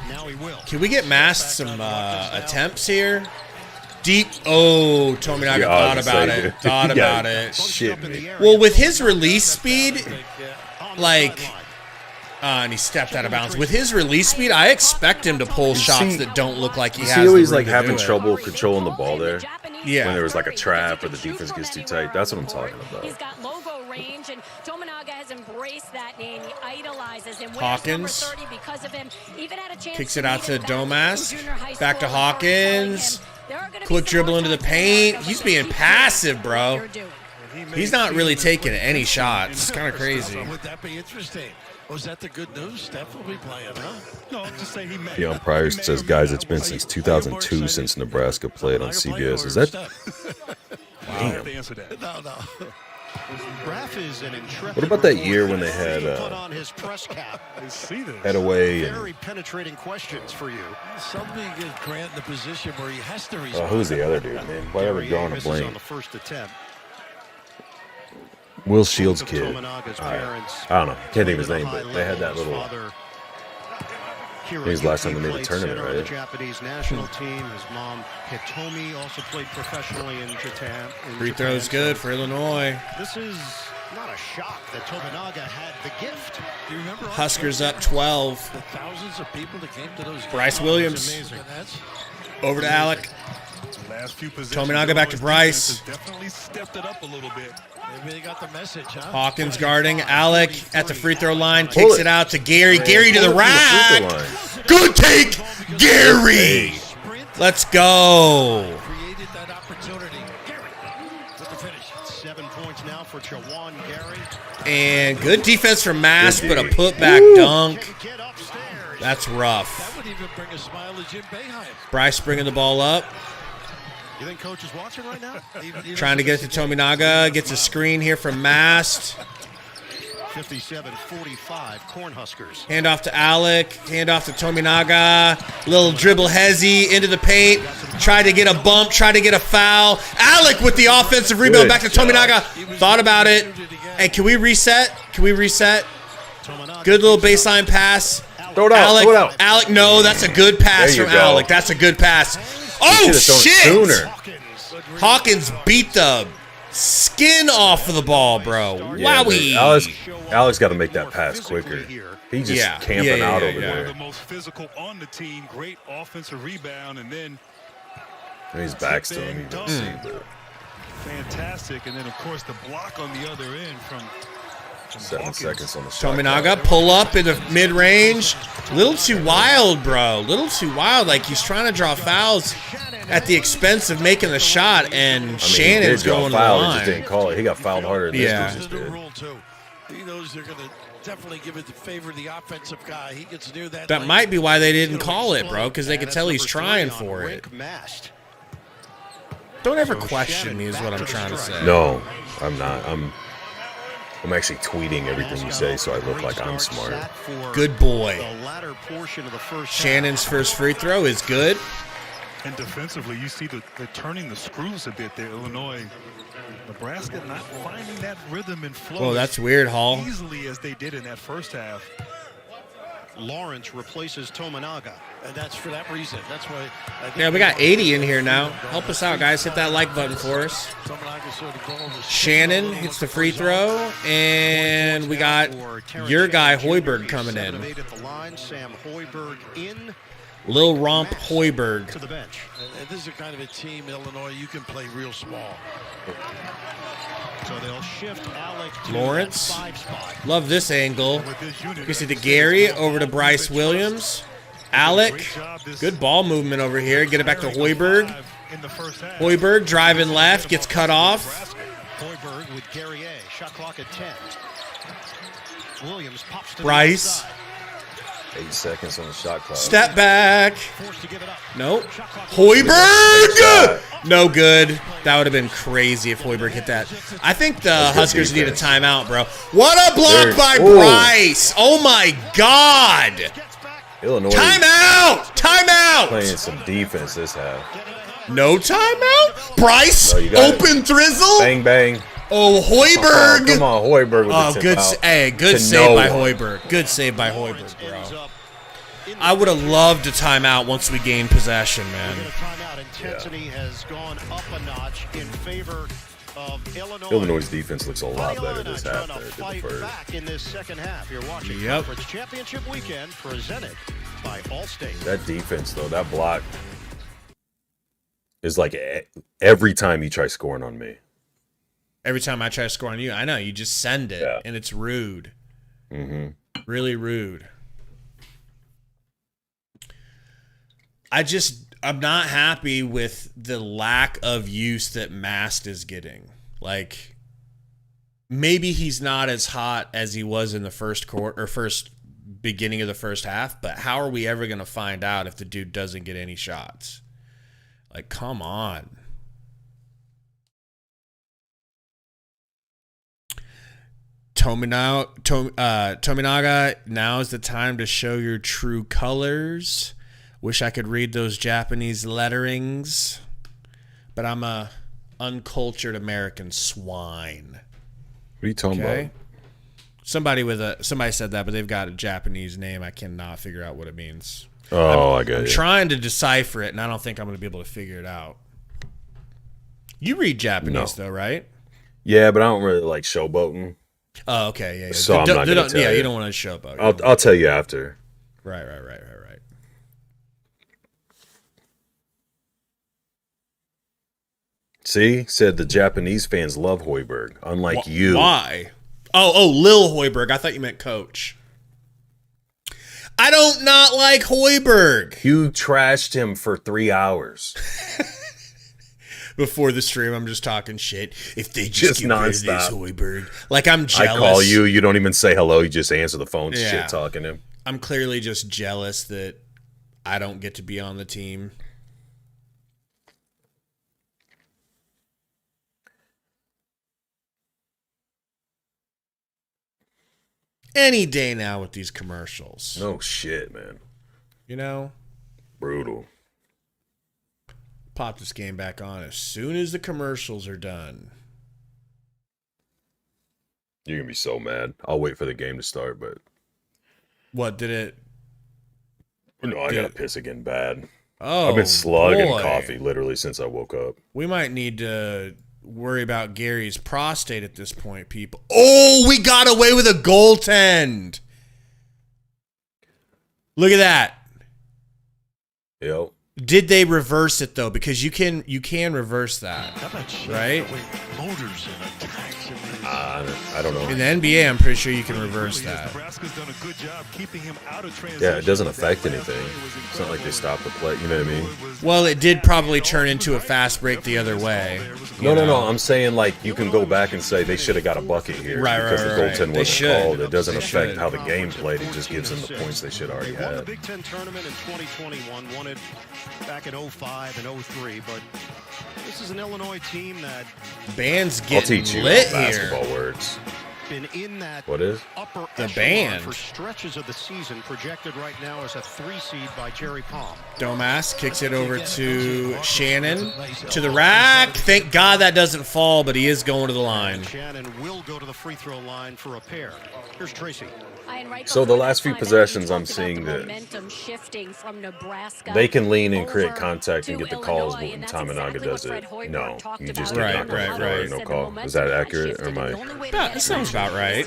Now he will. Can we get Mast some attempts here? Deep. Oh, Tominaga thought about it. Thought about it. Shit, man. Well, with his release speed, like, and he stepped out of bounds. With his release speed, I expect him to pull shots that don't look like he has. He always the room like to having do it. trouble controlling the ball there. Yeah. When there was like a trap or the defense gets too tight. That's what I'm talking about. He's got logo range, and Tominaga has embraced that name. He idolizes him. Hawkins. 30 because of him. Even had a chance Kicks it out to beat Domas. junior high Back to school. Hawkins. There are gonna be Quick some dribble more into the times paint. Tominaga He's will being keep passive, what bro. you're doing. He's not really taking any shots. It's kind of crazy. Would that be interesting? Was that the good news? Steph will be playing, huh? No, just say he may. The umpire says, guys, it's been since 2002 since Nebraska played on CBS. Is that? Damn. Answer that. No. Raph is an intrepid What about that year when they had put on his press cap. I see this. head away Very and penetrating questions for you. Somebody gives Grant in the position where he has to respond. who's the other dude, man? Why are we drawing a Misses on blank? the first attempt. Will Shields Both of kid. Tominaga's All right. parents I don't know. Can't think of his played name, at a but high they had that level. little. His father, I think it was the last time they made the played tournament, center on the right? Japanese national team. His mom, Hitomi, also played professionally in Japan. Free throw's good for Illinois. This is not a shock that Tominaga had the gift. Do you remember Huskers up 12. the thousands of people that came to those games? Bryce Williams. Amazing. And that's Over to Alec. Last few possessions, Tominaga back to Bryce. Definitely stepped it up a little bit. maybe they got the message, huh? Hawkins guarding. Alec at the free throw line. Kicks it out to Gary. Gary to the rack. Good take. Gary. Let's go. Created that opportunity. With the finish. 7 points now for Jawan Gary. And good defense from Mass, but a putback dunk. That's rough. That would even bring a smile to Jim Boeheim. Bryce bringing the ball up. You think coach is watching right now? Trying to get it to Tominaga. Gets a screen here from Mast. 57-45 Cornhuskers. Hand off to Alec. Hand off to Tominaga. Little dribble hezzy into the paint. Tried to get a bump. Tried to get a foul. Alec with the offensive rebound. Back to Tominaga. Thought about it. Hey, can we reset? Can we reset? Good little baseline pass. Throw it out. Alec, Throw it out. Alec, no, that's a good pass There you from go. Alec. That's a good pass. Oh, should've thrown it shit! sooner. Hawkins beat the skin off of the ball, bro. Yeah, Wowie. Alex got to make that pass quicker. He's just camping out over One of there. the most physical on the team. Great offensive rebound, and then And his back's to him. You can see, but fantastic. And then, of course, the block on the other end from 7 seconds on the shot. Tominaga pull up in the mid-range. Little too wild, bro. Little too wild. Like he's trying to draw fouls at the expense of making the shot, and Shannon's he did draw going to the foul, he line. just didn't call it. He got fouled harder than Yeah. this dude just did. Rule too. He knows they're going to definitely give it the favor of the offensive guy. He gets near that. That lane. might be why they didn't call it, bro, because they could tell he's trying for it. Don't ever question me is what I'm trying to say. No, I'm not. I'm actually tweeting everything you say so I look like I'm smart. Good boy. The latter portion of the first Shannon's first free throw is good. And defensively, you see they're turning the screws a bit there, Illinois. Nebraska not finding that rhythm and flow. Well, that's weird, Hall. Easily as they did in that first half. Lawrence replaces Tominaga. And that's for that reason. That's why. Yeah, we got 80 in here now. Help us out, guys. Hit that like button for us. Shannon hits the free throw, and we got your guy Hoiberg coming in. Sam Hoiberg in. Lil Romp Hoiberg. To the bench. And this is a kind of a team, Illinois, you can play real small. So they'll shift Alec to Lawrence. 5 spot. Love this angle. You see to Gary, over to Bryce Williams. Alec, good ball movement over here. Get it back to Hoiberg. Hoiberg driving left, gets cut off. Hoiberg with Gary A. Shot clock at 10. Williams pops to Bryce. the 8 seconds on the shot clock. Step back. Nope. Hoiberg! No good. That would have been crazy if Hoiberg hit that. I think the Huskers need a timeout, bro. What a block by Bryce. Oh, my God. Illinois. Timeout. Timeout. Playing some defense this half. No timeout? Bryce, open thrizzle. Bang, bang. Oh, Hoiberg. Oh, come on, Hoiberg with the tip out. Hey, good save by Hoiberg. Good save by Hoiberg, bro. I would have loved a timeout once we gained possession, man. Intensity has gone up a notch in favor of Illinois. Illinois' defense looks a lot better this half than it did the first. Back in this second half. You're watching Conference Championship Weekend presented by Allstate. That defense, though, that block is like every time you try scoring on me. Every time I try to score on you, I know, you just send it, and it's rude. Mm-hmm. Really rude. I'm not happy with the lack of use that Mast is getting. Like, maybe he's not as hot as he was in the first quarter or first beginning of the first half, but how are we ever going to find out if the dude doesn't get any shots? Like, come on. Tominaga, now is the time to show your true colors. Wish I could read those Japanese letterings, but I'm a uncultured American swine. What are you talking about? Somebody said that, but they've got a Japanese name. I cannot figure out what it means. Oh, I got it. I'm trying to decipher it, and I don't think I'm going to be able to figure it out. You read Japanese, though, right? Yeah, but I don't really like showboating. Oh, okay, yeah. So I'm not going to tell you. Yeah, you don't want to showboat. I'll tell you after. Right. See? Said the Japanese fans love Hoiberg, unlike you. Why? Oh, Lil Hoiberg. I thought you meant coach. I don't not like Hoiberg. You trashed him for 3 hours. Before the stream, I'm just talking shit. If they just get rid of this Hoiberg. Like, I'm jealous. I call you. You don't even say hello. You just answer the phone, shit talking to him. I'm clearly just jealous that I don't get to be on the team. Any day now with these commercials. No shit, man. You know? Brutal. Pop this game back on as soon as the commercials are done. You're going to be so mad. I'll wait for the game to start, but... What, did it... No, I got to piss again bad. Oh, I've been slugging coffee literally since I woke up. We might need to worry about Gary's prostate at this point, people. Oh, we got away with a goaltend. Look at that. Yep. Did they reverse it though? Because you can reverse that, right? Motors and attacks. I don't know. In the NBA, I'm pretty sure you can reverse that. Nebraska's done a good job keeping him out of transition. Yeah, it doesn't affect anything. It's not like they stopped the play. You know what I mean? Well, it did probably turn into a fast break the other way. No. I'm saying like you can go back and say they should have got a bucket here because the goaltend wasn't called. It doesn't affect how the game played. It just gives them the points they should already had. They won the had. Big Ten tournament in 2021, won it back in 05 and 03, but this is an Illinois team that band's I'll getting teach you lit basketball here. words. been in that What is? upper The echelon band for stretches of the season, projected right now as a 3 seed by Jerry Palm. Domas kicks it over to Shannon. To the rack. Thank God that doesn't fall, but he is going to the line. Shannon will go to the free throw line for a pair. Here's Tracy. So the last few possessions, I'm seeing that they can lean and create contact and get the calls, but when Tominaga does it, no. You just get right. No call. Is that accurate, or am I? Yeah, that sounds about right.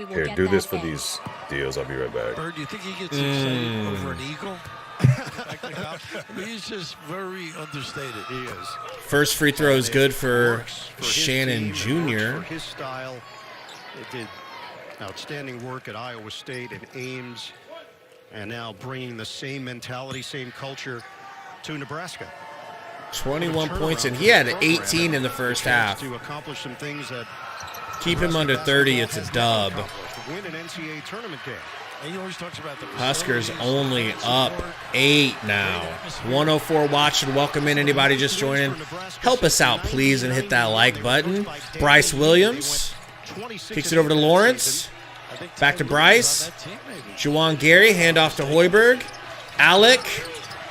Here, do this for these deals. I'll be right back. Bird, do you think he gets excited over an eagle? I mean, he's just very understated. He is. First free throw is good for Shannon Jr. For his style, it did outstanding work at Iowa State and Ames, and now bringing the same mentality, same culture to Nebraska. 21 points, and he had 18 in the first half. To accomplish some things that keep him under 30, it's a dub. Win an NCAA tournament game. And he always talks about the Huskers only up 8 now. 104 watching. Welcome in anybody just joining. Help us out, please, and hit that like button. Bryce Williams kicks it over to Lawrence. Back to Bryce. Juwan Gary, handoff to Hoiberg. Alec,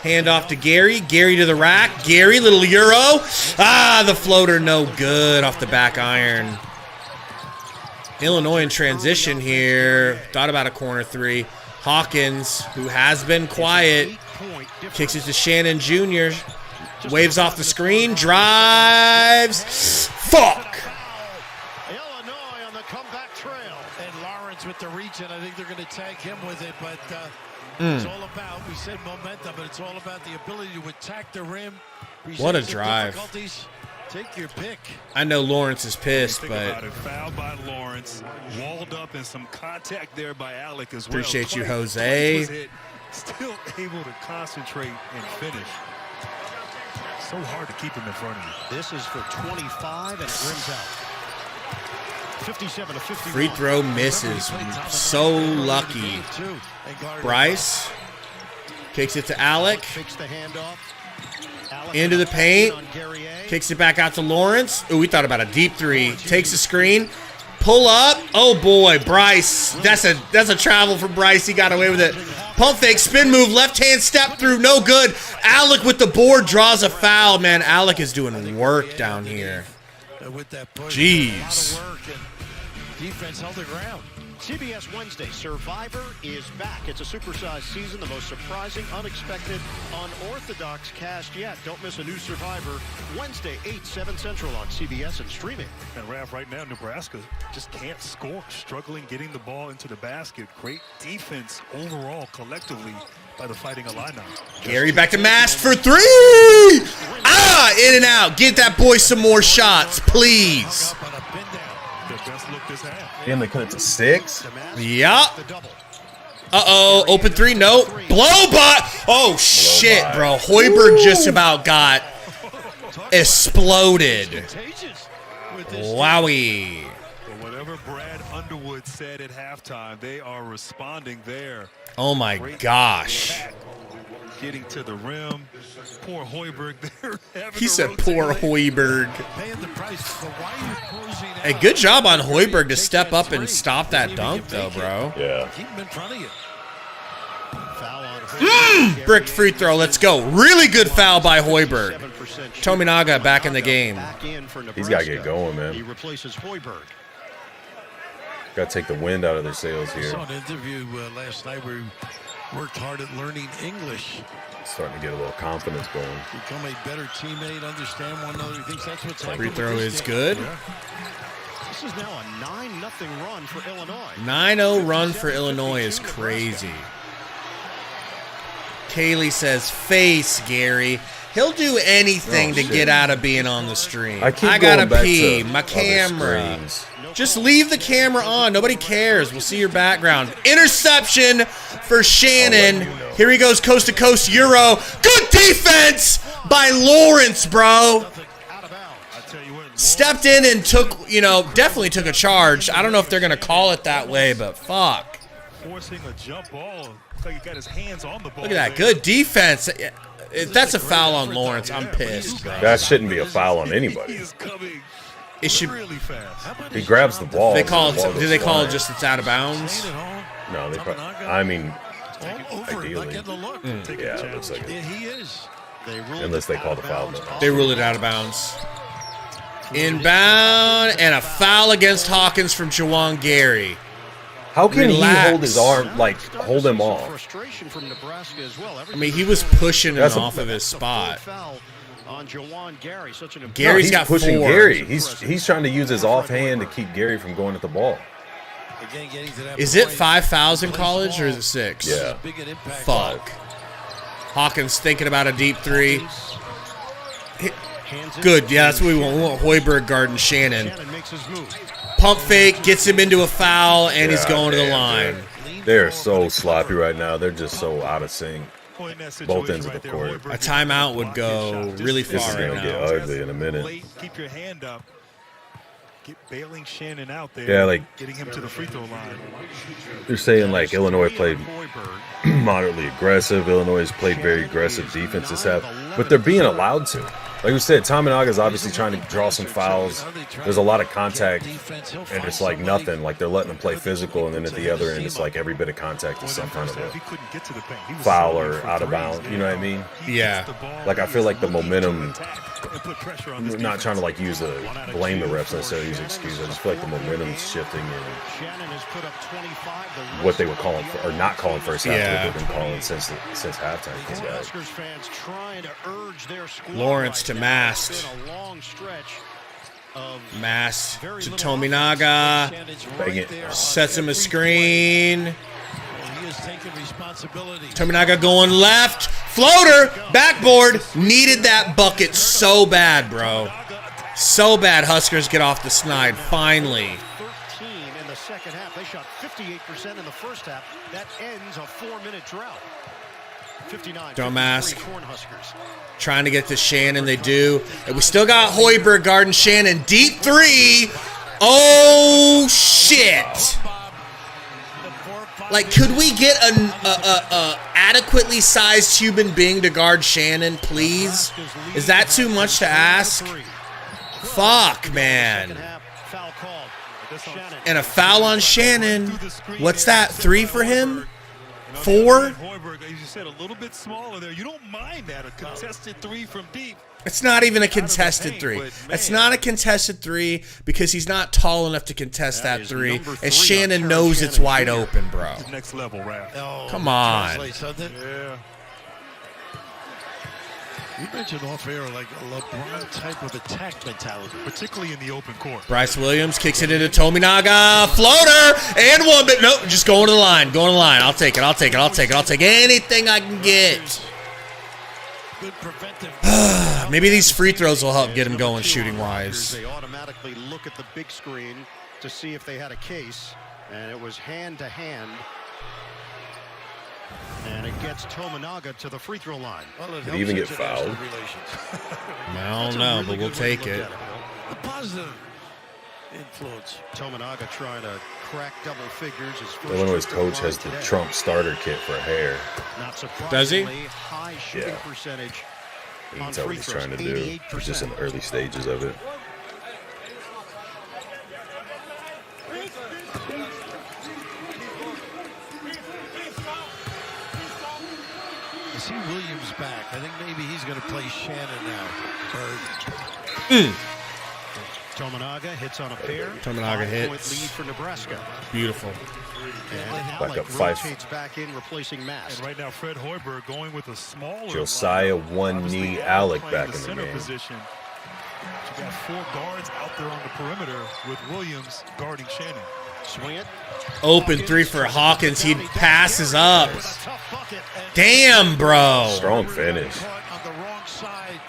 handoff to Gary. Gary to the rack. Gary, little Euro. The floater no good off the back iron. Illinois in transition here. Thought about a corner three. Hawkins, who has been quiet, kicks it to Shannon Jr. Waves off the screen. Drives. Fuck. Illinois on the comeback trail. And Lawrence with the reach, and I think they're going to tag him with it. But it's all about, we said momentum, but it's all about the ability to attack the rim. What a drive. Take your pick. I know Lawrence is pissed, but foul by Lawrence, walled up, and some contact there by Alec as well. Appreciate you, Jose. Still able to concentrate and finish. So hard to keep him in front of you. This is for 25, and it rims out. 57 to 51. Free throw misses. So lucky. Bryce kicks it to Alec. Into the paint. Kicks it back out to Lawrence. Ooh, we thought about a deep three. Takes a screen. Pull up. Oh boy, Bryce. That's a travel for Bryce. He got away with it. Pump fake, spin move, left hand step through, no good. Alec with the board draws a foul. Man, Alec is doing work down here. Jeez. Defense held the ground. CBS Wednesday, Survivor is back. It's a supersized season, the most surprising, unexpected, unorthodox cast yet. Don't miss a new Survivor Wednesday, 8, 7 Central on CBS and streaming. And Raph, right now, Nebraska just can't score. Struggling getting the ball into the basket. Great defense overall, collectively, by the Fighting Illini. Gary back to Mast for three. In and out. Get that boy some more shots, please. Damn, they cut it to 6? Yeah. Uh-oh. Open three. Nope. Blow by. Oh, shit, bro. Hoiberg just about got exploded. Wowie. But whatever Brad Underwood said at halftime, they are responding there. Oh, my gosh. Getting to the rim. Poor Hoiberg there. He said poor Hoiberg. Hey, good job on Hoiberg to step up and stop that dunk, though, bro. Yeah. Keep him in front of you. Bricked free throw. Let's go. Really good foul by Hoiberg. Tominaga back in the game. He's got to get going, man. He replaces Hoiberg. Got to take the wind out of their sails here. I saw an interview last night where he worked hard at learning English. Starting to get a little confidence going. Become a better teammate, understand one another. He thinks that's what's happening. Free throw is good. This is now a 9-0 run for Illinois. 9-0 run for Illinois is crazy. Kaylee says, face, Gary. He'll do anything to get out of being on the stream. I gotta pee. My camera. Just leave the camera on. Nobody cares. We'll see your background. Interception for Shannon. Here he goes, coast to coast Euro. Good defense by Lawrence, bro. Stepped in and took, definitely took a charge. I don't know if they're going to call it that way, but fuck. Forcing a jump ball. Looks like he got his hands on the ball. Look at that. Good defense. If that's a foul on Lawrence, I'm pissed, bro. That shouldn't be a foul on anybody. He is coming It should. Really fast. He grabs the ball. They call it. Do they call it flying. just it's out of bounds? No, they. I mean, ideally. Yeah, it looks like it. Yeah, he is. Unless they call the foul. They rule it out of bounds. Inbound and a foul against Hawkins from Jawan Gary. How can Relax. he hold his arm, like, hold him off? I mean, he was pushing him off of his spot. Gary's got pushing 4. Gary. He's trying to use his offhand to keep Gary from going at the ball. Is it 5 fouls in college or is it 6? Yeah. Fuck. Hawkins thinking about a deep 3. Good. Yeah, that's what we want. We want Hoiberg guarding Shannon. Pump fake, gets him into a foul, and he's going to the line. They're so sloppy right now. They're just so out of sync. Both ends of the court. A timeout would go really far. This is going to get ugly in a minute. Keep your hand up. Get bailing Shannon out there. Yeah, like getting him to the free throw line. They're saying like Illinois played moderately aggressive. Illinois has played very aggressive defense this half, but they're being allowed to. Like we said, Tominaga's obviously trying to draw some fouls. There's a lot of contact, and it's like nothing. Like they're letting them play physical, and then at the other end, it's like every bit of contact is some kind of a foul or out of bounds. You know what I mean? Yeah. Like I feel like the momentum. I'm not trying to like blame the refs necessarily, use excuses. I just feel like the momentum's shifting and what they were calling or not calling first half. Yeah. What they've been calling since halftime came back. Lawrence to Mast. Mast to Tominaga. Bang it. Sets him a screen. Tominaga going left. Floater. Backboard. Needed that bucket so bad, bro. So bad Huskers get off the snide, finally. 13 in the second half. They shot 58% in the first half. That ends a 4-minute drought. 59. Dumbass. Trying to get to Shannon, they do. And we still got Hoiberg guarding Shannon. Deep 3. Oh, shit. Like, could we get a adequately sized human being to guard Shannon, please? Is that too much to ask? Fuck, man. And a foul on Shannon. What's that, 3 for him? 4? Hoiberg, as you said, a little bit smaller there. You don't mind that, a contested 3 from deep. It's not even a contested 3. It's not a contested 3 because he's not tall enough to contest that 3. And Shannon knows it's wide open, bro. Next level, Raph. Come on. Yeah. You mentioned off air like a LeBron type of attack mentality, particularly in the open court. Bryce Williams kicks it into Tominaga. Floater and one, but nope, just going to the line. Going to the line. I'll take it. I'll take it. I'll take it. I'll take anything I can get. Good preventive. Maybe these free throws will help get him going shooting wise. They automatically look at the big screen to see if they had a case, and it was hand to hand. And it gets Tominaga to the free throw line. Well, Did he even get fouled? I don't know, but we'll take it. A positive influence. Tominaga trying to crack double figures. Illinois' coach has the Trump starter kit for hair. Does he? High shooting percentage. You can tell what he's trying to do. He's just in the early stages of it. See Williams back. I think maybe he's going to play Shannon now. Tominaga hits on a pair. Tominaga hits. Lead for Nebraska. Beautiful. And Back up 5. rotates back in, replacing Mast. And right now, Fred Hoiberg going with a smaller. Josiah one-knee Alec back in the game. Position. You got 4 guards out there on the perimeter with Williams guarding Shannon. Swing it. Open 3 for Hawkins. He passes up. Damn, bro. Strong finish. On the wrong side.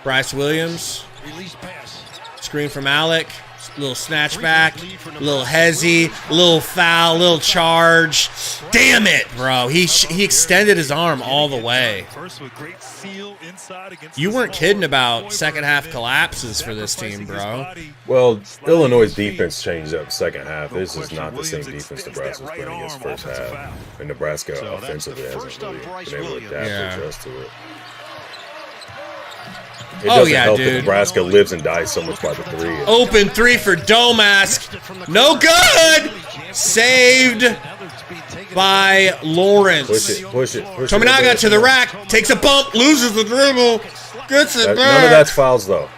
Bryce Williams. Release pass. Screen from Alec. Little snatch back. Little hezzy. Little foul. Little charge. Damn it, bro. He extended his arm all the way. You weren't kidding about second half collapses for this team, bro. Well, Illinois' defense changed up second half. This is not the same defense Nebraska was playing against first half. And Nebraska offensively hasn't really been able to adapt or adjust to it. It doesn't help that Nebraska lives and dies so much by the three. Open three for Domask. No good. Saved by Lawrence. Push it. Tominaga to the rack. Takes a bump. Loses the dribble. Gets it back. None of that's fouls, though.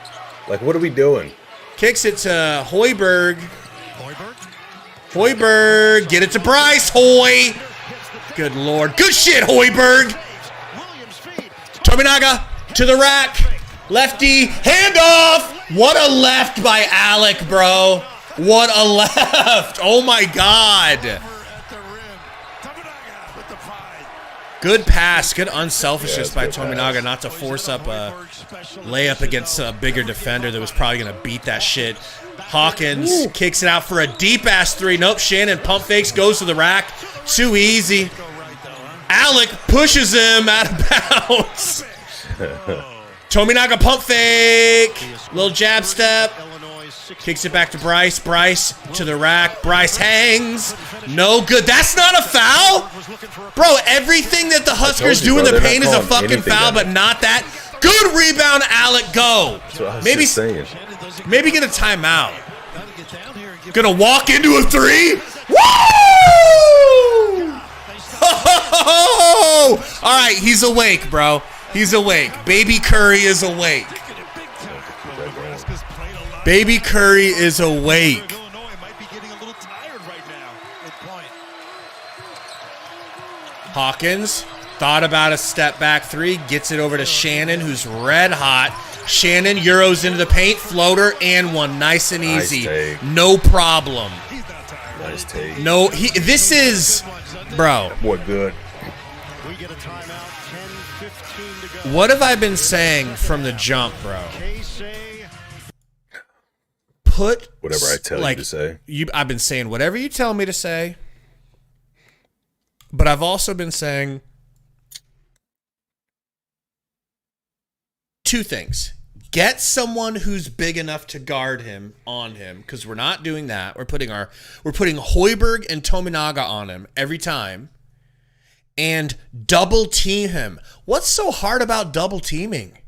Like, what are we doing? Kicks it to Hoiberg. Hoiberg. Get it to Bryce. Hoy. Good Lord. Good shit, Hoiberg. Tominaga to the rack. Lefty. Handoff. What a left by Alec, bro. What a left. Oh, my God. Good pass. Good unselfishness by Tominaga not to force up a layup against a bigger defender that was probably going to beat that shit. Hawkins kicks it out for a deep-ass three. Nope, Shannon pump fakes, goes to the rack. Too easy. Alec pushes him out of bounds. Tominaga pump fake. Little jab step. Kicks it back to Bryce. Bryce to the rack. Bryce hangs. No good. That's not a foul? Bro, everything that the Huskers do in the paint is a fucking foul, but not that. Good rebound, Alec. Go. Maybe get a timeout. Gonna walk into a three. Woo! All right, he's awake, bro. He's awake. Baby Curry is awake. Baby Curry is awake. Hawkins thought about a step back three, gets it over to Shannon, who's red hot. Shannon Euros into the paint, floater, and one. Nice and easy. Nice no problem. Nice take. No, this is, bro. What good? What have I been saying from the jump, bro? Put whatever I tell you to say. I've been saying whatever you tell me to say, but I've also been saying two things. Get someone who's big enough to guard him on him, because we're not doing that. We're putting Hoiberg and Tominaga on him every time. And double team him. What's so hard about double teaming?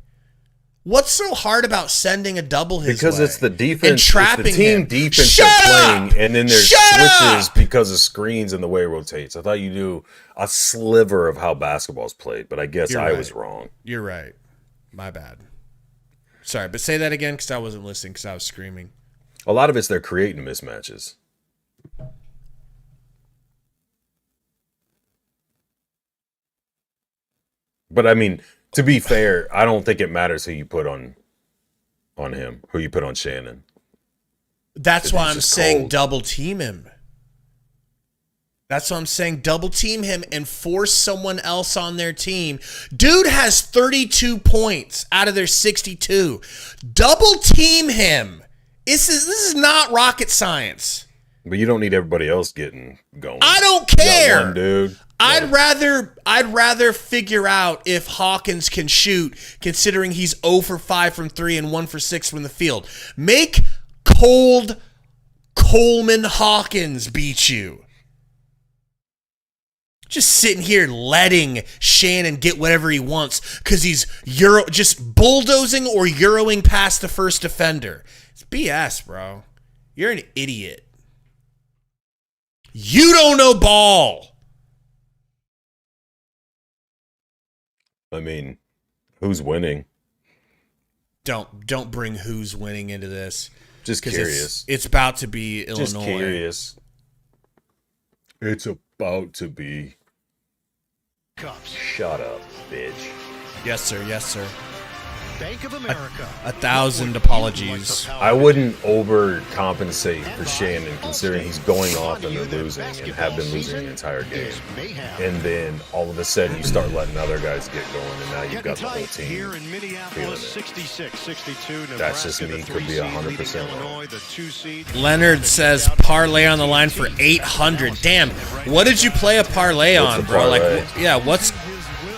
What's so hard about sending a double his because way? It's the defense, and trapping it's the team him. defense Shut playing, up! and then there's Shut switches up! because of screens and the way it rotates. I thought you knew a sliver of how basketball's played, but I guess I was wrong. You're right. My bad. Sorry, but say that again because I wasn't listening because I was screaming. A lot of it's they're creating mismatches. But I mean, to be fair, I don't think it matters who you put on him, who you put on Shannon. That's why I'm saying double team him. That's why I'm saying double team him and force someone else on their team. Dude has 32 points out of their 62. Double team him. This is not rocket science. But you don't need everybody else getting going. I don't care. You got one dude. I'd rather figure out if Hawkins can shoot, considering he's 0 for 5 from 3 and 1 for 6 from the field. Make cold Coleman Hawkins beat you. Just sitting here letting Shannon get whatever he wants because he's just bulldozing or Euroing past the first defender. It's BS, bro. You're an idiot. You don't know ball. I mean, who's winning? Don't bring who's winning into this. Just curious. It's about to be Illinois. Just curious. It's about to be. Shut up, bitch. Yes, sir. Yes, sir. Bank of America. 1,000 apologies. I wouldn't overcompensate for Shannon, considering he's going off and they're losing and have been losing the entire game. And then all of a sudden you start letting other guys get going, and now you've got the whole team here in Minneapolis, 66-62. That's just me. Could be 100% wrong. Leonard says parlay on the line for 800. Damn, what did you play a parlay on, bro? Like, yeah,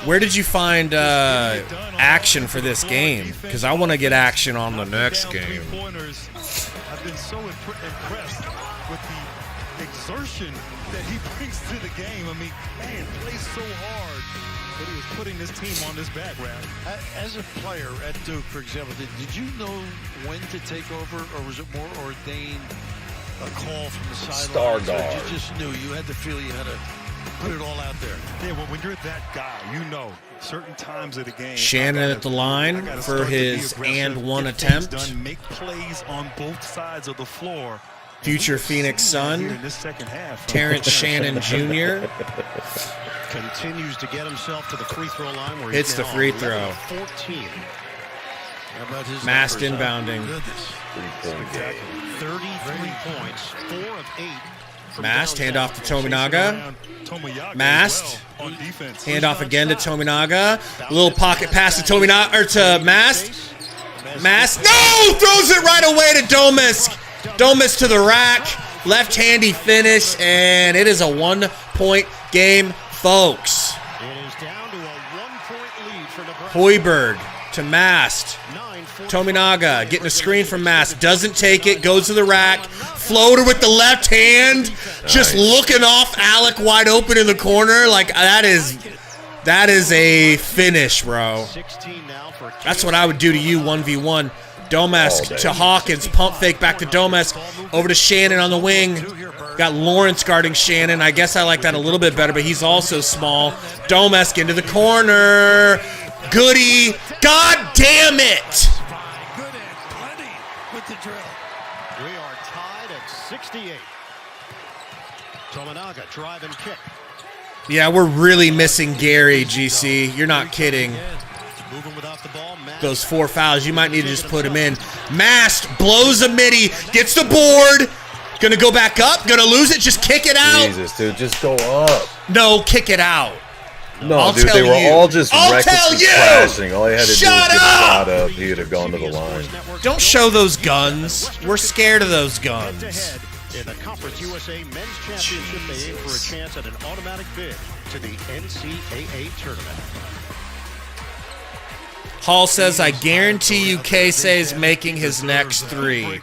where did you find action for this game? Because I want to get action on the next game. I've been so impressed with the exertion that he brings to the game. I mean, man, plays so hard but he was putting this team on his back, Rap. As a player at Duke, for example, did you know when to take over, or was it more ordained a call from the sideline? Star guard. You just knew. You had to feel you had to put it all out there. Yeah, well, when you're that guy, you know certain times of the game. Shannon at the line for his and one attempt. Done, make plays on both sides of the floor. Future Phoenix Sun, Terrence Shannon Jr. Continues to get himself to the free throw line where hits the free throw. 14. How about his Mast numbers? inbounding. 33 points, 4 of 8. Mast, handoff to Tominaga. Mast, handoff again to Tominaga. A little pocket pass to Tominaga, or to Mast. Mast, no! Throws it right away to Domisk. Domisk to the rack. Left-handy finish, and it is a 1-point game, folks. It is down to a 1-point lead for Nebraska. Hoiberg to Mast. Tominaga getting a screen from Mast. Doesn't take it. Goes to the rack. Floater with the left hand. Just looking off Alec wide open in the corner. Like, that is a finish, bro. That's what I would do to you 1v1. Domesk to Hawkins. Pump fake back to Domesk. Over to Shannon on the wing. Got Lawrence guarding Shannon. I guess I like that a little bit better, but he's also small. Domesk into the corner. Goody. God damn it. We are tied at 68. Tominaga drive and kick. Yeah, we're really missing Gary, GC. You're not kidding. Those 4 fouls, you might need to just put him in. Mast blows a midi, gets the board. Gonna go back up, gonna lose it, just kick it out. Jesus, dude, just go up. No, kick it out. No, dude, they were all just recklessly crashing. All he had to do was get shot up. He would have gone to the line. Don't show those guns. We're scared of those guns. In the Conference USA Men's Championship, they aim for a chance at an automatic bid to the NCAA tournament. Hall says, I guarantee you Casey is making his next 3.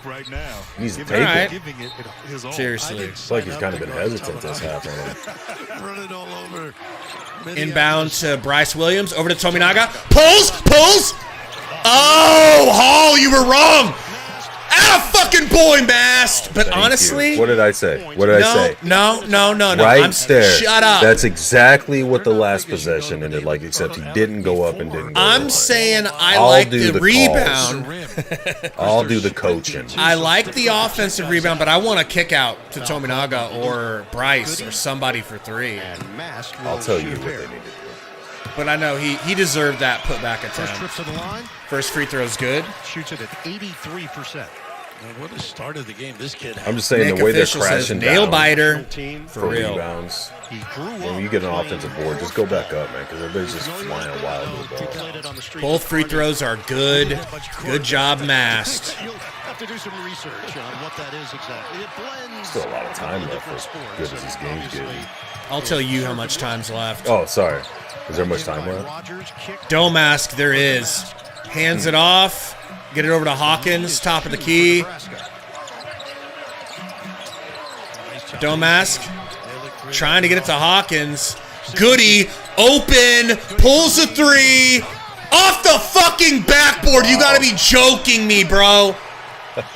He's taking it. Seriously. It's like he's kind of been hesitant this half. Running all over. Inbound to Bryce Williams. Over to Tominaga. Pulls. Oh, Hall, you were wrong. Fucking boy, Mast. But honestly, what did I say? What did I say? No. Right there. Shut up. That's exactly what the last possession ended like, except he didn't go up and didn't go I'm saying I'll like the rebound. I'll do the coaching. I like the offensive rebound, but I want a kick out to Tominaga or Bryce or somebody for 3. I'll tell you what they need to do. But I know he deserved that putback attempt. First trip to the line. First free throw's good. Shoots it at 83%. What a start of the game this kid had. I'm just saying, Nick the way they're official says crashing nail down biter for real. rebounds. When you get an offensive board, just go back up, man, because everybody's just flying wild with the ball. Both free throws are good. Good job, Mast. You'll have to do some research on what that is exactly. It blends. Still a lot of time left for as good as this game's getting. I'll tell you how much time's left. Oh, sorry. Is there much time left? Domask, there is. Hands it off. Get it over to Hawkins, top of the key. Domask trying to get it to Hawkins. Goody, open, pulls a 3. Off the fucking backboard. You gotta be joking me, bro.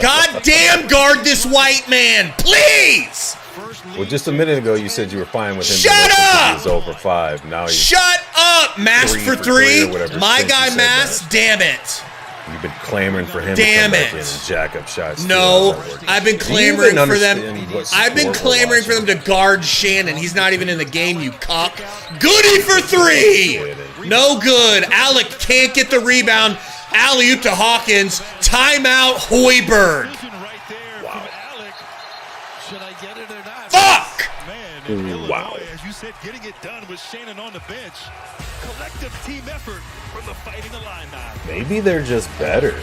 God damn, guard this white man, please. Well, just a minute ago, you said you were fine with him. Shut up! He's over 5. Now he's Shut up! Mask for 3. My guy, Mask. Damn it. You've been clamoring for him Damn to come back it. in and jack up shots. No, I've been clamoring for them. I've been I've clamoring for them to guard Shannon. He's not even in the game, you cock. Goody for 3. No good. Alec can't get the rebound. Alley-oop to Hawkins. Timeout, Hoiberg. Fuck! Wow. As you said, getting it done with Shannon on the bench. Collective team effort from the Fighting Illini. Maybe they're just better.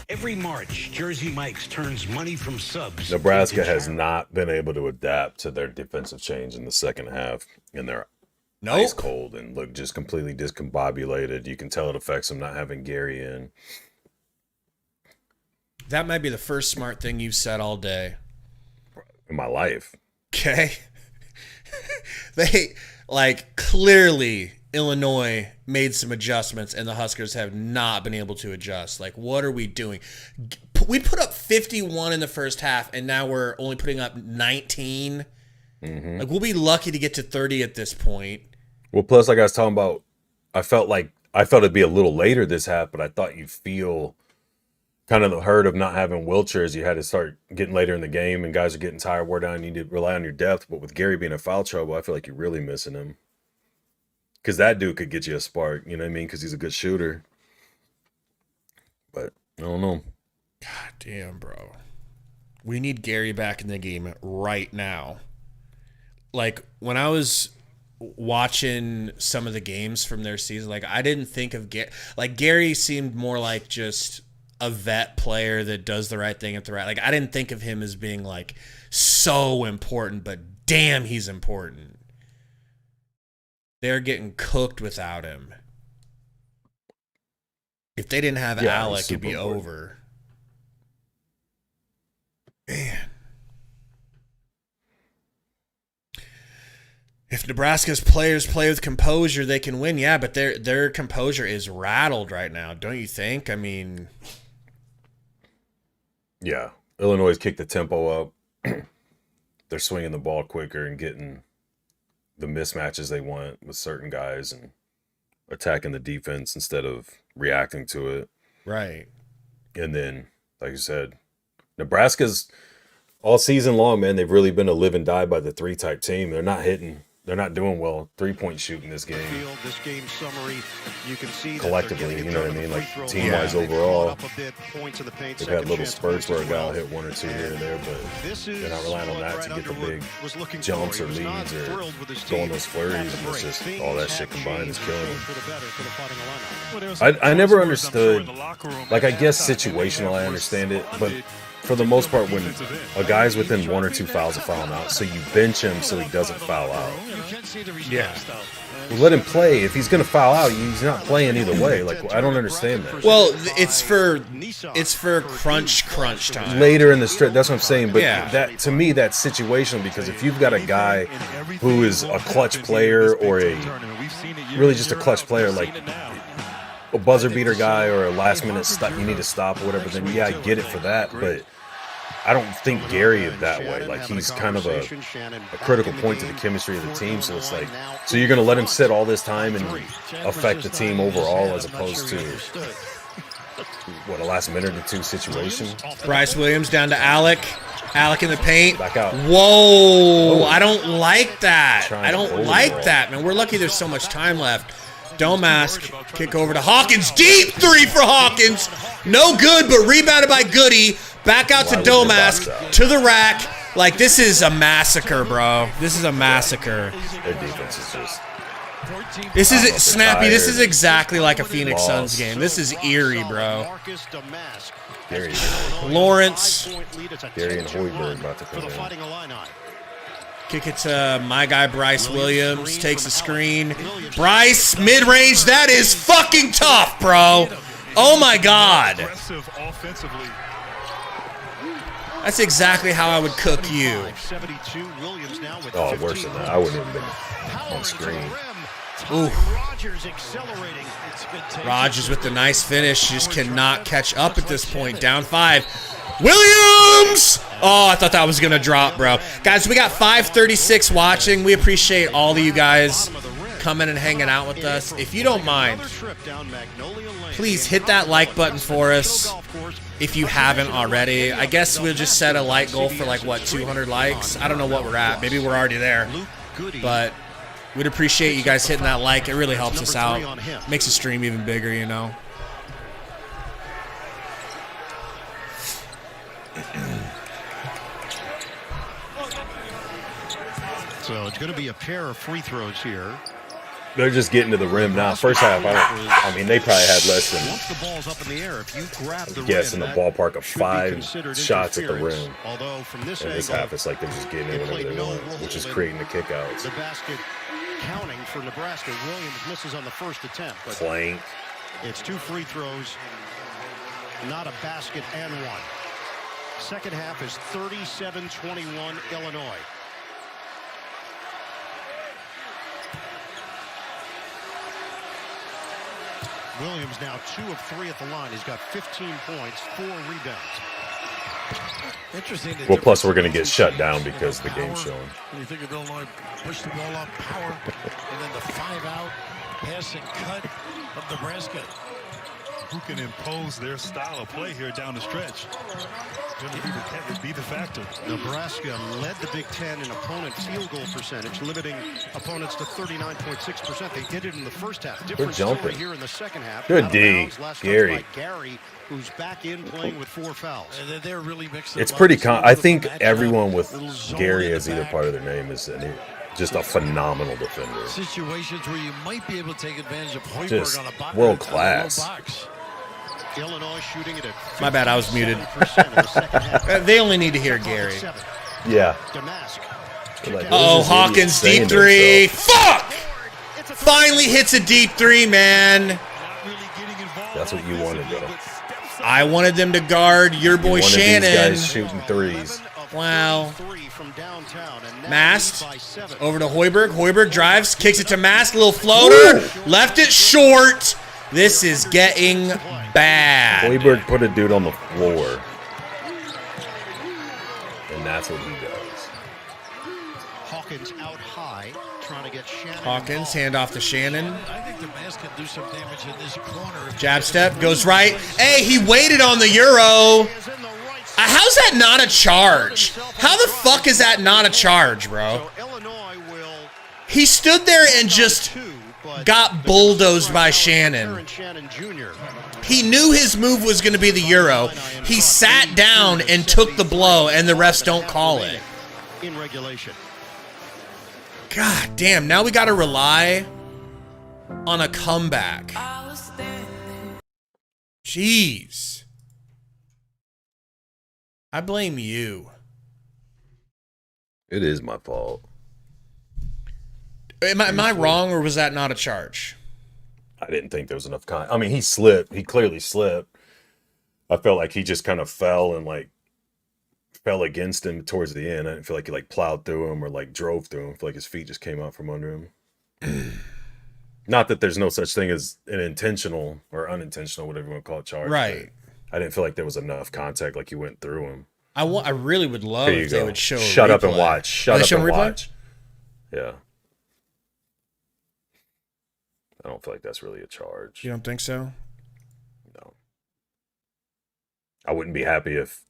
Every March, Jersey Mike's turns money from subs. Nebraska has not been able to adapt to their defensive change in the second half, and they're ice cold and look just completely discombobulated. You can tell it affects them not having Gary in. That might be the first smart thing you've said all day. In my life. Okay. Like, clearly, Illinois made some adjustments, and the Huskers have not been able to adjust. Like, what are we doing? We put up 51 in the first half, and now we're only putting up 19. Mm-hmm. Like, we'll be lucky to get to 30 at this point. Well, plus, like I was talking about, I felt it'd be a little later this half, but I thought you'd feel kind of the hurt of not having Wilcher as you had to start getting later in the game, and guys are getting tired, wore down. You need to rely on your depth. But with Gary being in foul trouble, I feel like you're really missing him. Because that dude could get you a spark, you know what I mean? Because he's a good shooter. But I don't know. God damn, bro. We need Gary back in the game right now. Like, when I was watching some of the games from their season, like, I didn't think of Gary seemed more like just a vet player that does the right thing at the right. Like, I didn't think of him as being like so important, but damn, he's important. They're getting cooked without him. If they didn't have Alec, it'd be over. Man. If Nebraska's players play with composure, they can win. Yeah, but their composure is rattled right now, don't you think? I mean, yeah. Illinois kicked the tempo up. They're swinging the ball quicker and getting the mismatches they want with certain guys and attacking the defense instead of reacting to it. Right. And then, like you said, Nebraska's all season long, man, they've really been a live and die by the 3 type team. They're not hitting. They're not doing well 3-point shooting this game. This game summary, you can see collectively, you know what I mean? Like, team-wise overall, they've had little spurts where a guy will hit 1 or 2 here and there, but they're not relying on that to get the big jumps or leads or throwing those flurries, and it's just all that shit combined is killing them. I never understood, like, I guess situational, I understand it, but for the most part, when a guy's within 1 or 2 fouls of fouling out, so you bench him so he doesn't foul out. Yeah. Well, let him play. If he's going to foul out, he's not playing either way. Like, I don't understand that. Well, it's for crunch time. Later in the stretch, that's what I'm saying. But that, to me, that's situational, because if you've got a guy who is a clutch player or really just a clutch player, like a buzzer beater guy or a last minute stop, you need to stop or whatever, then yeah, I get it for that. But I don't think Gary is that way. Like, he's kind of a critical point to the chemistry of the team. So it's like, so you're going to let him sit all this time and affect the team overall, as opposed to what, a last minute or 2 situation. Bryce Williams down to Alec. Alec in the paint. Back out. Whoa! I don't like that. I don't like that, man. We're lucky there's so much time left. Domask, kick over to Hawkins. Deep 3 for Hawkins. No good, but rebounded by Goody. Back out to Domask, to the rack. Like, this is a massacre, bro. This is a massacre. Their defense is just... This is snappy. This is exactly like a Phoenix Suns game. This is eerie, bro. Gary, Lawrence. Gary and Hoiberg about to come in. Kick it to my guy Bryce Williams. Takes a screen. Bryce, mid-range. That is fucking tough, bro. Oh, my God. That's exactly how I would cook you. Oh, worse than that. I wouldn't have been on screen. Ooh. Rogers with the nice finish. Just cannot catch up at this point. Down 5. Williams! Oh, I thought that was going to drop, bro. Guys, we got 536 watching. We appreciate all of you guys coming and hanging out with us. If you don't mind, please hit that like button for us if you haven't already. I guess we'll just set a like goal for, like, what, 200 likes? I don't know what we're at. Maybe we're already there. But we'd appreciate you guys hitting that like. It really helps us out. Makes the stream even bigger, you know. So it's going to be a pair of free throws here. They're just getting to the rim now. First half, I mean, they probably had less than, Once the ball's up in the air, if you grab the in the ballpark of 5 considered shots at the rim. Although from this And this angle, half, it's like they're just getting in whenever they want, which is creating the kickouts. the basket counting for Nebraska. Williams misses on the first attempt. But Clank. it's 2 free throws, not a basket and 1. Second half is 37-21 Illinois. Williams now 2 of 3 at the line. He's got 15 points, 4 rebounds. Interesting. Well, plus we're going to get shut down because the game's showing. When you think of Illinois, push the ball up, power, and then the 5-out pass and cut of Nebraska. Who can impose their style of play here down the stretch? Going to be the factor. Nebraska led the Big Ten in opponent field goal percentage, limiting opponents to 39.6%. They did it in the first half. Different story here in the second half. Good D, Gary. Gary, who's back in playing with 4 fouls. And they're really mixed. It's pretty I think everyone with Gary as either part of their name is just a phenomenal defender. Situations where you might be able to take advantage of Hoiberg Just on a box. world class. Illinois shooting it at My bad, I was muted. They only need to hear Gary. Yeah. Oh, Hawkins, deep 3. Fuck! Finally hits a deep 3, man. That's what you wanted, bro. I wanted them to guard your boy Shannon. These guys shooting threes. Wow. Mast over to Hoiberg. Hoiberg drives, kicks it to Mast. Little floater. Left it short. This is getting bad. Hoiberg put a dude on the floor. And that's what he does. Hawkins out high, trying to get Shannon. Hawkins, hand off to Shannon. I think the Mavs can do some damage in this corner. Jab step, goes right. Hey, he waited on the Euro. How's that not a charge? How the fuck is that not a charge, bro? He stood there and just got bulldozed by Shannon. He knew his move was going to be the Euro. He sat down and took the blow, and the refs don't call it. In regulation. God damn, now we got to rely on a comeback. Jeez. I blame you. It is my fault. Am I wrong, or was that not a charge? I didn't think there was enough I mean, he slipped. He clearly slipped. I felt like he just kind of fell and fell against him towards the end. I didn't feel like he plowed through him or drove through him. I feel like his feet just came out from under him. Not that there's no such thing as an intentional or unintentional, whatever you want to call it, charge. Right. I didn't feel like there was enough contact he went through him. I really would love if they would show Shut a up and watch. Shut up and watch. Yeah. I don't feel like that's really a charge. You don't think so? No. I wouldn't be happy if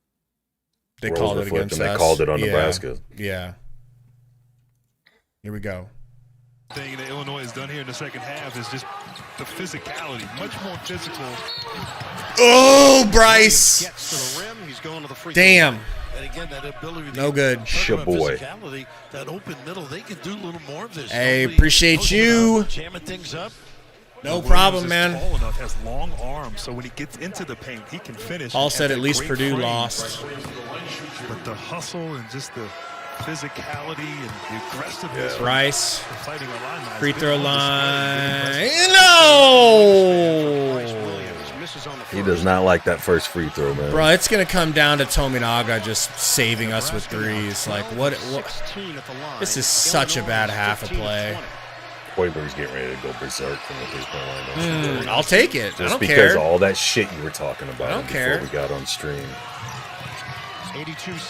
they called it against us. They called it on Nebraska. Yeah. Here we go. Thing that Illinois has done here in the second half is just the physicality, much more physical. Oh, Bryce! Damn. And again, that ability no good. Shaboy. That open middle, they can do a little more of this. Hey, appreciate you. Jamming things up. No problem, man. Tall enough, has long arms, so when he gets into the paint, he can finish. Paul said at least Purdue lost. But the hustle and just the physicality and the aggressiveness. Bryce. Free throw line. No! He does not like that first free throw, man. Bro, it's going to come down to Tominaga just saving us with threes. What? This is such a bad half of play. Hoiberg's getting ready to go berserk from the three-point line. I'll take it. Just I don't because care. of all that shit you were talking about I don't before care. we got on stream.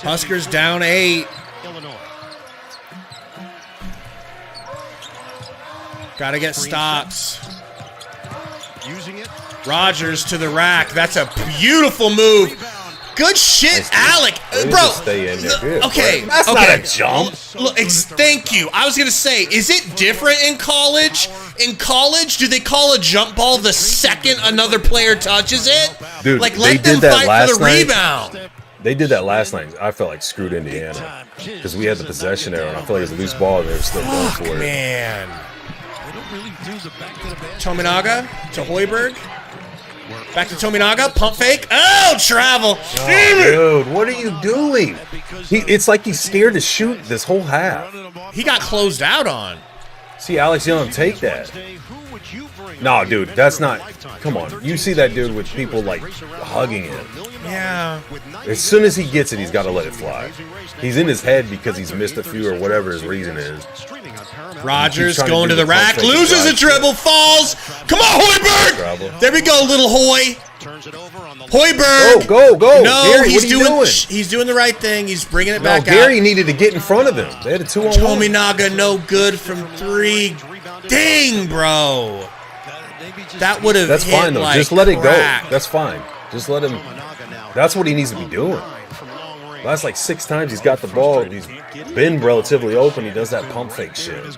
Huskers down 8. Illinois. Got to get stops. Using it. Rogers to the rack. That's a beautiful move. Good shit, Alec. Bro, stay in there. Good, okay. That's not a jump. Look, thank you. I was going to say, is it different in college? In college, do they call a jump ball the second another player touches it? Dude, let they them did that fight last for the night. rebound. They did that last night. I felt like screwed Indiana because we had the possession there, and I felt like it was a loose ball, and they were still going for it. Man. Tominaga to Hoiberg. Back to Tominaga. Pump fake. Oh, travel. Oh, dude, what are you doing? It's like he's scared to shoot this whole half. He got closed out on. See Alex Young take that. No, dude, that's not. Come on. You see that dude with people hugging him. Yeah. As soon as he gets it, he's got to let it fly. He's in his head because he's missed a few or whatever his reason is. Rogers going to the rack, loses a dribble, falls. Come on, Hoiberg! There we go, little Hoy. Hoiberg! Go! No, Gary, he's doing the right thing. He's bringing it back out. Gary needed to get in front of him. They had a 2-on-1. Tominaga, no good from 3. Dang, bro. That would have That's hit fine, though. like Just let it go. crack. That's fine. Just let him. That's what he needs to be doing. Last like 6 times he's got the ball. He's been relatively open. He does that pump fake shit. He's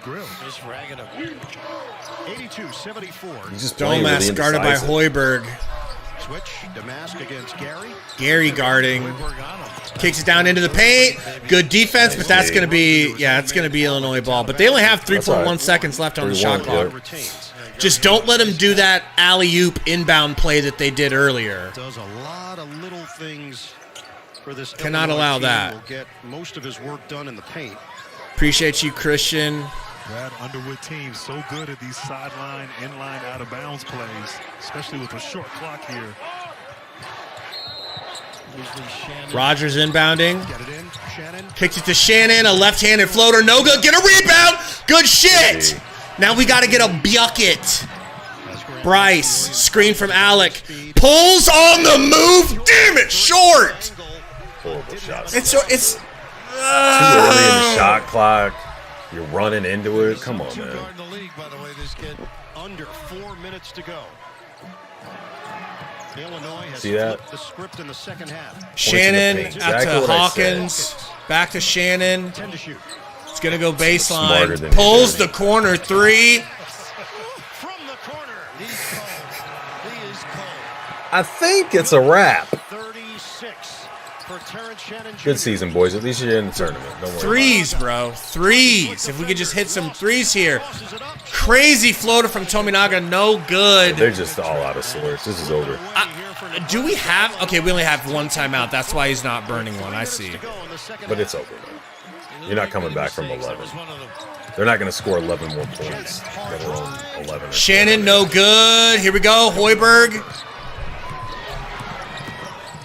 just playing Domas really guarded by indecisive. Hoiberg. Switch. Damask against Gary. Gary guarding. Kicks it down into the paint. Good defense, but that's going to be, it's going to be Illinois ball. But they only have 3.1 seconds left on the shot clock. Just don't let him do that alley-oop inbound play that they did earlier. Does a lot of little things for this. Cannot allow that. Will get most of his work done in the paint. Appreciate you, Christian. That Underwood team so good at these sideline, inline, out of bounds plays, especially with a short clock here. Rogers inbounding. Kicks it to Shannon. A left-handed floater. No good. Get a rebound. Good shit. Now we got to get a bucket. Bryce. Screen from Alec. Pulls on the move. Damn it. Short. Horrible shots. It's too early in the shot clock. You're running into it. Come on, man. Under 4 minutes to go. Illinois has See that? flipped the script in the second half. Shannon Exactly out to what I Hawkins. Back to Shannon. 10 to shoot. It's going to go Smarter baseline. than Pulls you. the corner 3. From the corner. He is cold. I think it's a wrap. 36 for Terrence Shannon Jr. Good season, boys. At least you're in the tournament. Don't worry. Threes, bro. Threes. If we could just hit some threes here. Crazy floater from Tominaga. No good. They're just all out of sorts. This is over. Do we have... Okay, we only have one timeout. That's why he's not burning one. I see. But it's over, man. You're not coming back from 11. They're not going to score 11 more points. Let alone 11. Shannon, no good. Here we go. Hoiberg.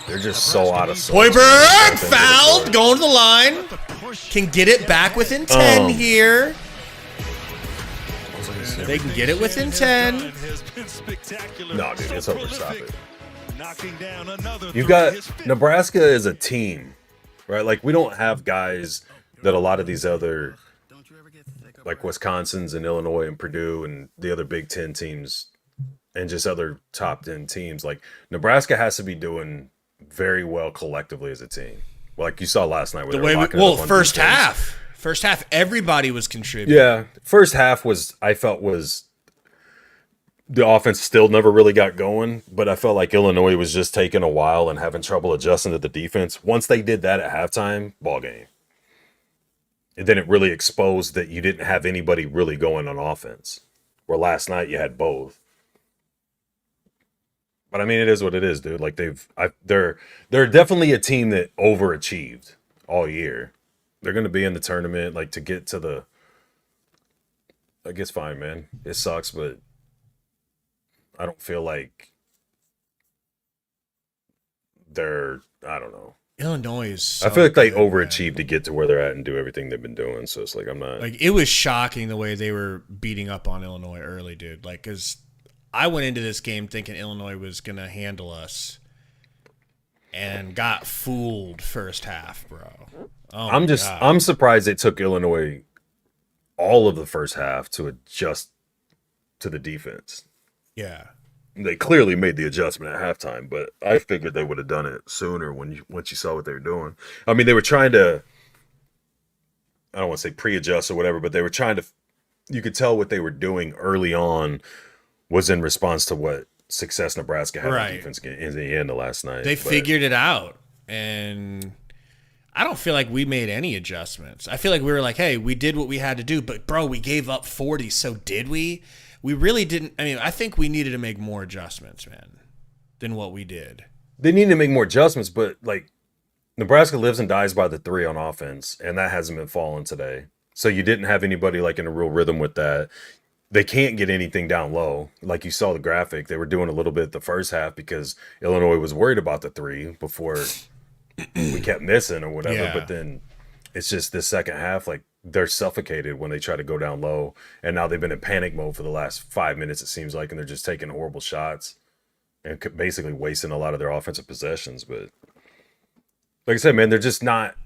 They're just so out of sorts. Hoiberg fouled. Going to the line. Can get it back within 10 here. They can get it within 10. No, dude, it's over. Stop it. You've got Nebraska as a team, right? Like, we don't have guys that a lot of these other, like Wisconsin's and Illinois and Purdue and the other Big Ten teams and just other top 10 teams. Like, Nebraska has to be doing very well collectively as a team. Like you saw last night. First half, everybody was contributing. Yeah, first half was the offense still never really got going, but I felt like Illinois was just taking a while and having trouble adjusting to the defense. Once they did that at halftime, ball game. And then it really exposed that you didn't have anybody really going on offense. Where last night you had both. But I mean, it is what it is, dude. Like they're definitely a team that overachieved all year. They're going to be in the tournament, like to get to the. I guess fine, man. It sucks, but I don't feel like they're. I don't know. Illinois is. I feel like they overachieved to get to where they're at and do everything they've been doing. So it's like I'm not. Like it was shocking the way they were beating up on Illinois early, dude. Like, because I went into this game thinking Illinois was gonna handle us, and got fooled first half, bro. Oh I'm surprised it took Illinois all of the first half to adjust to the defense. Yeah. They clearly made the adjustment at halftime, but I figured they would have done it sooner once you saw what they were doing. I mean, they were trying to, I don't want to say pre-adjust or whatever, but they were trying to, you could tell what they were doing early on was in response to what success Nebraska had on defense in the end of last night. They figured it out, and I don't feel like we made any adjustments. I feel like we were like, hey, we did what we had to do, but bro, we gave up 40, so did we? We really didn't. I mean, I think we needed to make more adjustments, man, than what we did. They needed to make more adjustments, but like Nebraska lives and dies by the three on offense, and that hasn't been falling today. So you didn't have anybody like in a real rhythm with that. They can't get anything down low. Like you saw the graphic, they were doing a little bit the first half because Illinois was worried about the three before we kept missing or whatever. Yeah. But then it's just this second half, like they're suffocated when they try to go down low. And now they've been in panic mode for the last 5 minutes, it seems like, and they're just taking horrible shots and basically wasting a lot of their offensive possessions. But like I said, man, they're just not.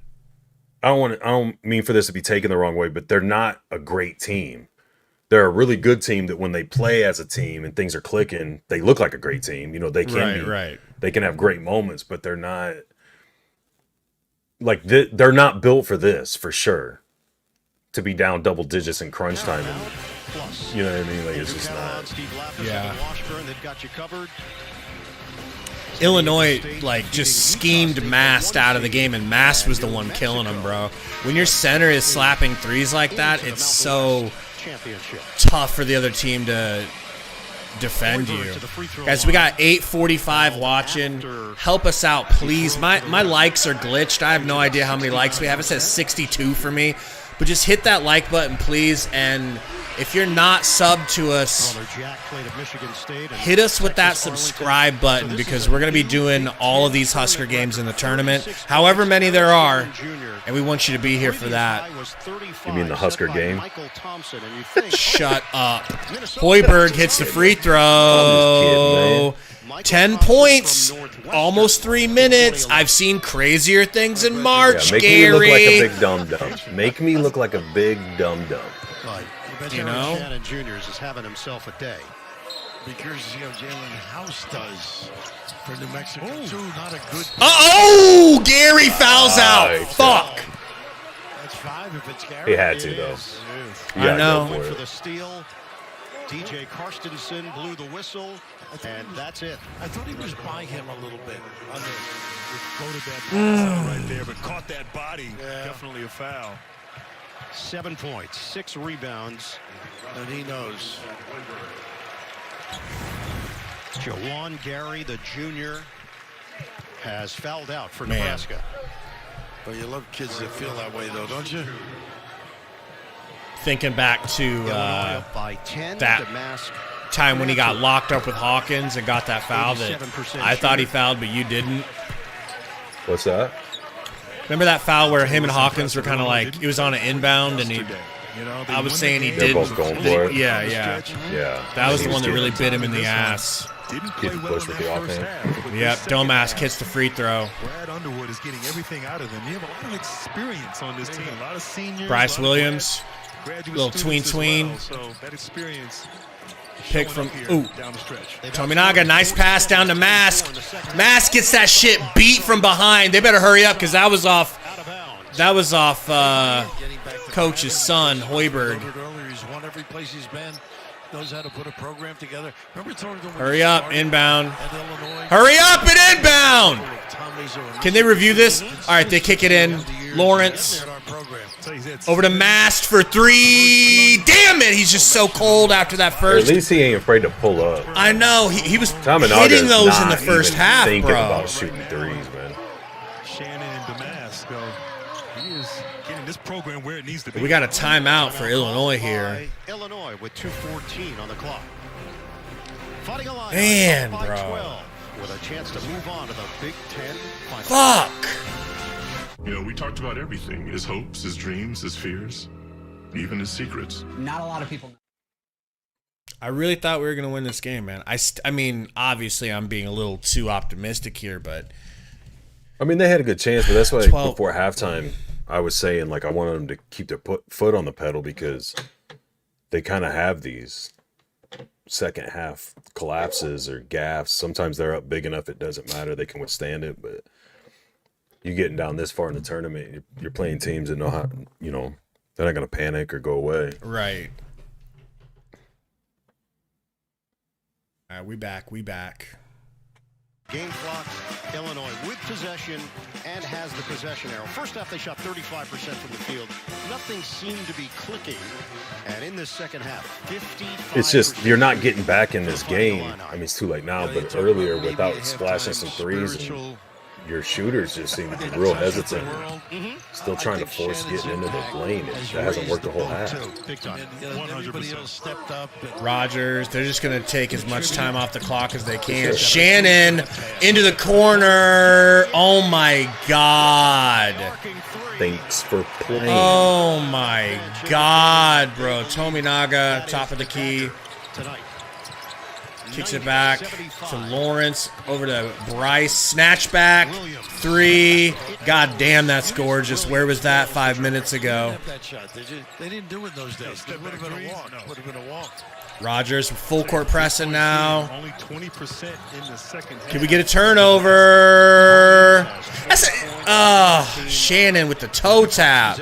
I don't mean for this to be taken the wrong way, but they're not a great team. They're a really good team that when they play as a team and things are clicking, they look like a great team. You know, they can they can have great moments, but they're not like they're not built for this for sure. To be down double digits in crunch time, and, you know what I mean? Like it's just not. Yeah. Illinois like just schemed Mast out of the game, and Mast was the one killing them, bro. When your center is slapping threes like that, it's so tough for the other team to defend you. Guys, we got 8:45 watching. Help us out, please. My likes are glitched. I have no idea how many likes we have. It says 62 for me. But just hit that like button, please. And if you're not subbed to us, hit us with that subscribe button, because we're going to be doing all of these Husker games in the tournament, however many there are, and we want you to be here for that. You mean the Husker game? Shut up. Hoiberg hits the free throw. 10 points, almost 3 minutes. I've seen crazier things in March, make Gary. Me look like a big dum-dum. Make me look like a big dum-dum. You know? Shannon Jr. is having himself a day. Be curious to see how Jalen House does for New Mexico, too. Not a good... Oh! Gary fouls out. Fuck. That's 5 if it's Gary. He had to, though. I know. Went for the steal. DJ Karstensen blew the whistle, and that's it. I thought he was by him a little bit. Floated that right there, but caught that body. Yeah. Definitely a foul. 7 points, 6 rebounds, and he knows. Jawan Gary, the junior, has fouled out for Nebraska. But you love kids that feel that way, though, don't you? Thinking back to that time when he got locked up with Hawkins and got that foul that I thought he fouled, but you didn't. What's that? Remember that foul where him and Hawkins were kind of like, it was on an inbound, and I was saying he didn't. Both going for it. Yeah. That was the one that really bit him in the ass. Get the push with the offhand. Yep, dumbass hits the free throw. Brad Underwood is getting everything out of them. You have a lot of experience on this team. A lot of seniors. Bryce Williams. Little tween. Well, so that experience pick from Tominaga, nice pass down to Mask. Mask gets that shit beat from behind. They better hurry up, because that was off Coach's son, Hoiberg. He's won every place he's been. Knows how to put a program together. Hurry up, inbound. Hurry up and inbound. Can they review this? All right, they kick it in. Lawrence over to Mast for 3. Damn it, he's just so cold after that first. At least he ain't afraid to pull up. I know, he was hitting those in the first half, thinking bro. About shooting threes, man. Shannon and Damascus, he is getting this program where it needs to be. We got a timeout for Illinois here. Illinois with 2:14 on the clock. Man, bro. With a chance to move on to the Big Ten Final. Fuck. You know, we talked about everything. His hopes, his dreams, his fears, even his secrets. Not a lot of people. I really thought we were going to win this game, man. I mean, obviously I'm being a little too optimistic here, but... I mean, they had a good chance, but that's why before halftime I was saying, like, I wanted them to keep their foot on the pedal, because they kind of have these second half collapses or gaffes. Sometimes they're up big enough it doesn't matter. They can withstand it, but... You getting down this far in the tournament, you're playing teams that know how, you know, they're not going to panic or go away. Right. All right, we back. Game clock, Illinois with possession and has the possession arrow. First half, they shot 35% from the field. Nothing seemed to be clicking. And in this second half, 55%. It's just, you're not getting back in this game. I mean, it's too late now, but earlier without splashing some threes, and your shooters just seem to be real hesitant. Still trying to force getting into the lane. That hasn't worked the whole half. 100%. Rogers, they're just going to take as much time off the clock as they can. Shannon into the corner. Oh, my God. Thanks for playing. Oh my God, bro. Tominaga, top of the key. Kicks it back to Lawrence. Over to Bryce. Snatch back. 3. God damn, that's gorgeous. Where was that 5 minutes ago? They didn't do it those days. It would have been a walk. Would have been a walk. Rogers full court pressing now. Only 20% in the second half. Can we get a turnover? That's it. Oh, Shannon with the toe tap.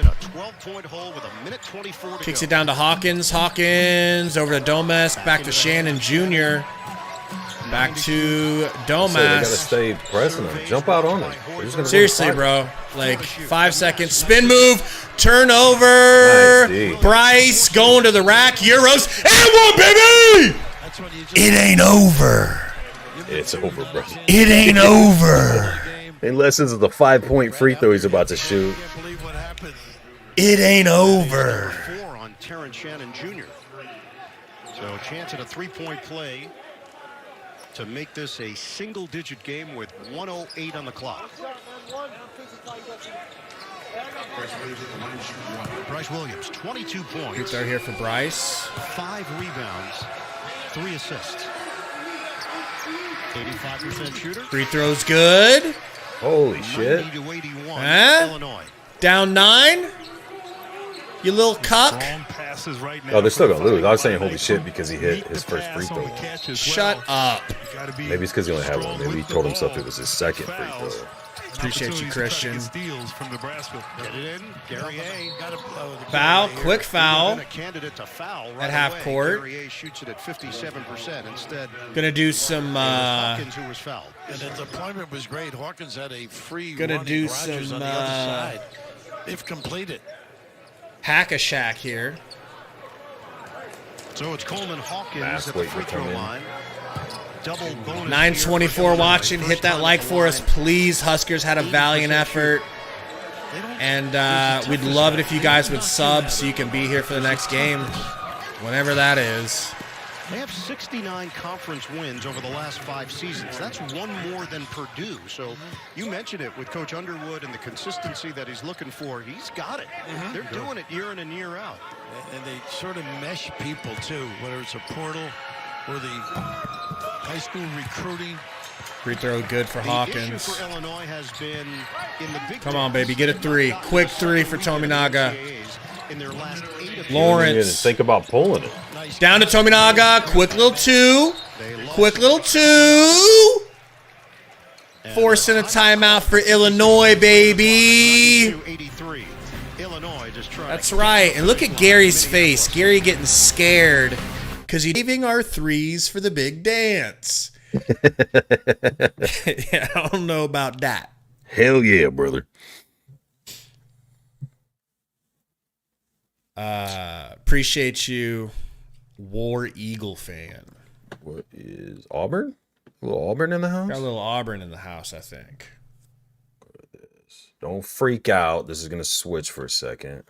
Kicks it down to Hawkins. Hawkins over to Domask. Back to Shannon Jr. Back to Domask. They gotta stay pressing him. Jump out on him. Seriously, bro. Like 5 seconds. Spin move. Turnover. Nice, Bryce going to the rack. Euros. And one, baby! It ain't over. It's over, bro. It ain't over. Unless it's the 5-point free throw he's about to shoot. It ain't over. 4 on Terrence Shannon Jr. So a chance at a 3-point play to make this a single-digit game with 1:08 on the clock. Bryce Williams, 22 points. Good throw here for Bryce. 5 rebounds, 3 assists. 85% shooter. Free throw's good. Holy shit. 90 to 81, Huh? Illinois. Down 9. You little cuck. Oh, they're still gonna lose. I was saying holy shit because he hit his first free throw. Shut up. Maybe it's because he only had one. Maybe he told himself it was his second free throw. Appreciate you, Christian. Steals from Nebraska. Get it in. Guerrier. Foul. Quick foul. A candidate to foul right At half away. court. Guerrier shoots it at 57%. Instead, Gonna do some. Hawkins, who was fouled. And the deployment was great. Hawkins had a free Gonna running do Rogers some, on the other side. If completed. Hack-a-shack here. So it's Coleman Hawkins Fast at the waiting free to throw come in. line. Double bonus. 9:24 watching. Hit that like for us, please. Huskers had a valiant effort. And we'd love it if you guys would sub so you can be here for the next game. Whenever that is. They have 69 conference wins over the last 5 seasons. That's one more than Purdue. So you mentioned it with Coach Underwood and the consistency that he's looking for. He's got it. They're doing it year in and year out. And they sort of mesh people, too, whether it's a portal or the high school recruiting. Free throw good for Hawkins. The issue for Illinois has been in the Big Come Ten. on, baby. Get a 3. Quick 3 for Tominaga. In their last 8 appearances. Lawrence. Think about pulling it. Down to Tominaga. Quick little 2. Quick little 2. Forcing a timeout for Illinois, baby. That's right. And look at Gary's face. Gary getting scared because he's saving our 3s for the big dance. Yeah, I don't know about that. Hell yeah, brother. Appreciate you, War Eagle fan. What is Auburn? A little Auburn in the house? Got a little Auburn in the house, I think. Don't freak out. This is going to switch for a second.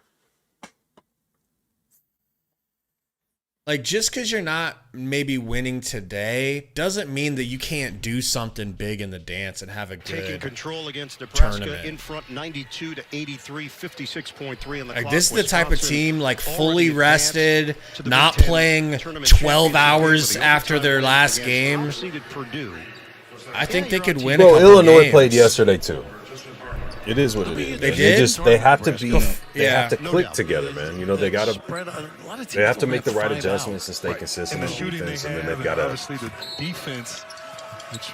Like, just because you're not maybe winning today doesn't mean that you can't do something big in the dance and have a good Taking control against Nebraska tournament. in front 92 to 83, 56.3 on the Like, clock. this is the type of Wisconsin team, like, already fully advanced rested, to the not Big Ten playing tournament 12 championship hours with the after overtime their win last against game. top-seeded Purdue. I think they could win a Bro, couple Illinois games. played yesterday, too. It is what it is. They did? They have to be. They Yeah. have to click together, man. You know, they gotta. They have to make the right adjustments and stay consistent in defense, and then they've got to. Obviously, the defense.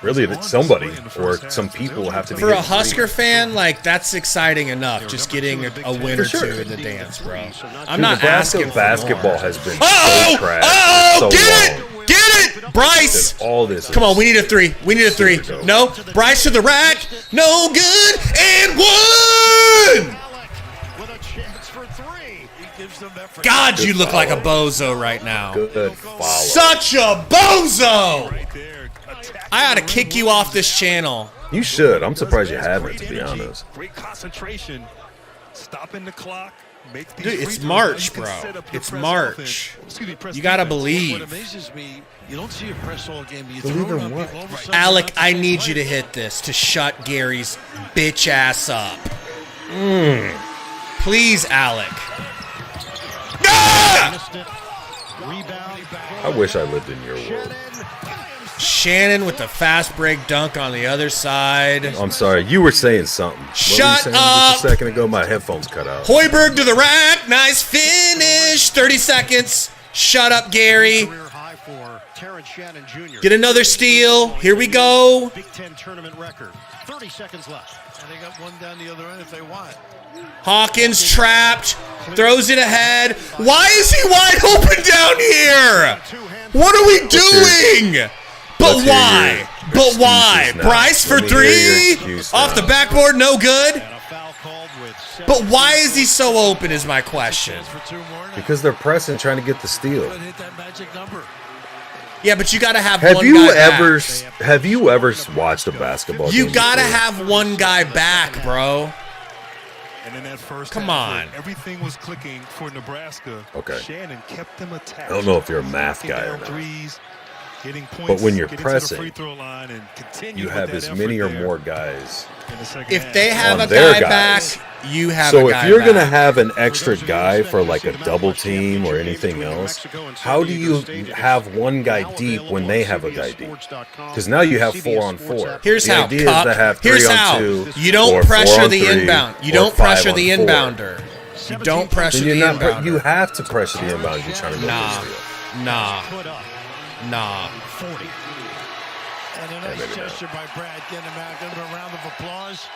Really, somebody or some people have to be. For a hitting Husker threes. fan, like, that's exciting enough, just getting a win or For sure. two in the dance, bro. I'm Dude, not Nebraska asking for basketball more. has been Uh-oh! so trash Uh-oh! for so Get long. it! Get it! Bryce! That all this. Come on, we need a 3. We need a 3. Super dope. No, Bryce to the rack. No good. And 1! With a chance for 3. He gives them effort. God, you Good look like a follow. bozo right now. Good follow. Such a bozo! I ought to kick you off this channel. You should. I'm surprised you haven't, to be honest. Great concentration. Stopping the clock. Make these Dude, free it's throws, March, and you can bro. set up your It's press March. offense. Excuse me, press You gotta defense. What believe. amazes me, you don't see a press all game. You Believe throw it in up, what? all of a sudden Alec, it's not I the same need you to play. hit this to shut Gary's bitch ass up. Please, Alec. I wish I lived in your world. Shannon with the fast break dunk on the other side. I'm sorry, you were saying something. Shut up! Just a second ago, my headphones cut out. Hoiberg to the rack. Nice finish. 30 seconds. Shut up, Gary. Get another steal. Here we go. Big Ten tournament record. 30 seconds left. And they got one down the other end if they want. Hawkins trapped. Throws it ahead. Why is he wide open down here? What are we doing? But why? But why? Bryce for three? Off the backboard, no good? But why is he so open is my question. Because they're pressing, trying to get the steal. Yeah, but you got to have one guy back. Have you ever watched a basketball game? You got to have one guy back, bro. And in that first Come half, on. everything was clicking for Nebraska. Okay. Shannon kept them attached. I don't know if you're a math guy or not. Threes, getting points, But when you're getting to the free pressing, throw line and continue you with have that as many or effort more guys. If they have a on their guy guys. back, you have So a guy if you're back. going to have an extra guy for like a double team or anything else, how do you have one guy deep when they have a guy deep? Because now you have 4-on-4. Here's the how. idea is to have Here's 3-on-2 how. You don't or pressure the 4-on-3 inbound. You or don't pressure the 5-on-4. inbounder. You don't pressure Then the you're not inbounder. you have to pressure the inbound if you're trying to go Nah. for a steal. Nah. 40. And a nice gesture by Brad getting him out. Give him a round of applause.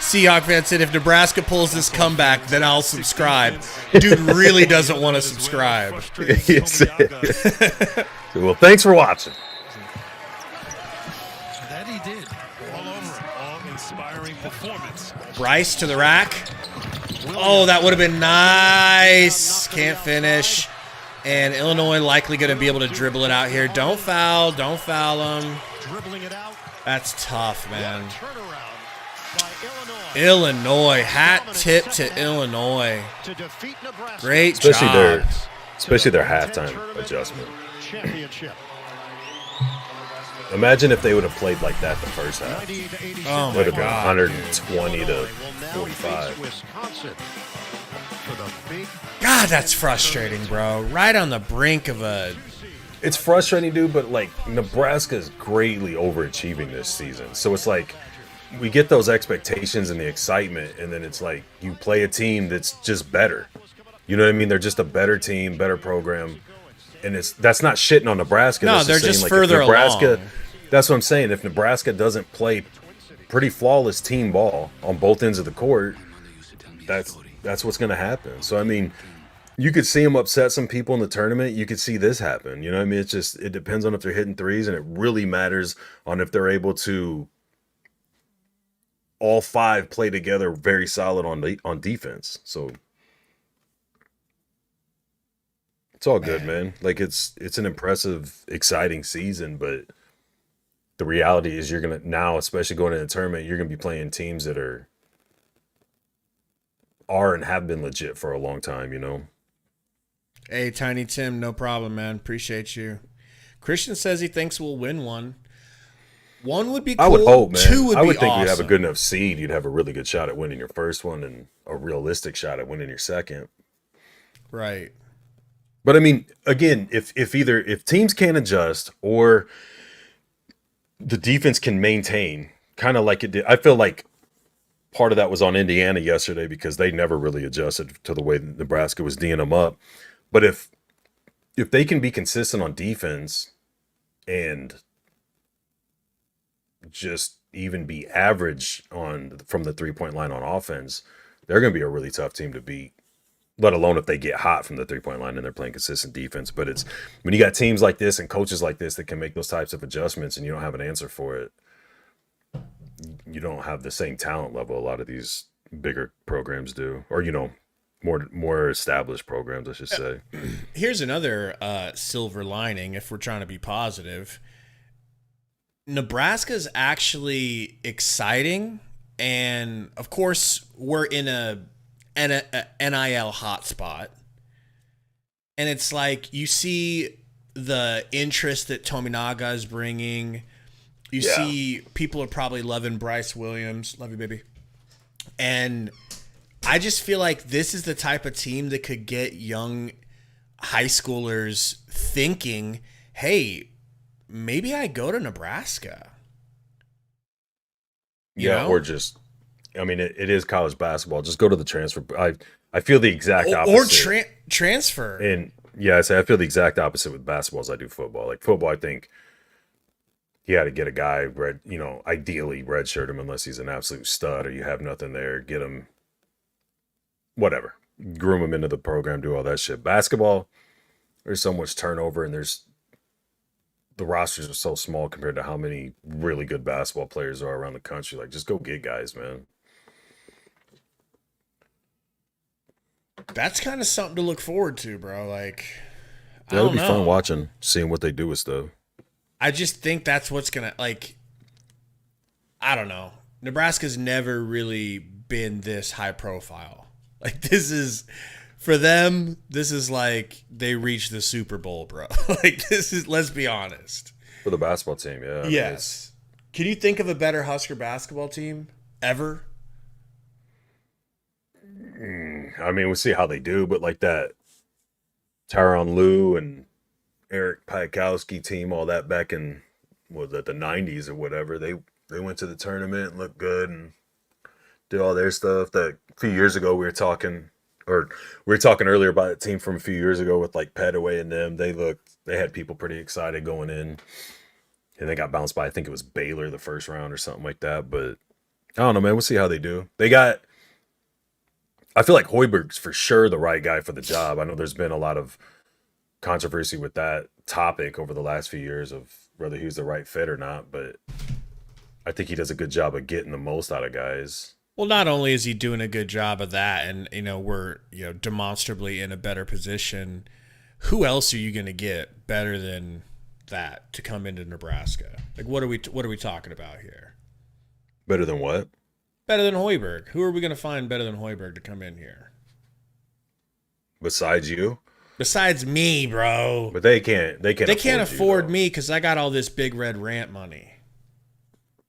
Seahawk fan said, if Nebraska pulls this comeback, then I'll subscribe. Dude really doesn't want to subscribe. Yes. Well, thanks for watching. That he did. All over it. All inspiring performance. Bryce to the rack. Oh, that would have been nice. Can't finish. And Illinois likely going to be able to dribble it out here. Don't foul. Don't foul them. Dribbling it out. That's tough, man. Turnaround by Illinois. Hat tip to Illinois. to defeat Nebraska. Great Especially job. their halftime adjustment. Championship. Imagine if they would have played like that the first half. Oh, Would my have been God. 120 to 45. Wisconsin for the big God, that's frustrating, bro. Right on the brink of a... It's frustrating, dude, but like Nebraska's greatly overachieving this season. So it's like we get those expectations and the excitement, and then it's like you play a team that's just better. You know what I mean? They're just a better team, better program. And that's not shitting on Nebraska. No, That's they're saying, just like, further if Nebraska, along. That's what I'm saying. If Nebraska doesn't play pretty flawless team ball on both ends of the court, that's what's going to happen. So I mean, you could see them upset some people in the tournament. You could see this happen. You know what I mean? It depends on if they're hitting threes, and it really matters on if they're able to all five play together very solid on defense. So it's all good, man. Like it's an impressive, exciting season, but the reality is you're gonna now, especially going into the tournament, you're gonna be playing teams that are and have been legit for a long time, you know. Hey, Tiny Tim, no problem, man. Appreciate you. Christian says he thinks we'll win one. One would be cool. I would hope, man. Two would I would be think awesome. you'd have a good enough seed. You'd have a really good shot at winning your first one and a realistic shot at winning your second. Right. But I mean, again, if teams can't adjust or the defense can maintain, kind of like it did, I feel like part of that was on Indiana yesterday because they never really adjusted to the way that Nebraska was D'ing them up. But if they can be consistent on defense and just even be average from the 3-point line on offense, they're going to be a really tough team to beat, let alone if they get hot from the 3-point line and they're playing consistent defense. But it's when you got teams like this and coaches like this that can make those types of adjustments and you don't have an answer for it, you don't have the same talent level a lot of these bigger programs do, or, you know, more established programs, I should say. Here's another silver lining if we're trying to be positive. Nebraska's actually exciting, and of course we're in a NIL hotspot, and it's like you see the interest that Tominaga is bringing. You see people are probably loving Bryce Williams, love you, baby, and I just feel like this is the type of team that could get young high schoolers thinking, hey, maybe I go to Nebraska. You know? Or just, I mean, it is college basketball. Just go to the transfer. I feel the exact opposite. Or transfer. And yeah, I feel the exact opposite with basketball as I do football. Like football, I think you got to get a guy, ideally redshirt him unless he's an absolute stud or you have nothing there. Get him, whatever. Groom him into the program, do all that shit. Basketball, there's so much turnover and the rosters are so small compared to how many really good basketball players are around the country. Like, just go get guys, man. That's kind of something to look forward to, bro. Like, That'll be fun watching, seeing what they do with stuff. I just think that's what's going to, like, I don't know. Nebraska's never really been this high profile. Like, this is, for them, this is like they reached the Super Bowl, bro. Like, this is, let's be honest. For the basketball team, yeah. Yes. Can you think of a better Husker basketball team ever? I mean, we'll see how they do, but like that Tyronn Lue and Eric Piakowski team, all that back in, was it the 90s or whatever, they went to the tournament and looked good and did all their stuff. That a few years ago we were talking earlier about a team from a few years ago with like Petaway and them. They had people pretty excited going in, and they got bounced by, I think it was Baylor the first round or something like that. But I don't know, man. We'll see how they do. I feel like Hoiberg's for sure the right guy for the job. I know there's been a lot of controversy with that topic over the last few years of whether he was the right fit or not, but I think he does a good job of getting the most out of guys. Well, not only is he doing a good job of that, and we're demonstrably in a better position. Who else are you going to get better than that to come into Nebraska? Like, what are we talking about here? Better than what? Better than Hoiberg. Who are we going to find better than Hoiberg to come in here? Besides you? Besides me, bro. But they can't afford me because I got all this big red rant money.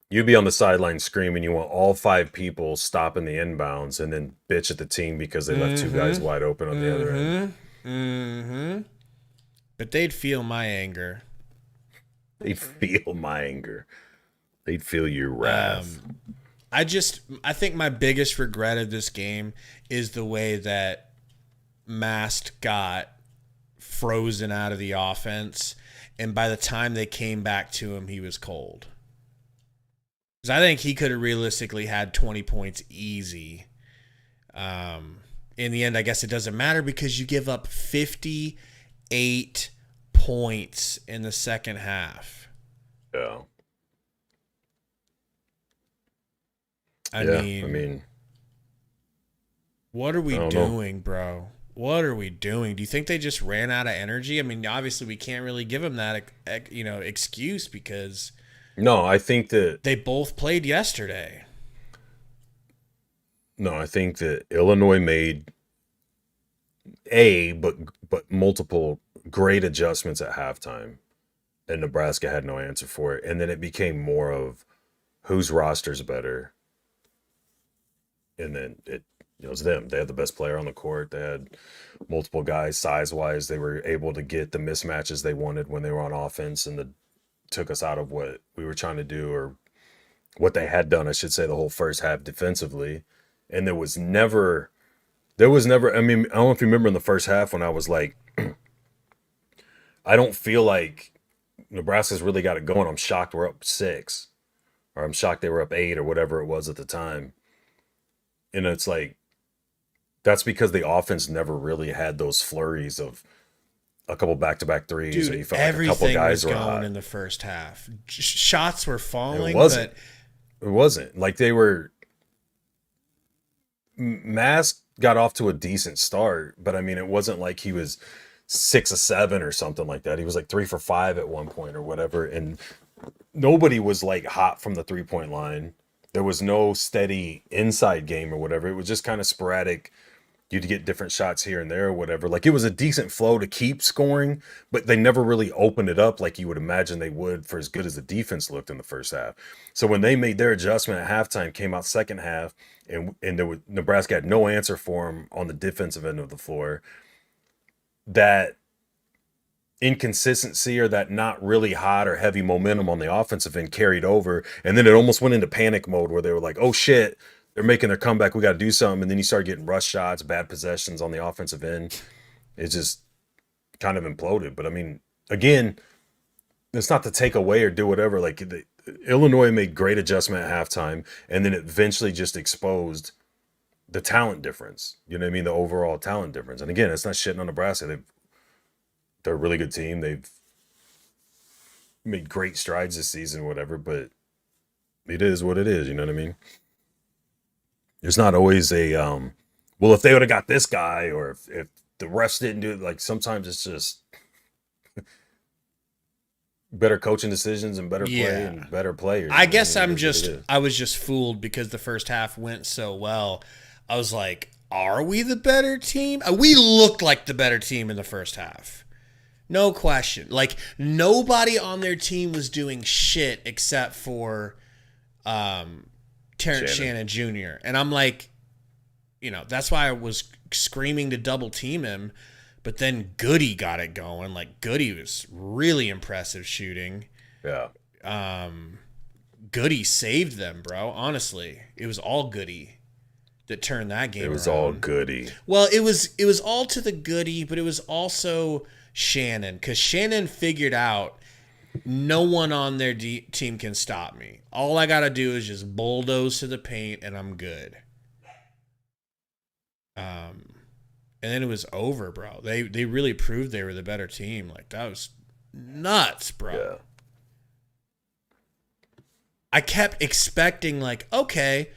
You'd be on the sideline screaming. You want all 5 people stopping the inbounds and then bitch at the team because they left 2 guys wide open on the other end. Mm-hmm. But they'd feel my anger. They'd feel my anger. They'd feel your wrath. I think my biggest regret of this game is the way that Mast got frozen out of the offense, and by the time they came back to him, he was cold. Because I think he could have realistically had 20 points easy. In the end, I guess it doesn't matter because you give up 58 points in the second half. Yeah. I mean, what are we doing, bro? What are we doing? Do you think they just ran out of energy? I mean, obviously we can't really give them that, excuse because no, I think that they both played yesterday. No, I think that Illinois made but multiple great adjustments at halftime, and Nebraska had no answer for it. And then it became more of whose roster's better. And then it was them. They had the best player on the court. They had multiple guys size-wise. They were able to get the mismatches they wanted when they were on offense, and took us out of what we were trying to do, or what they had done, I should say, the whole first half defensively. And there was never, I mean, I don't know if you remember in the first half when I was like, I don't feel like Nebraska's really got it going. I'm shocked we're up 6, or I'm shocked they were up 8 or whatever it was at the time. And it's like, that's because the offense never really had those flurries of a couple back-to-back threes. Dude, or you felt like a couple guys was were going hot. in the first half. Shots were falling, It wasn't. Like they were. Mask got off to a decent start, but I mean, it wasn't like he was 6 of 7 or something like that. He was like 3 for 5 at one point or whatever, and nobody was like hot from the 3-point line. There was no steady inside game or whatever. It was just kind of sporadic you'd get different shots here and there or whatever. Like, it was a decent flow to keep scoring, but they never really opened it up like you would imagine they would for as good as the defense looked in the first half. So when they made their adjustment at halftime, came out second half, and Nebraska had no answer for them on the defensive end of the floor, that inconsistency or that not really hot or heavy momentum on the offensive end carried over, and then it almost went into panic mode where they were like, oh shit, they're making their comeback, we got to do something. And then you start getting rush shots, bad possessions on the offensive end. It just kind of imploded. But I mean, again, it's not to take away or do whatever. Like, Illinois made great adjustment at halftime, and then eventually just exposed the talent difference. You know what I mean? The overall talent difference. And again, it's not shitting on Nebraska. They're a really good team. They've made great strides this season, whatever, but it is what it is. You know what I mean? There's not always a, well, if they would have got this guy, or if the refs didn't do it, like, sometimes it's just better coaching decisions and better play and better players. I guess I was just fooled because the first half went so well. I was like, are we the better team? We looked like the better team in the first half. No question. Like, nobody on their team was doing shit except for Terrence Shannon Jr. And I'm like, that's why I was screaming to double team him. But then Goody got it going. Like, Goody was really impressive shooting. Yeah. Goody saved them, bro. Honestly, it was all Goody that turned that game around. It was all Goody. Well, it was all to the Goody, but it was also Shannon, because Shannon figured out no one on their team can stop me. All I got to do is just bulldoze to the paint, and I'm good. And then it was over, bro. They really proved they were the better team. Like, that was nuts, bro. Yeah. I kept expecting, like, okay,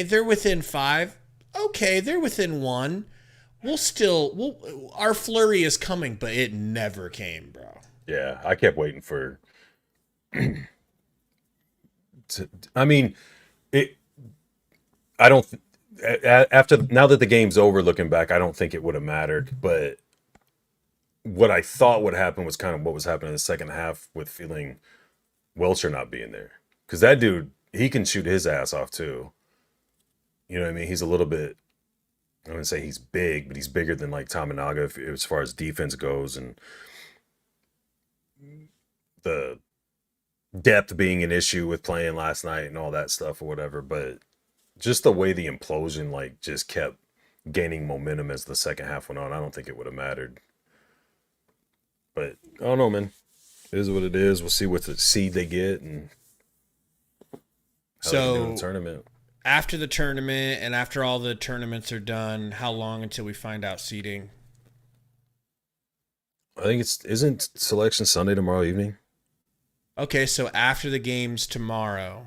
they're within 5. Okay, they're within 1. Our flurry is coming, but it never came, bro. Yeah, I kept waiting for. I don't. Now that the game's over, looking back, I don't think it would have mattered. But what I thought would happen was kind of what was happening in the second half with feeling Welcher not being there, because that dude, he can shoot his ass off too. You know what I mean? He's a little bit. I wouldn't say he's big, but he's bigger than like Tamanaga as far as defense goes, and the depth being an issue with playing last night and all that stuff or whatever. But just the way the implosion like just kept gaining momentum as the second half went on, I don't think it would have mattered. But I don't know, man. It is what it is. We'll see what the seed they get and how they can do in the tournament. After the tournament and after all the tournaments are done, how long until we find out seeding? I think isn't selection Sunday tomorrow evening? Okay, so after the games tomorrow,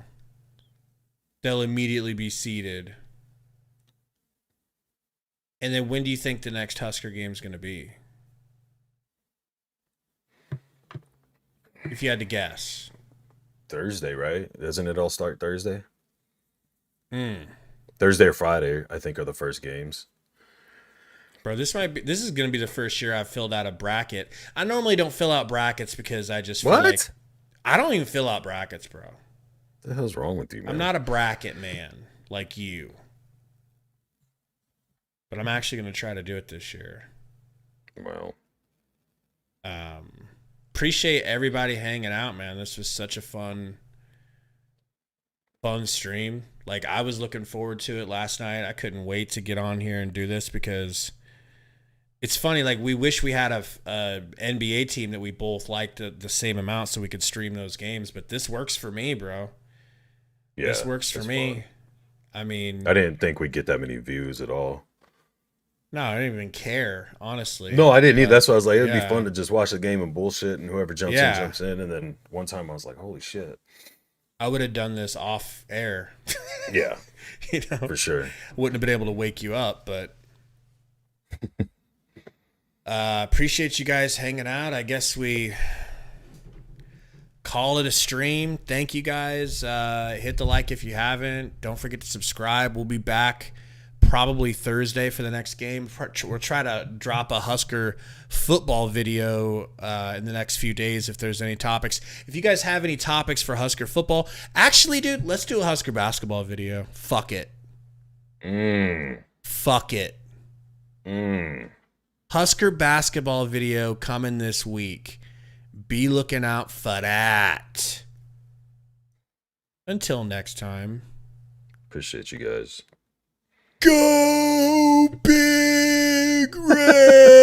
they'll immediately be seeded. And then when do you think the next Husker game is going to be? If you had to guess. Going right? Doesn't it all start Thursday? Thursday or Friday, I think, are the first games. Bro, this is going to be the first year I've filled out a bracket. I normally don't fill out brackets because I just feel like I don't even fill out brackets, bro. What the hell's wrong with you, man? I'm not a bracket man like you. But I'm actually going to try to do it this year. Wow. Appreciate everybody hanging out, man. This was such a fun stream. Like, I was looking forward to it last night. I couldn't wait to get on here and do this because it's funny. Like, we wish we had a NBA team that we both liked the same amount so we could stream those games. But this works for me, bro. Yeah, this works for me. Fun. I mean, I didn't think we'd get that many views at all. No, I didn't even care, honestly. No, I didn't either. That's why I was like, it'd be fun to just watch the game and bullshit, and whoever jumps in, jumps in. And then one time I was like, holy shit. I would have done this off air. Yeah. For sure. Wouldn't have been able to wake you up, but appreciate you guys hanging out. I guess we call it a stream. Thank you guys. Hit the like if you haven't. Don't forget to subscribe. We'll be back probably Thursday for the next game. We'll try to drop a Husker football video in the next few days if there's any topics. If you guys have any topics for Husker football, actually, dude, let's do a Husker basketball video. Fuck it. Fuck it. Husker basketball video coming this week. Be looking out for that. Until next time. Appreciate you guys. Go Big Red!